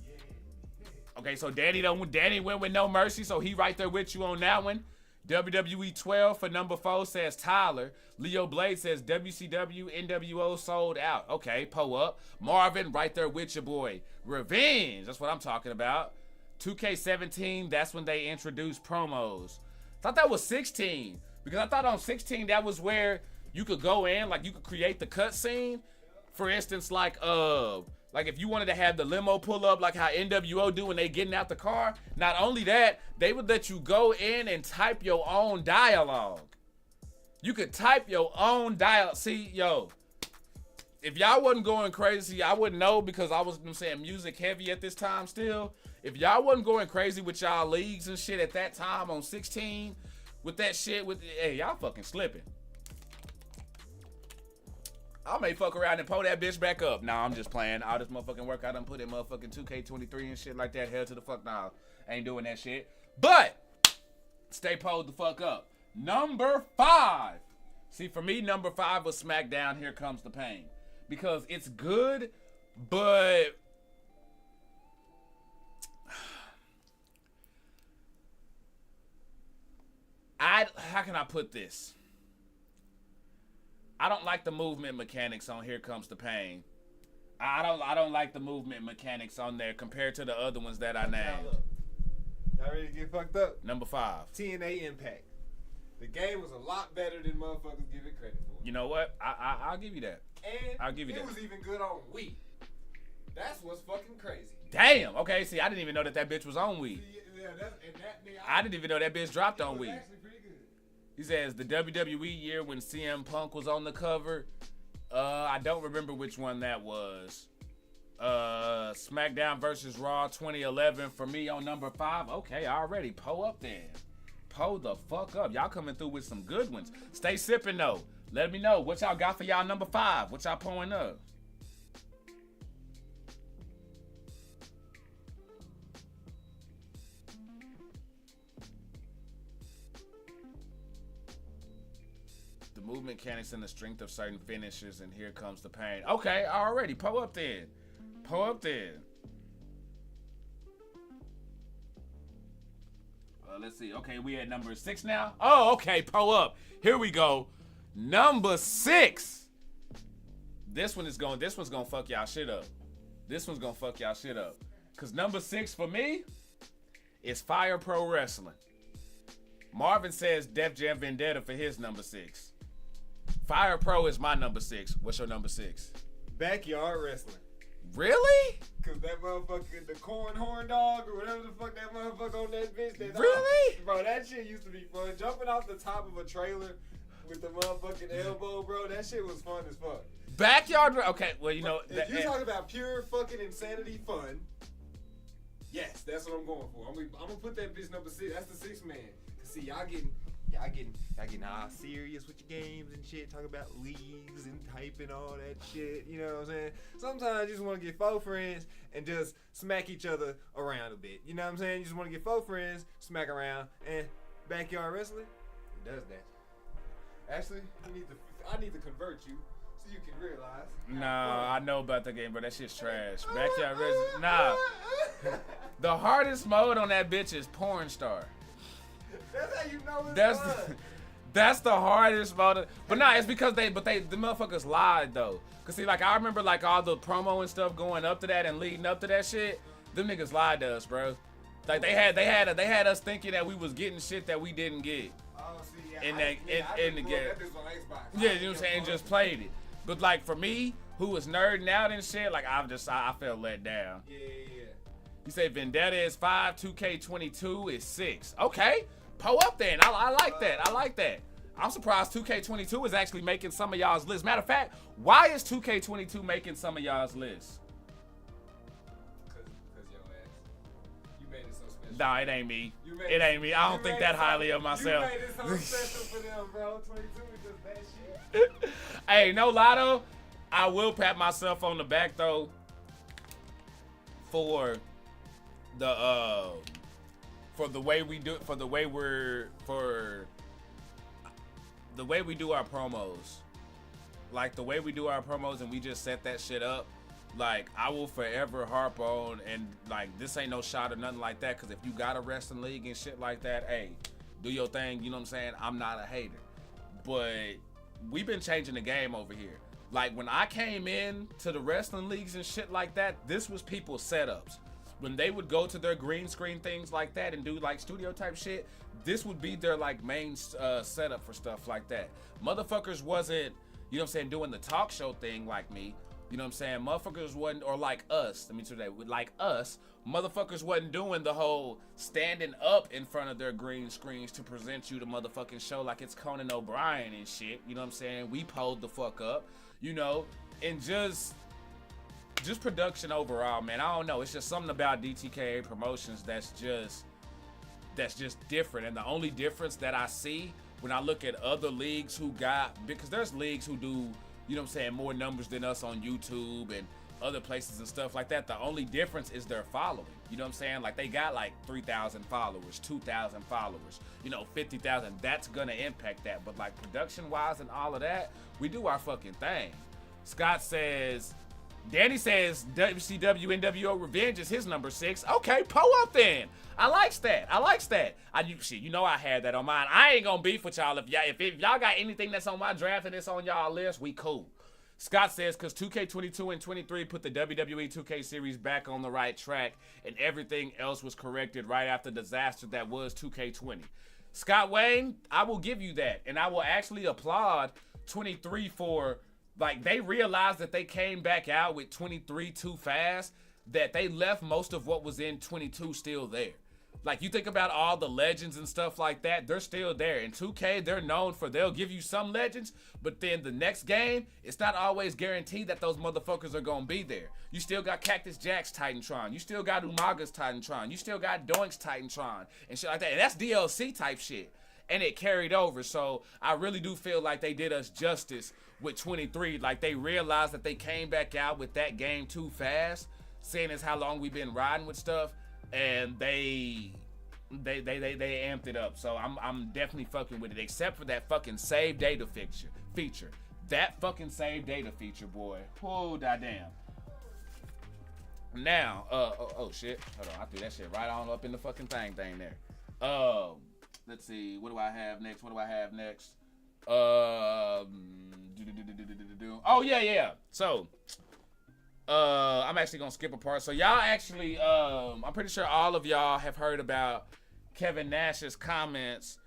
Yeah. Okay, so Danny went with No Mercy, so he right there with you on that one. WWE 12 for number 4 says Tyler. Leo Blade says WCW NWO sold out. Okay, pull up. Marvin right there with your boy. Revenge, that's what I'm talking about. 2K17, that's when they introduced promos. Thought that was 16 because I thought on 16 that was where you could go in, like you could create the cutscene. For instance, like if you wanted to have the limo pull up like how NWO do when they getting out the car, not only that, they would let you go in and type your own dialogue. You could type your own dialogue. See, yo, if y'all wasn't going crazy, I wouldn't know because I was saying music heavy at this time still. If y'all wasn't going crazy with y'all leagues and shit at that time on 16 with that shit, hey, y'all fucking slipping. I may fuck around and pull that bitch back up. Nah, I'm just playing. All this motherfucking work I done put in motherfucking 2K23 and shit like that. Hell to the fuck nah. Ain't doing that shit. But stay pulled the fuck up. Number 5. See, for me, number 5 was SmackDown Here Comes the Pain. Because it's good, but how can I put this? I don't like the movement mechanics on Here Comes the Pain. I don't like the movement mechanics on there compared to the other ones that I named. Y'all ready to get fucked up? Number 5. TNA Impact. The game was a lot better than motherfuckers give it credit for. You know what? I'll give you that. And I'll give you that. It was even good on Wii. That's what's fucking crazy. Damn. Okay. See, I didn't even know that bitch was on Wii. Yeah, I didn't even know that bitch dropped on Wii. Actually pretty good. He says the WWE year when CM Punk was on the cover. I don't remember which one that was. SmackDown versus Raw 2011 for me on number 5. Okay, already. Pull up then. pull the fuck up. Y'all coming through with some good ones. Stay sipping though. Let me know what y'all got for y'all number 5. What y'all pulling up? The movement mechanics and the strength of certain finishes, and here comes the pain. Okay, already. Pull up then. Pull up then. Let's see. Okay, we at number 6 now. Oh, okay. Pull up. Here we go. Number 6. This one's gonna fuck y'all shit up. This one's gonna fuck y'all shit up. Cause number 6 for me is Fire Pro Wrestling. Marvin says Def Jam Vendetta for his number 6. Fire Pro is my number 6. What's your number 6? Backyard wrestling. Really? Cause that motherfucker, the corn horn dog or whatever the fuck that motherfucker on that bitch. That really? Bro, that shit used to be fun. Jumping off the top of a trailer with the motherfucking elbow, bro. That shit was fun as fuck. Backyard. Okay, well you know. If you talk about pure fucking insanity fun, yes, that's what I'm going for. I'm gonna put that bitch number 6. That's the 6th man. Cause see, y'all getting all serious with your games and shit, talking about leagues and typing all that shit, you know what I'm saying? Sometimes you just want to get 4 friends and just smack each other around a bit, you know what I'm saying? You just want to get 4 friends, smack around, and Backyard Wrestling does that. Actually, I need to convert you so you can realize. Nah, I know about the game, but that shit's trash. Backyard Wrestling, nah. The hardest mode on that bitch is Porn Star. That's how you know it's fun. That's the hardest mode. But nah, it's because the motherfuckers lied though. Cause see, like I remember like all the promo and stuff going up to that and leading up to that shit. Them niggas lied to us, bro. Like they had us thinking that we was getting shit that we didn't get. Oh, see, in the game. Yeah, you know what I'm saying? Just played it. But like for me, who was nerding out and shit, like I felt let down. Yeah. You say Vendetta is 5, 2K22 is 6. Okay. Pull up then. I like that. I like that. I'm surprised 2K22 is actually making some of y'all's lists. Matter of fact, why is 2K22 making some of y'all's lists? Cause your ass. You made it so special. Nah, it ain't me. It ain't me. I don't think that highly of myself. You made it so special for them, bro. 22 is just that shit. Hey, no lie though. I will pat myself on the back though for the way we do our promos. Like the way we do our promos and we just set that shit up. Like I will forever harp on, and like this ain't no shot or nothing like that, cause if you got a wrestling league and shit like that, hey, do your thing, you know what I'm saying? I'm not a hater. But we've been changing the game over here. Like when I came in to the wrestling leagues and shit like that, this was people's setups. When they would go to their green screen things like that and do like studio type shit, this would be their like main setup for stuff like that. Motherfuckers wasn't, you know what I'm saying, doing the talk show thing like me. You know what I'm saying? Motherfuckers wasn't, or like us, let me say that, like us, motherfuckers wasn't doing the whole standing up in front of their green screens to present you the motherfucking show like it's Conan O'Brien and shit. You know what I'm saying? We pulled the fuck up, you know, and just production overall, man. I don't know. It's just something about DTKA Promotions that's just different. And the only difference that I see when I look at other leagues who got, because there's leagues who do, you know what I'm saying, more numbers than us on YouTube and other places and stuff like that. The only difference is their following. You know what I'm saying? Like they got like 3,000 followers, 2,000 followers, you know, 50,000. That's gonna impact that. But like production wise and all of that, we do our fucking thing. Scott says, Danny says WCW NWO Revenge is his number 6. Okay, pull up then. I likes that. You know I had that on mine. I ain't gonna beef with y'all if y'all got anything that's on my draft and it's on y'all list, we cool. Scott says, because 2K22 and 23 put the WWE 2K series back on the right track and everything else was corrected right after the disaster that was 2K20. Scott Wayne, I will give you that. And I will actually applaud 23 for, like, they realized that they came back out with 23 too fast, that they left most of what was in 22 still there. Like, you think about all the legends and stuff like that, they're still there. In 2K, they're known for, they'll give you some legends, but then the next game, it's not always guaranteed that those motherfuckers are gonna be there. You still got Cactus Jack's Titantron. You still got Umaga's Titantron. You still got Doink's Titantron and shit like that. And that's DLC type shit. And it carried over. So I really do feel like they did us justice with 23. Like, they realized that they came back out with that game too fast, seeing as how long we've been riding with stuff. And they amped it up. So I'm definitely fucking with it, except for that fucking save data feature. That fucking save data feature, boy. Oh, goddamn. Now, oh shit. Hold on, I threw that shit right on up in the fucking thing there. Let's see. What do I have next? Oh yeah. So. I'm actually gonna skip a part. So y'all actually, I'm pretty sure all of y'all have heard about Kevin Nash's comments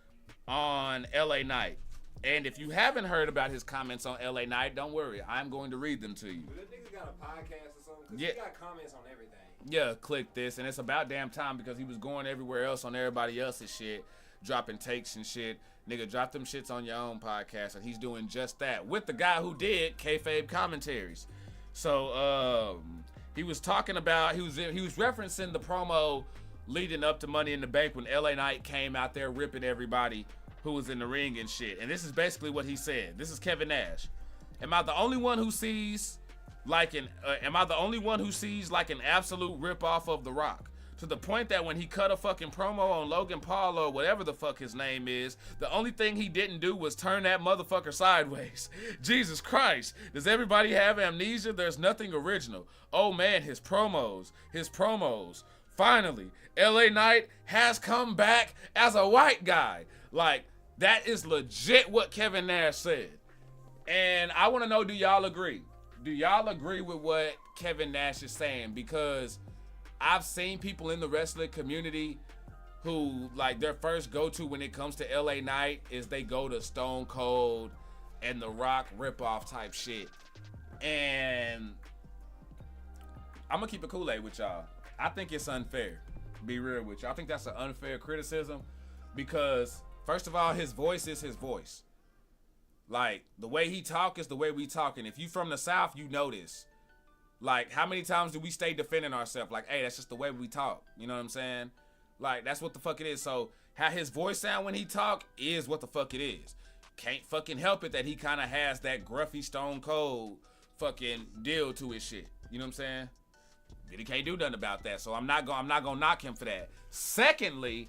on LA Knight. And if you haven't heard about his comments on LA Knight, don't worry, I'm going to read them to you. This nigga got a podcast or something? Cause Yeah. he got comments on everything. Yeah, click this, and it's about damn time because he was going everywhere else on everybody else's shit, dropping takes and shit. Nigga, drop them shits on your own podcast, and he's doing just that with the guy who did kayfabe commentaries. So he was talking about, he was referencing the promo leading up to Money in the Bank when LA Knight came out there ripping everybody who was in the ring and shit. And this is basically what he said. This is Kevin Nash. Am I the only one who sees like an absolute ripoff of The Rock? To the point that when he cut a fucking promo on Logan Paul or whatever the fuck his name is, the only thing he didn't do was turn that motherfucker sideways. Jesus Christ. Does everybody have amnesia? There's nothing original. Oh man, his promos. Finally, LA Knight has come back as a white guy. Like, that is legit what Kevin Nash said. And I want to know, do y'all agree? Do y'all agree with what Kevin Nash is saying? Because I've seen people in the wrestling community who, like, their first go-to when it comes to LA Knight is they go to Stone Cold and The Rock ripoff type shit. And I'm gonna keep it Kool-Aid with y'all. I think it's unfair. Be real with you. I think that's an unfair criticism because, first of all, his voice is his voice. Like, the way he talk is the way we talk. And if you from the South, you know this. Like, how many times do we stay defending ourselves? Like, hey, that's just the way we talk. You know what I'm saying? Like, that's what the fuck it is. So, how his voice sound when he talk is what the fuck it is. Can't fucking help it that he kind of has that gruffy Stone Cold fucking deal to his shit. You know what I'm saying? But he can't do nothing about that. So, I'm not gonna knock him for that. Secondly,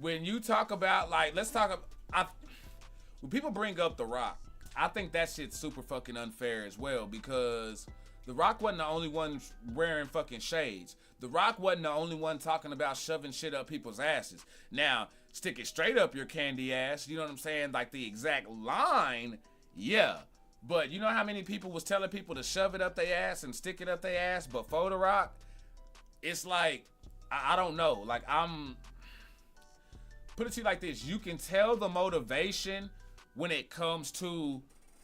when you talk about, like, let's talk about, when people bring up The Rock, I think that shit's super fucking unfair as well because The Rock wasn't the only one wearing fucking shades. The Rock wasn't the only one talking about shoving shit up people's asses. Now, stick it straight up your candy ass, you know what I'm saying? Like the exact line, yeah. But you know how many people was telling people to shove it up their ass and stick it up their ass before The Rock? It's like, I don't know. Like, put it to you like this. You can tell the motivation when it comes to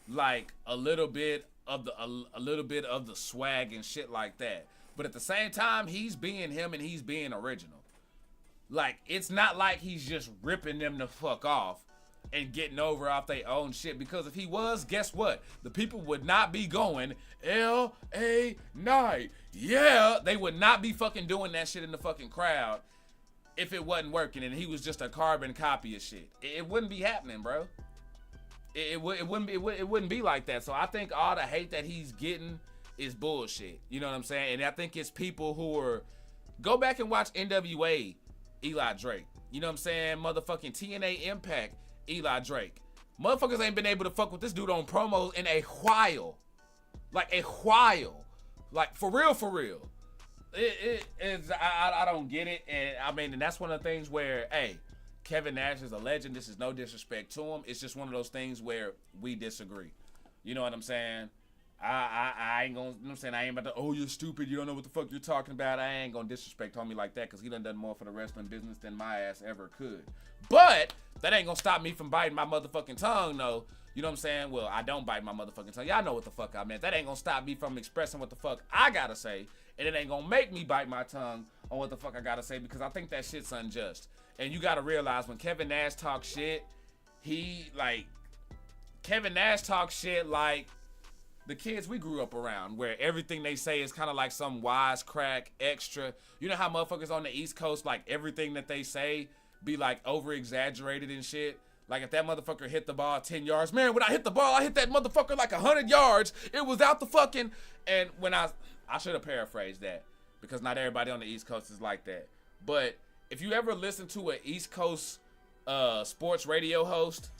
like a little bit of the swag and shit like that. But at the same time, he's being him and he's being original. Like, it's not like he's just ripping them the fuck off and getting over off their own shit. Because if he was, guess what? The people would not be going L.A. Knight. Yeah, they would not be fucking doing that shit in the fucking crowd if it wasn't working and he was just a carbon copy of shit. It wouldn't be happening, bro. It wouldn't be like that. So I think all the hate that he's getting is bullshit. You know what I'm saying? And I think it's people who are, go back and watch NWA Eli Drake. You know what I'm saying? Motherfucking TNA Impact Eli Drake. Motherfuckers ain't been able to fuck with this dude on promos in a while. Like a while. Like for real. I don't get it. And I mean, and that's one of the things where, hey, Kevin Nash is a legend. This is no disrespect to him. It's just one of those things where we disagree. You know what I'm saying? I ain't gonna, you know what I'm saying? I ain't about to, oh, you're stupid. You don't know what the fuck you're talking about. I ain't gonna disrespect homie like that because he done more for the wrestling business than my ass ever could. But that ain't gonna stop me from biting my motherfucking tongue, though. You know what I'm saying? Well, I don't bite my motherfucking tongue. Y'all know what the fuck I meant. That ain't gonna stop me from expressing what the fuck I gotta say and it ain't gonna make me bite my tongue on what the fuck I gotta say, because I think that shit's unjust. And you gotta realize when Kevin Nash talks shit, Kevin Nash talks shit like the kids we grew up around, where everything they say is kind of like some wisecrack extra. You know how motherfuckers on the East Coast, like everything that they say be like over exaggerated and shit. Like if that motherfucker hit the ball 10 yards, man, when I hit the ball, I hit that motherfucker like 100 yards. It was out the fucking, and when I should have paraphrased that, because not everybody on the East Coast is like that. But if you ever listen to an East Coast sports radio host,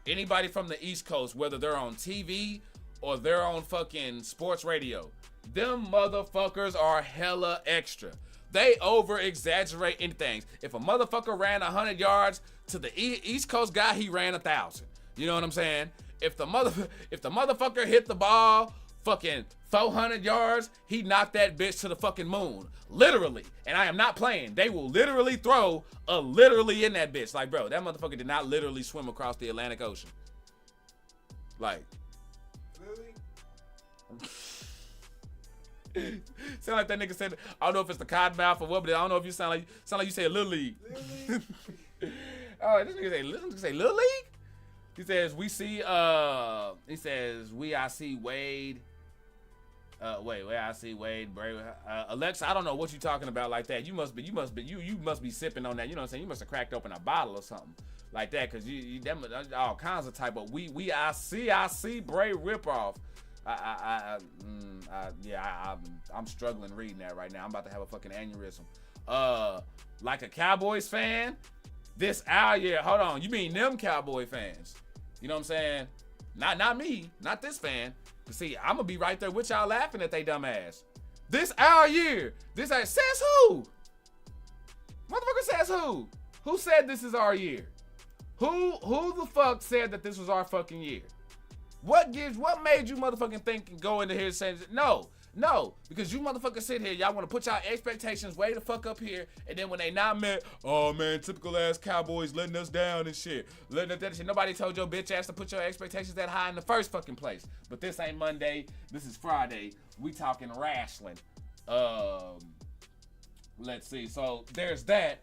anybody from the East Coast, whether they're on TV or they're on fucking sports radio, them motherfuckers are hella extra. They over exaggerate anything. If a motherfucker ran 100 yards, to the East Coast guy, he ran 1,000. You know what I'm saying? If the motherfucker hit the ball fucking 400 yards, he knocked that bitch to the fucking moon. Literally. And I am not playing. They will literally throw a literally in that bitch. Like, bro, that motherfucker did not literally swim across the Atlantic Ocean. Like. Sound like that nigga said, I don't know if it's the cottonmouth or what, but I don't know if you sound like you say Little League. Oh, this nigga say Little League? He says, I see Wade. I see Wade, Bray. Alexa, I don't know what you talking about like that. You must be sipping on that. You know what I'm saying? You must have cracked open a bottle or something like that, cause you all kinds of type of I see Bray ripoff. I'm struggling reading that right now. I'm about to have a fucking aneurysm. Like a Cowboys fan, this our year. Hold on, you mean them Cowboy fans? You know what I'm saying? Not me, not this fan. But see, I'm gonna be right there with y'all laughing at they dumb ass. This our year. This says who? Motherfucker says who? Who said this is our year? Who the fuck said that this was our fucking year? What made you motherfucking think and go into here saying no, because you motherfuckers sit here, y'all want to put y'all expectations way the fuck up here, and then when they not met, oh man, typical ass Cowboys letting us down and shit, Nobody told your bitch ass to put your expectations that high in the first fucking place. But this ain't Monday, this is Friday. We talking wrestling. Let's see. So there's that.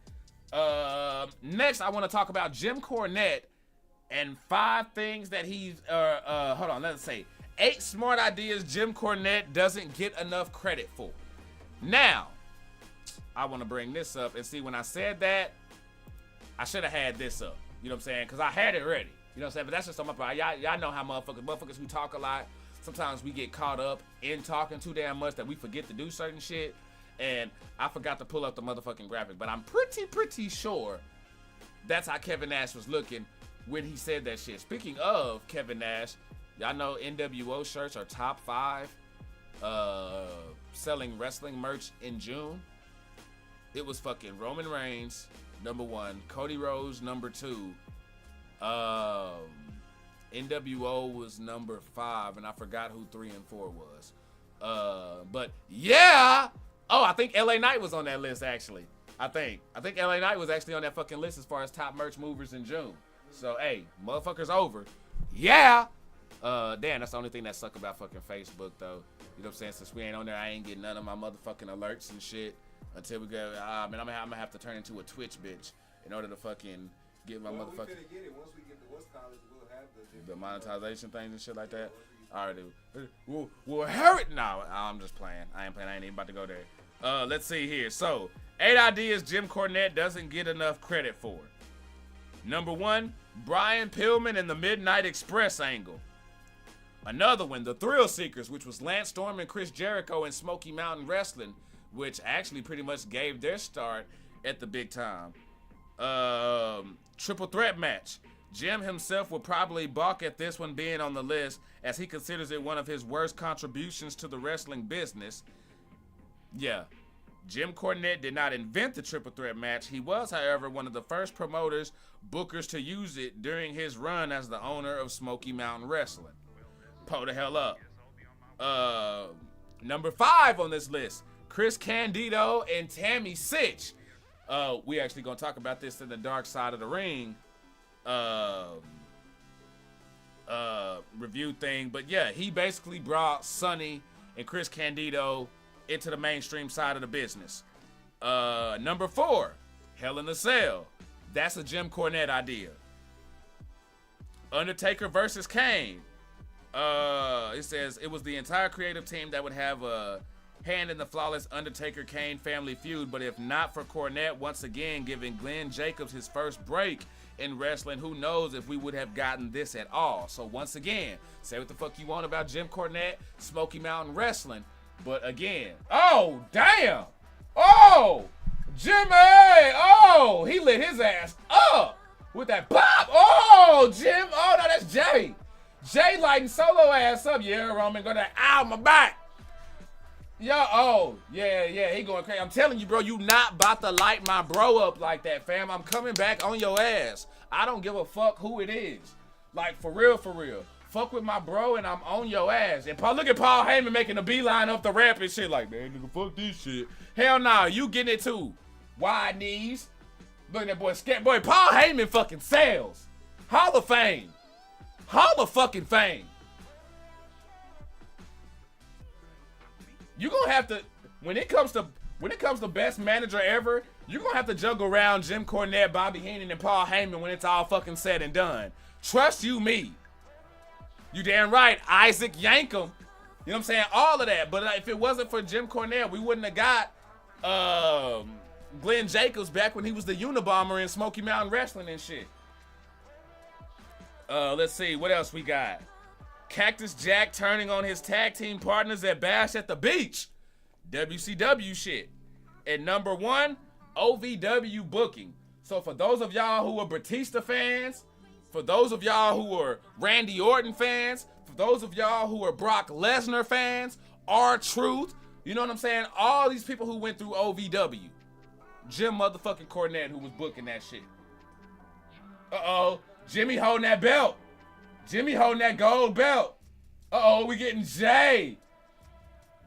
Next, I want to talk about Jim Cornette and 5 things that he's, hold on, let's say 8 smart ideas Jim Cornette doesn't get enough credit for. Now, I want to bring this up and see, when I said that, I should have had this up. You know what I'm saying? Because I had it ready. You know what I'm saying? But that's just on my part. Y'all know how motherfuckers who talk a lot, sometimes we get caught up in talking too damn much that we forget to do certain shit. And I forgot to pull up the motherfucking graphic. But I'm pretty sure that's how Kevin Nash was looking when he said that shit. Speaking of Kevin Nash, y'all know NWO shirts are top 5 selling wrestling merch in June. It was fucking Roman Reigns, number 1, Cody Rhodes, number 2. NWO was number 5, and I forgot who 3 and 4 was. But yeah! Oh, I think LA Knight was on that list, actually. I think LA Knight was actually on that fucking list as far as top merch movers in June. So, hey, motherfuckers over. Yeah! Damn, that's the only thing that suck about fucking Facebook, though. You know what I'm saying? Since we ain't on there, I ain't getting none of my motherfucking alerts and shit until we go. Man, I'm gonna have to turn into a Twitch bitch in order to fucking get my motherfucking. We finna get it. Once we get to West College, we'll have the monetization things and shit like that. Alright, we'll hear it now. I'm just playing. I ain't even about to go there. Let's see here. So, 8 ideas Jim Cornette doesn't get enough credit for. Number 1, Brian Pillman and the Midnight Express angle. Another one, the Thrill Seekers, which was Lance Storm and Chris Jericho in Smoky Mountain Wrestling, which actually pretty much gave their start at the big time. Triple threat match. Jim himself will probably balk at this one being on the list, as he considers it one of his worst contributions to the wrestling business. Yeah, Jim Cornette did not invent the triple threat match. He was, however, one of the first promoters, bookers to use it during his run as the owner of Smoky Mountain Wrestling. Pull the hell up. Number 5 on this list, Chris Candido and Tammy Sitch. We actually gonna talk about this in the Dark Side of the Ring review thing, but yeah, he basically brought Sonny and Chris Candido into the mainstream side of the business. Number 4, Hell in a Cell. That's a Jim Cornette idea. Undertaker versus Kane. It says it was the entire creative team that would have a hand in the flawless Undertaker-Kane family feud, but if not for Cornette once again giving Glenn Jacobs his first break in wrestling, who knows if we would have gotten this at all. So once again, say what the fuck you want about Jim Cornette, Smoky Mountain Wrestling, but again, oh, damn! Oh! Jimmy! Oh! He lit his ass up with that pop! Oh, Jim! Oh, no, that's Jay! Jay lighting Solo ass up. Yeah, Roman, go that, ow, my back! Yo, oh, yeah, he going crazy. I'm telling you, bro, you not about to light my bro up like that, fam. I'm coming back on your ass. I don't give a fuck who it is. Like, for real, for real. Fuck with my bro and I'm on your ass. And look at Paul Heyman making a beeline up the ramp and shit like, man, nigga, fuck this shit. Hell nah, you getting it too. Wide knees. Look at that boy, boy, Paul Heyman fucking sells. Hall of Fame. Hall of fucking Fame. You gonna have to, when it comes to best manager ever, you gonna have to juggle around Jim Cornette, Bobby Heenan, and Paul Heyman when it's all fucking said and done. Trust you me. You damn right, Isaac Yankem. You know what I'm saying? All of that. But if it wasn't for Jim Cornette, we wouldn't have got Glenn Jacobs back when he was the Unabomber in Smoky Mountain Wrestling and shit. Let's see, what else we got? Cactus Jack turning on his tag team partners at Bash at the Beach. WCW shit. And number 1, OVW booking. So for those of y'all who are Batista fans, for those of y'all who are Randy Orton fans, for those of y'all who are Brock Lesnar fans, R-Truth, you know what I'm saying? All these people who went through OVW. Jim motherfucking Cornette who was booking that shit. Uh-oh. Jimmy holding that belt. Jimmy holding that gold belt. Uh-oh, we getting Jay.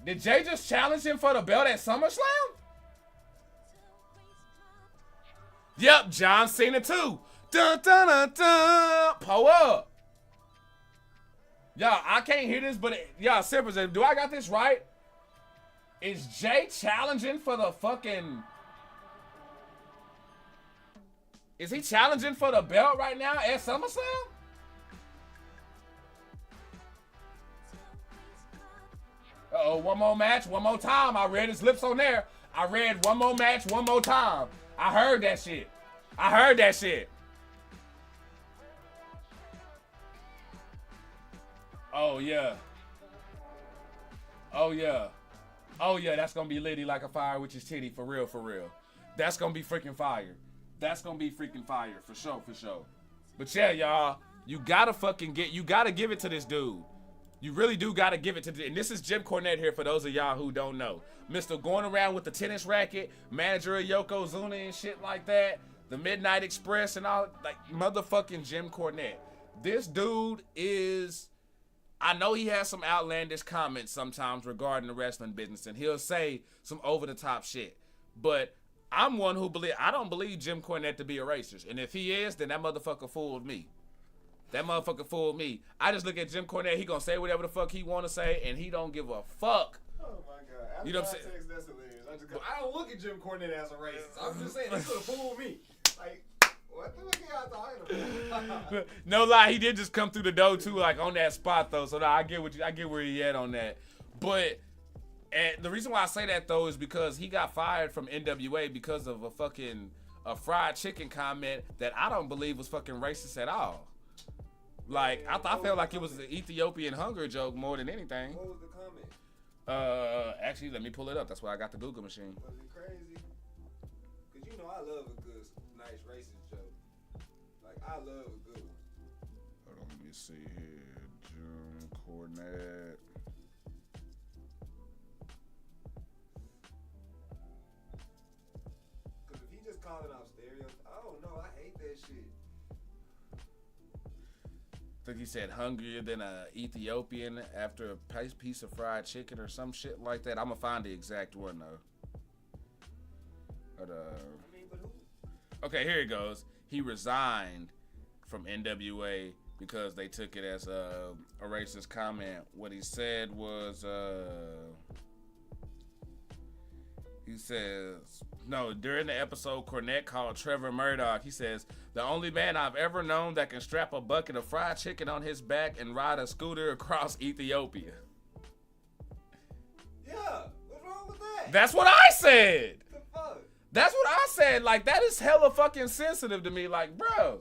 Did Jay just challenge him for the belt at SummerSlam? Yep, John Cena too. Dun dun dun dun. Pull up. Y'all, I can't hear this, but y'all, Sippers, do I got this right? Is Jay challenging for the fucking... Is he challenging for the belt right now at SummerSlam? Uh-oh, one more match, one more time. I read his lips on there. I read one more match, one more time. I heard that shit. I heard that shit. Oh, yeah. Oh, yeah. Oh, yeah, that's going to be litty like a fire with his titty, for real, for real. That's going to be freaking fire. That's going to be freaking fire, for sure, for sure. But yeah, y'all, you got to you got to give it to this dude. You really do got to give it to and this is Jim Cornette here for those of y'all who don't know. Mr. going around with the tennis racket, manager of Yokozuna and shit like that, the Midnight Express and all, like motherfucking Jim Cornette. This dude is, I know he has some outlandish comments sometimes regarding the wrestling business and he'll say some over-the-top shit. But I'm one who I don't believe Jim Cornette to be a racist. And if he is, then that motherfucker fooled me. That motherfucker fooled me. I just look at Jim Cornette, he gonna say whatever the fuck he wanna say, and he don't give a fuck. Oh my god. After you know what I'm saying? That's hilarious. I don't look at Jim Cornette as a racist. I'm just saying, he could have fooled me. Like, what the fuck are y'all talking about? No lie, he did just come through the door too, like on that spot though. So I get where he at on that. But and the reason why I say that though is because he got fired from NWA because of a fried chicken comment that I don't believe was fucking racist at all. Like, I felt like it was an Ethiopian hunger joke more than anything. What was the comment? Actually, let me pull it up. That's why I got the Google machine. Was it crazy? Because you know I love a good, nice racist joke. Like, I love a good one. Hold on, let me see here. Jim Cornette. Because if he just calling out stereotypes, I don't know. I hate that shit. I think he said hungrier than a Ethiopian after a piece of fried chicken or some shit like that. I'm gonna find the exact one though. But okay, here it goes. He resigned from NWA because they took it as a racist comment. What he said was He says, no, during the episode Cornette called Trevor Murdoch, he says, the only man I've ever known that can strap a bucket of fried chicken on his back and ride a scooter across Ethiopia. Yeah, what's wrong with that? That's what I said. The fuck? That's what I said. Like, that is hella fucking sensitive to me. Like, bro,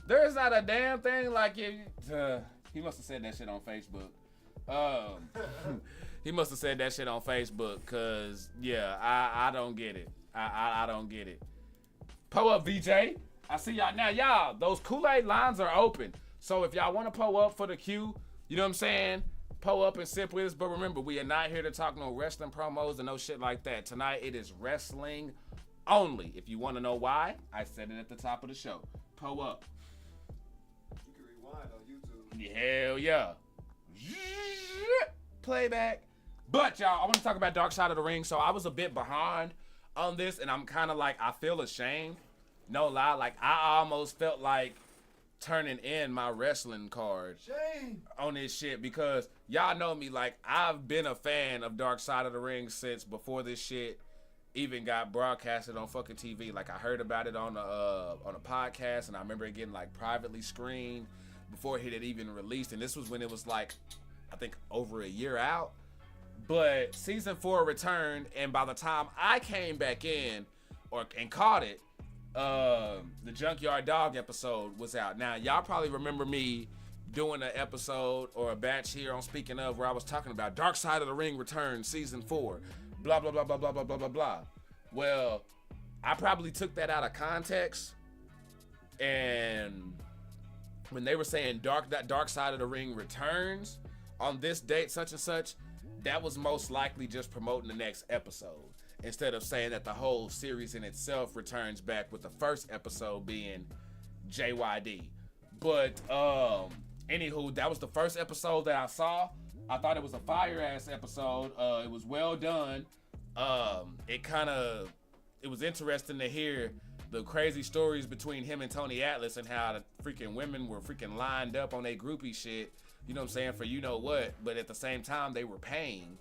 there's not a damn thing like if he must have said that shit on Facebook. He must have said that shit on Facebook, cause yeah, I don't get it. I don't get it. Pull up, VJ. I see y'all now. Y'all, those Kool-Aid lines are open. So if y'all want to pull up for the queue, you know what I'm saying? Pull up and sip with us. But remember, we are not here to talk no wrestling promos and no shit like that. Tonight it is wrestling only. If you want to know why, I said it at the top of the show. Pull up. You can rewind on YouTube. Hell yeah. Playback. But y'all, I want to talk about Dark Side of the Ring. So I was a bit behind on this, and I'm kind of like, I feel ashamed. No lie, like I almost felt like turning in my wrestling card on this shit, because y'all know me, like I've been a fan of Dark Side of the Ring since before this shit even got broadcasted on fucking TV. Like I heard about it on a podcast, and I remember it getting like privately screened before it had even released, and this was when it was like, I think over a year out. But season 4 returned, and by the time I came back in and caught it, the Junkyard Dog episode was out. Now y'all probably remember me doing an episode or a batch here on Speaking Of where I was talking about Dark Side of the Ring returns season 4, blah blah blah blah blah blah blah blah blah. Well, I probably took that out of context, and when they were saying that Dark Side of the Ring returns on this date such and such, that was most likely just promoting the next episode, instead of saying that the whole series in itself returns back, with the first episode being JYD. But anywho, that was the first episode that I saw. I thought it was a fire ass episode. It was well done. It was interesting to hear the crazy stories between him and Tony Atlas, and how the freaking women were freaking lined up on their groupie shit. You know what I'm saying? For you know what, but at the same time they were paying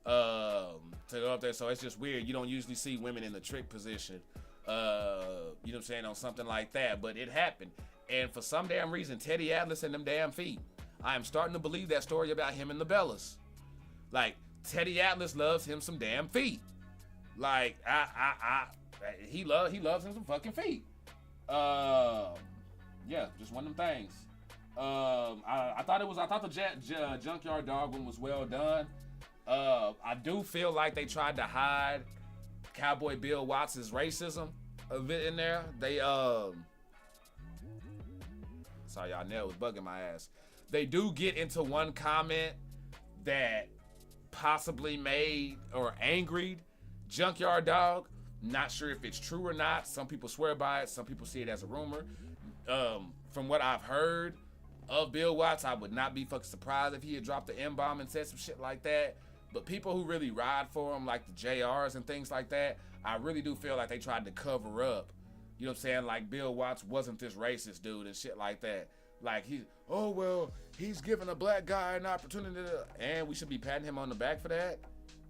to go up there. So it's just weird. You don't usually see women in the trick position, you know what I'm saying, on something like that, but it happened. And for some damn reason, Teddy Atlas and them damn feet, I am starting to believe that story about him and the Bellas. Like, Teddy Atlas loves him some damn feet. Like, he loves him some fucking feet. Yeah, just one of them things. I thought the Junkyard Dog one was well done. I do feel like they tried to hide Cowboy Bill Watts' racism a bit in there. They sorry y'all, Nell was bugging my ass. They do get into one comment that possibly made or angried Junkyard Dog. Not sure if it's true or not. Some people swear by it. Some people see it as a rumor. From what I've heard of Bill Watts, I would not be fucking surprised if he had dropped the M-bomb and said some shit like that. But people who really ride for him, like the JRs and things like that, I really do feel like they tried to cover up. You know what I'm saying? Like, Bill Watts wasn't this racist dude and shit like that. Like, he's giving a black guy an opportunity and we should be patting him on the back for that?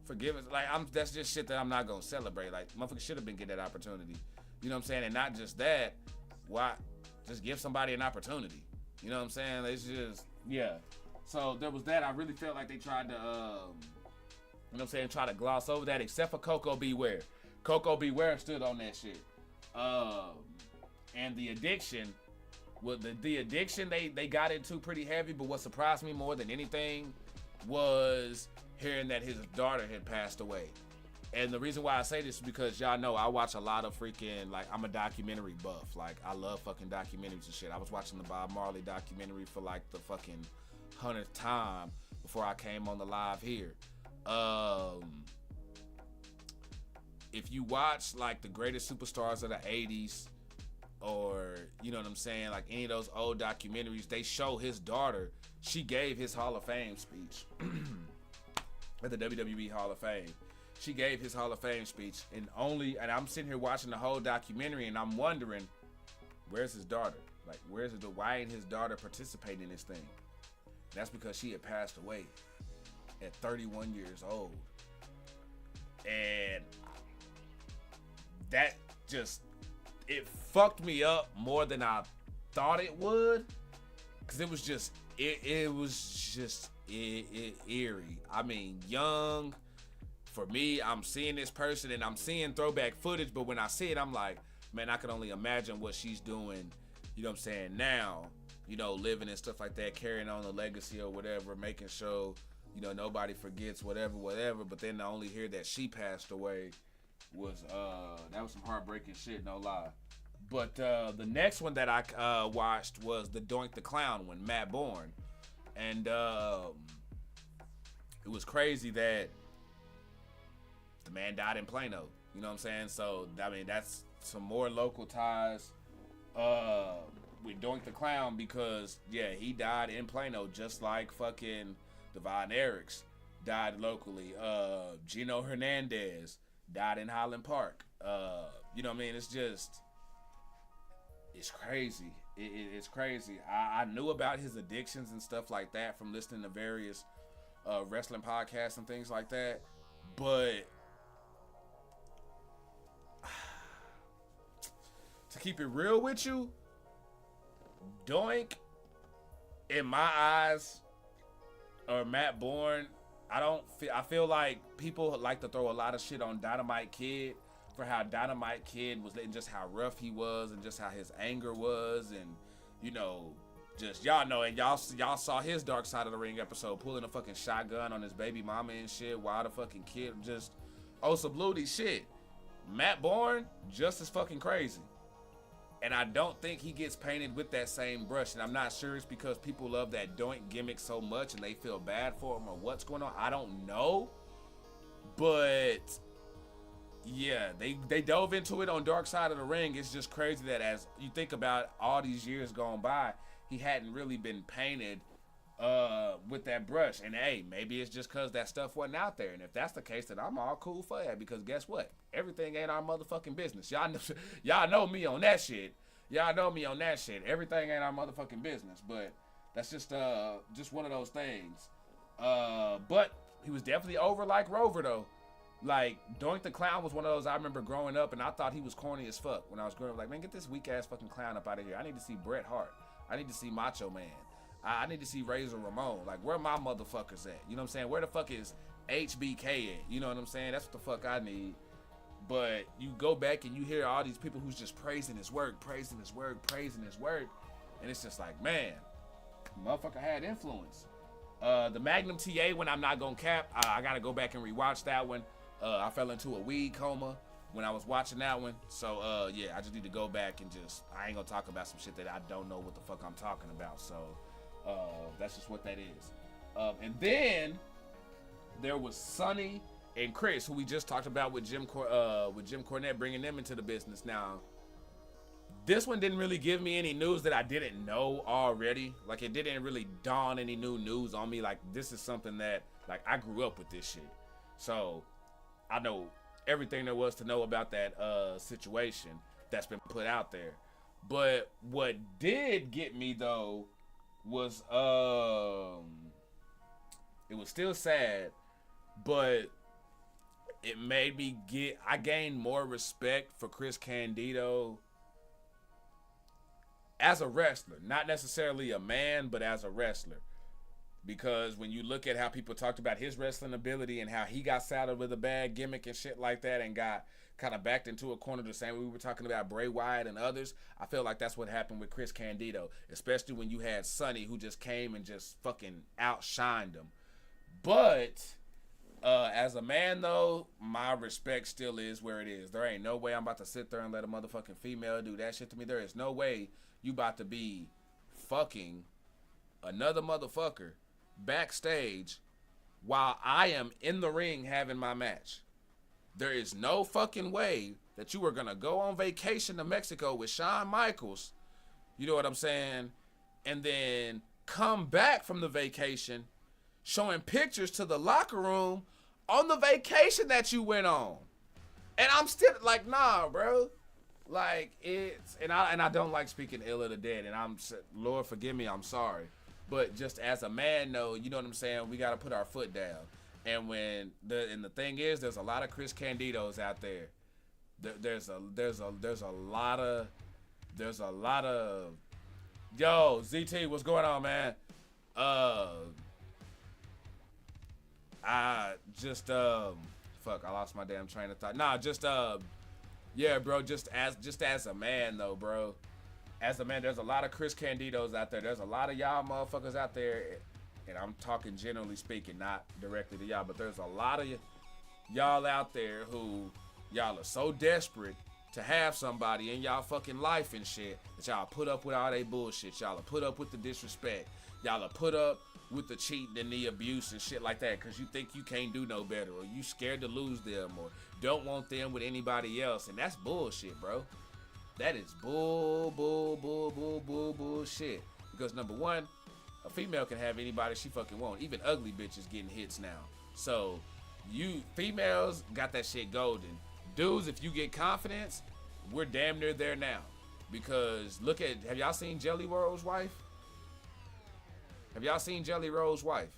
Forgive us. Like, that's just shit that I'm not gonna celebrate. Like, motherfucker should have been getting that opportunity. You know what I'm saying? And not just that, why? Just give somebody an opportunity. You know what I'm saying? It's just, yeah. So there was that. I really felt like they tried to, you know what I'm saying, try to gloss over that, except for Coco Beware. Coco Beware stood on that shit. And the addiction, well, the addiction they got into pretty heavy, but what surprised me more than anything was hearing that his daughter had passed away. And the reason why I say this is because y'all know I watch a lot of freaking, like, I'm a documentary buff. Like, I love fucking documentaries and shit. I was watching the Bob Marley documentary for like the fucking 100th time before I came on the live here. If you watch like the greatest superstars of the 80s, or you know what I'm saying, like any of those old documentaries, they show his daughter. She gave his Hall of Fame speech at the WWE Hall of Fame. She gave his Hall of Fame speech, and I'm sitting here watching the whole documentary, and I'm wondering, where's his daughter? Like, why ain't his daughter participating in this thing? That's because she had passed away at 31 years old. And that just, it fucked me up more than I thought it would. Cause it was just, it was just eerie. I mean, young. For me, I'm seeing this person and I'm seeing throwback footage, but when I see it, I'm like, man, I can only imagine what she's doing, you know what I'm saying, now, you know, living and stuff like that, carrying on the legacy or whatever, making sure, you know, nobody forgets whatever, but then to only hear that she passed away was, that was some heartbreaking shit, no lie. But the next one that I watched was the Doink the Clown one, Matt Bourne. And it was crazy that the man died in Plano. You know what I'm saying? So, I mean, that's some more local ties with Doink the Clown because, yeah, he died in Plano just like fucking Devon Eriks died locally. Gino Hernandez died in Highland Park. You know what I mean? It's just, it's crazy. It's crazy. I knew about his addictions and stuff like that from listening to various wrestling podcasts and things like that. But to keep it real with you, Doink, in my eyes, or Matt Bourne, I feel like people like to throw a lot of shit on Dynamite Kid for how Dynamite Kid was, and just how rough he was, and just how his anger was, and you know, just y'all know, and y'all saw his Dark Side of the Ring episode, pulling a fucking shotgun on his baby mama and shit, while the fucking kid just some bloody shit. Matt Bourne, just as fucking crazy. And I don't think he gets painted with that same brush. And I'm not sure it's because people love that Doink gimmick so much and they feel bad for him or what's going on. I don't know. But yeah, they dove into it on Dark Side of the Ring. It's just crazy that as you think about all these years gone by, he hadn't really been painted with that brush. And hey, maybe it's just because that stuff wasn't out there. And if that's the case, then I'm all cool for that. Because guess what? Everything ain't our motherfucking business. Y'all know me on that shit. Everything ain't our motherfucking business. But that's just one of those things. But he was definitely over like Rover though. Like Doink the Clown was one of those I remember growing up, and I thought he was corny as fuck when I was growing up. Like, man, get this weak ass fucking clown up out of here. I need to see Bret Hart. I need to see Macho Man. I need to see Razor Ramon. Like, where my motherfuckers at? You know what I'm saying? Where the fuck is HBK at? You know what I'm saying? That's what the fuck I need. But you go back and you hear all these people who's just praising his work. And it's just like, man, motherfucker had influence. The Magnum TA, when I'm not gonna cap, I gotta go back and rewatch that one. I fell into a weed coma when I was watching that one. So, yeah, I just need to go back and I ain't gonna talk about some shit that I don't know what the fuck I'm talking about. So, that's just what that is. And then there was Sonny and Chris, who we just talked about with Jim Cornette, bringing them into the business. Now, this one didn't really give me any news that I didn't know already. Like, it didn't really dawn any new news on me. Like, this is something that, like, I grew up with this shit. So, I know everything there was to know about that situation that's been put out there. But what did get me, though, was, it was still sad, but it made me I gained more respect for Chris Candido as a wrestler, not necessarily a man, but as a wrestler. Because when you look at how people talked about his wrestling ability and how he got saddled with a bad gimmick and shit like that and got kind of backed into a corner the same way we were talking about Bray Wyatt and others, I feel like that's what happened with Chris Candido, especially when you had Sonny, who just came and just fucking outshined him. But as a man, though, my respect still is where it is. There ain't no way I'm about to sit there and let a motherfucking female do that shit to me. There is no way you about to be fucking another motherfucker backstage while I am in the ring having my match. There is no fucking way that you are going to go on vacation to Mexico with Shawn Michaels, you know what I'm saying, and then come back from the vacation showing pictures to the locker room on the vacation that you went on. And I'm still like, nah, bro. Like, it's, and I don't like speaking ill of the dead, and Lord forgive me, I'm sorry. But just as a man, though, you know what I'm saying, we got to put our foot down. And the thing is, there's a lot of Chris Candidos out there there's a lot of yo, ZT, what's going on, man? I just fuck, I lost my damn train of thought. Nah, just yeah, bro, just as a man though, bro. As a man, there's a lot of Chris Candidos out there. There's a lot of y'all motherfuckers out there, and I'm talking generally speaking, not directly to y'all, but there's a lot of y'all out there who y'all are so desperate to have somebody in y'all fucking life and shit that y'all put up with all they bullshit. Y'all are put up with the disrespect. Y'all are put up with the cheating and the abuse and shit like that because you think you can't do no better, or you scared to lose them, or don't want them with anybody else. And that's bullshit, bro. That is bullshit. Because number one, a female can have anybody she fucking want. Even ugly bitches getting hits now. So you females got that shit golden. Dudes, if you get confidence, we're damn near there now. Because look at, have y'all seen Jelly Roll's wife? Have y'all seen Jelly Roll's wife?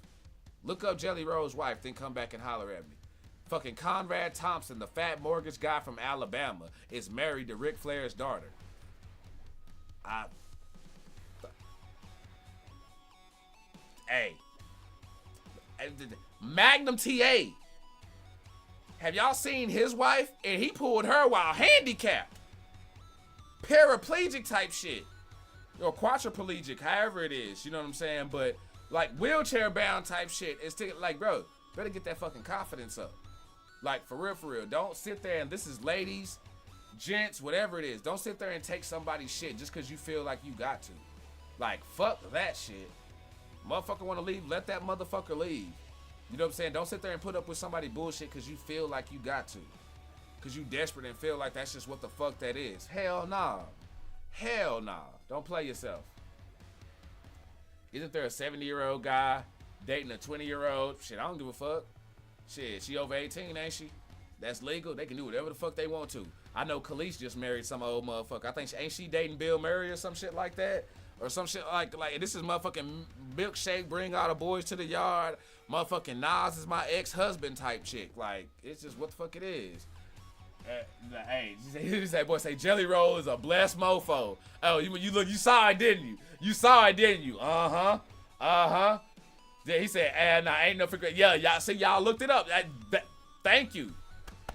Look up Jelly Roll's wife, then come back and holler at me. Fucking Conrad Thompson, the fat mortgage guy from Alabama, is married to Ric Flair's daughter. Hey. Magnum TA. Have y'all seen his wife? And he pulled her while handicapped. Paraplegic type shit. Or quadriplegic, however it is. You know what I'm saying? But like wheelchair bound type shit. It's like, bro, better get that fucking confidence up. Like, for real. Don't sit there, and this is ladies, gents, whatever it is. Don't sit there and take somebody's shit just because you feel like you got to. Like, fuck that shit. Motherfucker want to leave, let that motherfucker leave. You know what I'm saying? Don't sit there and put up with somebody bullshit because you feel like you got to. Because you desperate and feel like that's just what the fuck that is. Hell nah. Hell nah. Don't play yourself. Isn't there a 70-year-old guy dating a 20-year-old? Shit, I don't give a fuck. Shit, she over 18, ain't she? That's legal. They can do whatever the fuck they want to. I know Khalees just married some old motherfucker. I think ain't she dating Bill Murray or some shit like that? Or some shit like this is motherfucking milkshake, bring all the boys to the yard. Motherfucking Nas is my ex-husband type chick. Like, it's just what the fuck it is. Hey, that boy say Jelly Roll is a blessed mofo. Oh, you saw it, didn't you? You saw it, didn't you? Uh-huh. Yeah, he said, nah, ain't no figure. Yeah, y'all see, y'all looked it up. Thank you.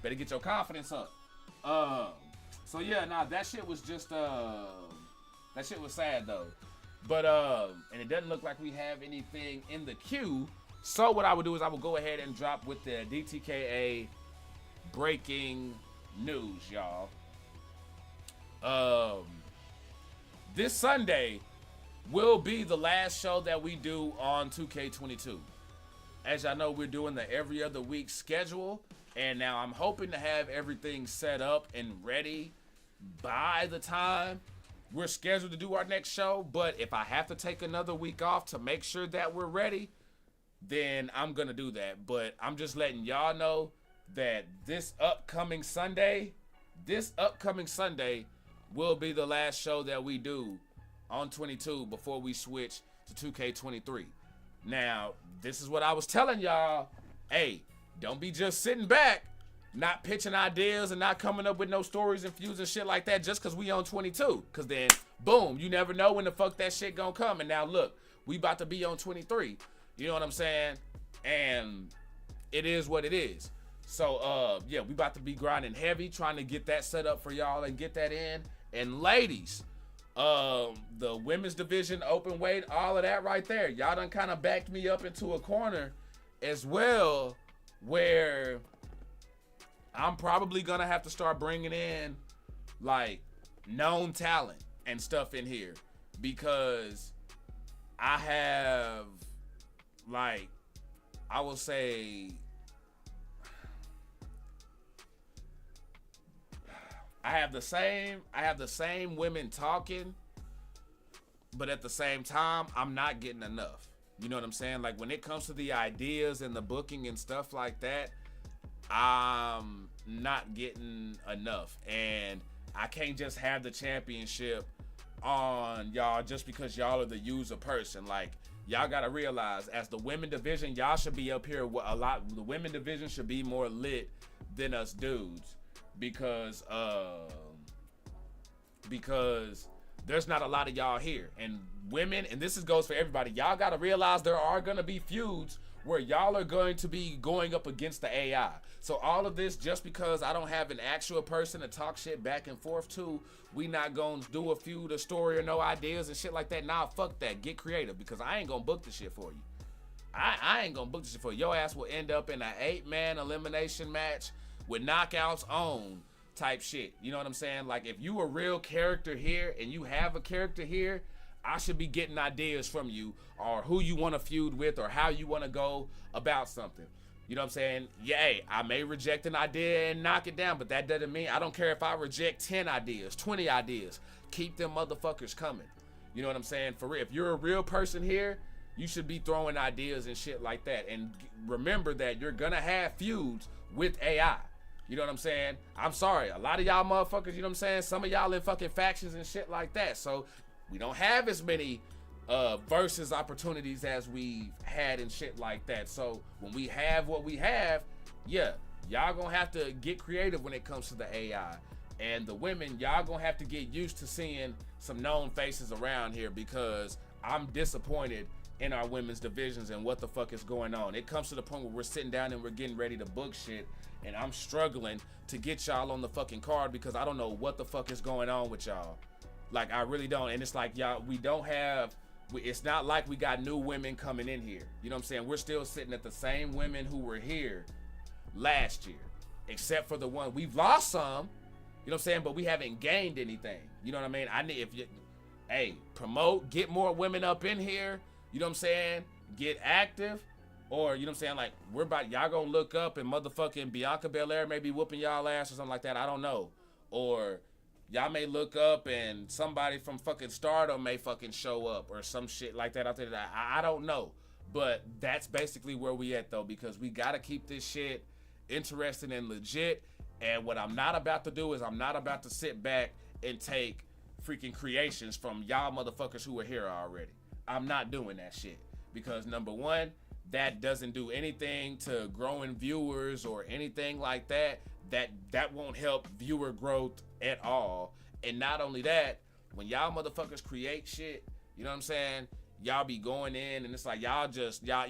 Better get your confidence up. So yeah, nah, that shit was just that shit was sad though. But and it doesn't look like we have anything in the queue. So what I would do is I would go ahead and drop with the DTKA breaking news, y'all. This Sunday will be the last show that we do on 2K22. As y'all know, we're doing the every other week schedule, and now I'm hoping to have everything set up and ready by the time we're scheduled to do our next show. But if I have to take another week off to make sure that we're ready, then I'm gonna do that. But I'm just letting y'all know that this upcoming Sunday will be the last show that we do on 22 before we switch to 2K23. Now, this is what I was telling y'all. Hey, don't be just sitting back, not pitching ideas and not coming up with no stories and views and shit like that just because we on 22. Because then, boom, you never know when the fuck that shit gonna come. And now, look, we about to be on 23. You know what I'm saying? And it is what it is. So, yeah, we about to be grinding heavy, trying to get that set up for y'all and get that in. And ladies, the women's division, open weight, all of that right there. Y'all done kind of backed me up into a corner as well, where I'm probably gonna have to start bringing in like known talent and stuff in here, because I have, like, I will say, I have the same women talking, but at the same time, I'm not getting enough. You know what I'm saying? Like, when it comes to the ideas and the booking and stuff like that, I'm not getting enough. And I can't just have the championship on y'all just because y'all are the user person. Like, y'all gotta realize, as the women division, y'all should be up here a lot. The women division should be more lit than us dudes. because there's not a lot of y'all here. And women, and this goes for everybody, y'all gotta realize there are gonna be feuds where y'all are going to be going up against the AI. So all of this, just because I don't have an actual person to talk shit back and forth to, we not gonna do a feud, a story, or no ideas and shit like that. Nah, fuck that. Get creative, because I ain't gonna book the shit for you. I ain't gonna book this shit for you. Your ass will end up in an 8-man elimination match with knockouts on type shit. You know what I'm saying? Like, if you a real character here and you have a character here, I should be getting ideas from you, or who you want to feud with, or how you want to go about something. You know what I'm saying? Yeah, hey, I may reject an idea and knock it down, but that doesn't mean, I don't care if I reject 10 ideas, 20 ideas. Keep them motherfuckers coming. You know what I'm saying? For real. If you're a real person here, you should be throwing ideas and shit like that. And remember that you're gonna have feuds with AI. You know what I'm saying? I'm sorry, a lot of y'all motherfuckers, you know what I'm saying? Some of y'all in fucking factions and shit like that. So we don't have as many versus opportunities as we've had and shit like that. So when we have what we have, yeah, y'all gonna have to get creative when it comes to the AI. And the women, y'all gonna have to get used to seeing some known faces around here, because I'm disappointed in our women's divisions and what the fuck is going on. It comes to the point where we're sitting down and we're getting ready to book shit, and I'm struggling to get y'all on the fucking card because I don't know what the fuck is going on with y'all. Like, I really don't. And it's like, y'all, we don't have, it's not like we got new women coming in here. You know what I'm saying? We're still sitting at the same women who were here last year, except for the one, we've lost some, you know what I'm saying? But we haven't gained anything. You know what I mean? I need, if you, hey, promote, get more women up in here. You know what I'm saying? Get active. Or, you know what I'm saying? Like, we're about, y'all gonna look up and motherfucking Bianca Belair may be whooping y'all ass or something like that. I don't know. Or y'all may look up and somebody from fucking Stardom may fucking show up or some shit like that out there. I don't know. But that's basically where we at, though, because we gotta keep this shit interesting and legit. And what I'm not about to do is I'm not about to sit back and take freaking creations from y'all motherfuckers who are here already. I'm not doing that shit, because number one, that doesn't do anything to growing viewers or anything like that. That won't help viewer growth at all. And not only that, when y'all motherfuckers create shit, you know what I'm saying? Y'all be going in and it's like y'all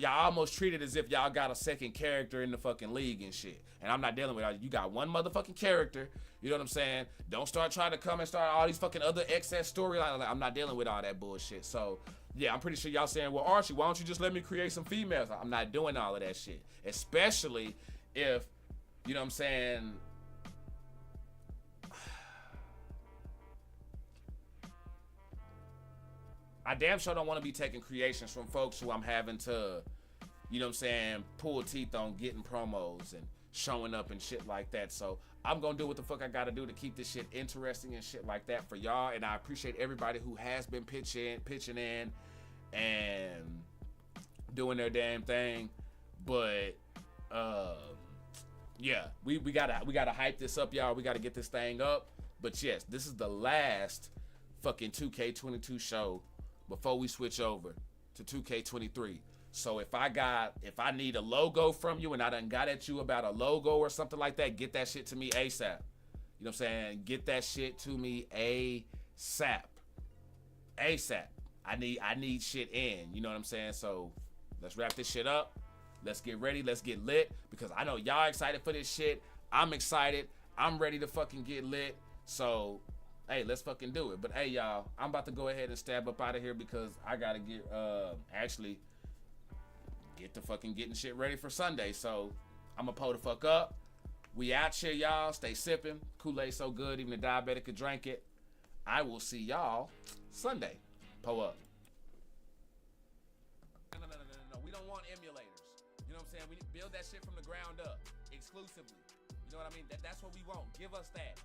almost treat it as if y'all got a second character in the fucking league and shit. And I'm not dealing with that. You got one motherfucking character. You know what I'm saying? Don't start trying to come and start all these fucking other excess storylines. Like, I'm not dealing with all that bullshit. So yeah, I'm pretty sure y'all saying, well, Archie, why don't you just let me create some females? I'm not doing all of that shit. Especially if, you know what I'm saying, I damn sure don't want to be taking creations from folks who I'm having to, you know what I'm saying, pull teeth on getting promos and showing up and shit like that. So I'm going to do what the fuck I got to do to keep this shit interesting and shit like that for y'all. And I appreciate everybody who has been pitching in and doing their damn thing. But yeah, we gotta hype this up, y'all. We gotta get this thing up. But yes, this is the last fucking 2K22 show before we switch over to 2K23. So if I need a logo from you and I done got at you about a logo or something like that, get that shit to me ASAP. You know what I'm saying? Get that shit to me ASAP. ASAP. I need shit in. You know what I'm saying? So let's wrap this shit up. Let's get ready. Let's get lit, because I know y'all excited for this shit. I'm excited. I'm ready to fucking get lit. So hey, let's fucking do it. But hey, y'all, I'm about to go ahead and stab up out of here because I gotta get actually get to fucking getting shit ready for Sunday. So I'm gonna pull the fuck up. We out here, y'all. Stay sipping. Kool-Aid so good, even the diabetic could drink it. I will see y'all Sunday. Pull up. No. We don't want emulators. You know what I'm saying? We need to build that shit from the ground up exclusively. You know what I mean? That's what we want. Give us that.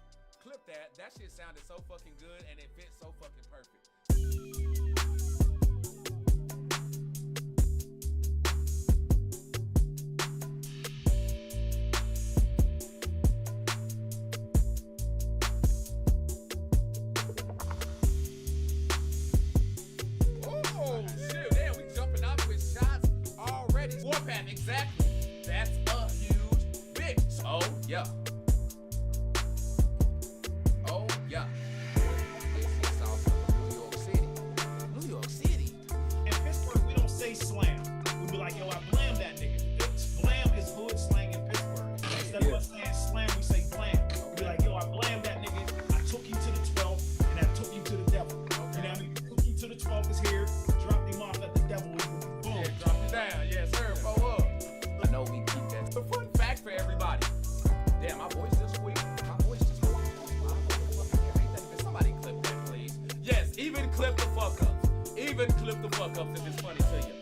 Clip that. That shit sounded so fucking good and it fits so fucking perfect. Oh shit, damn, we jumping off with shots already. Warpath, exactly. That's a huge bitch. Oh yeah. even clip the fuck ups if it's funny to you.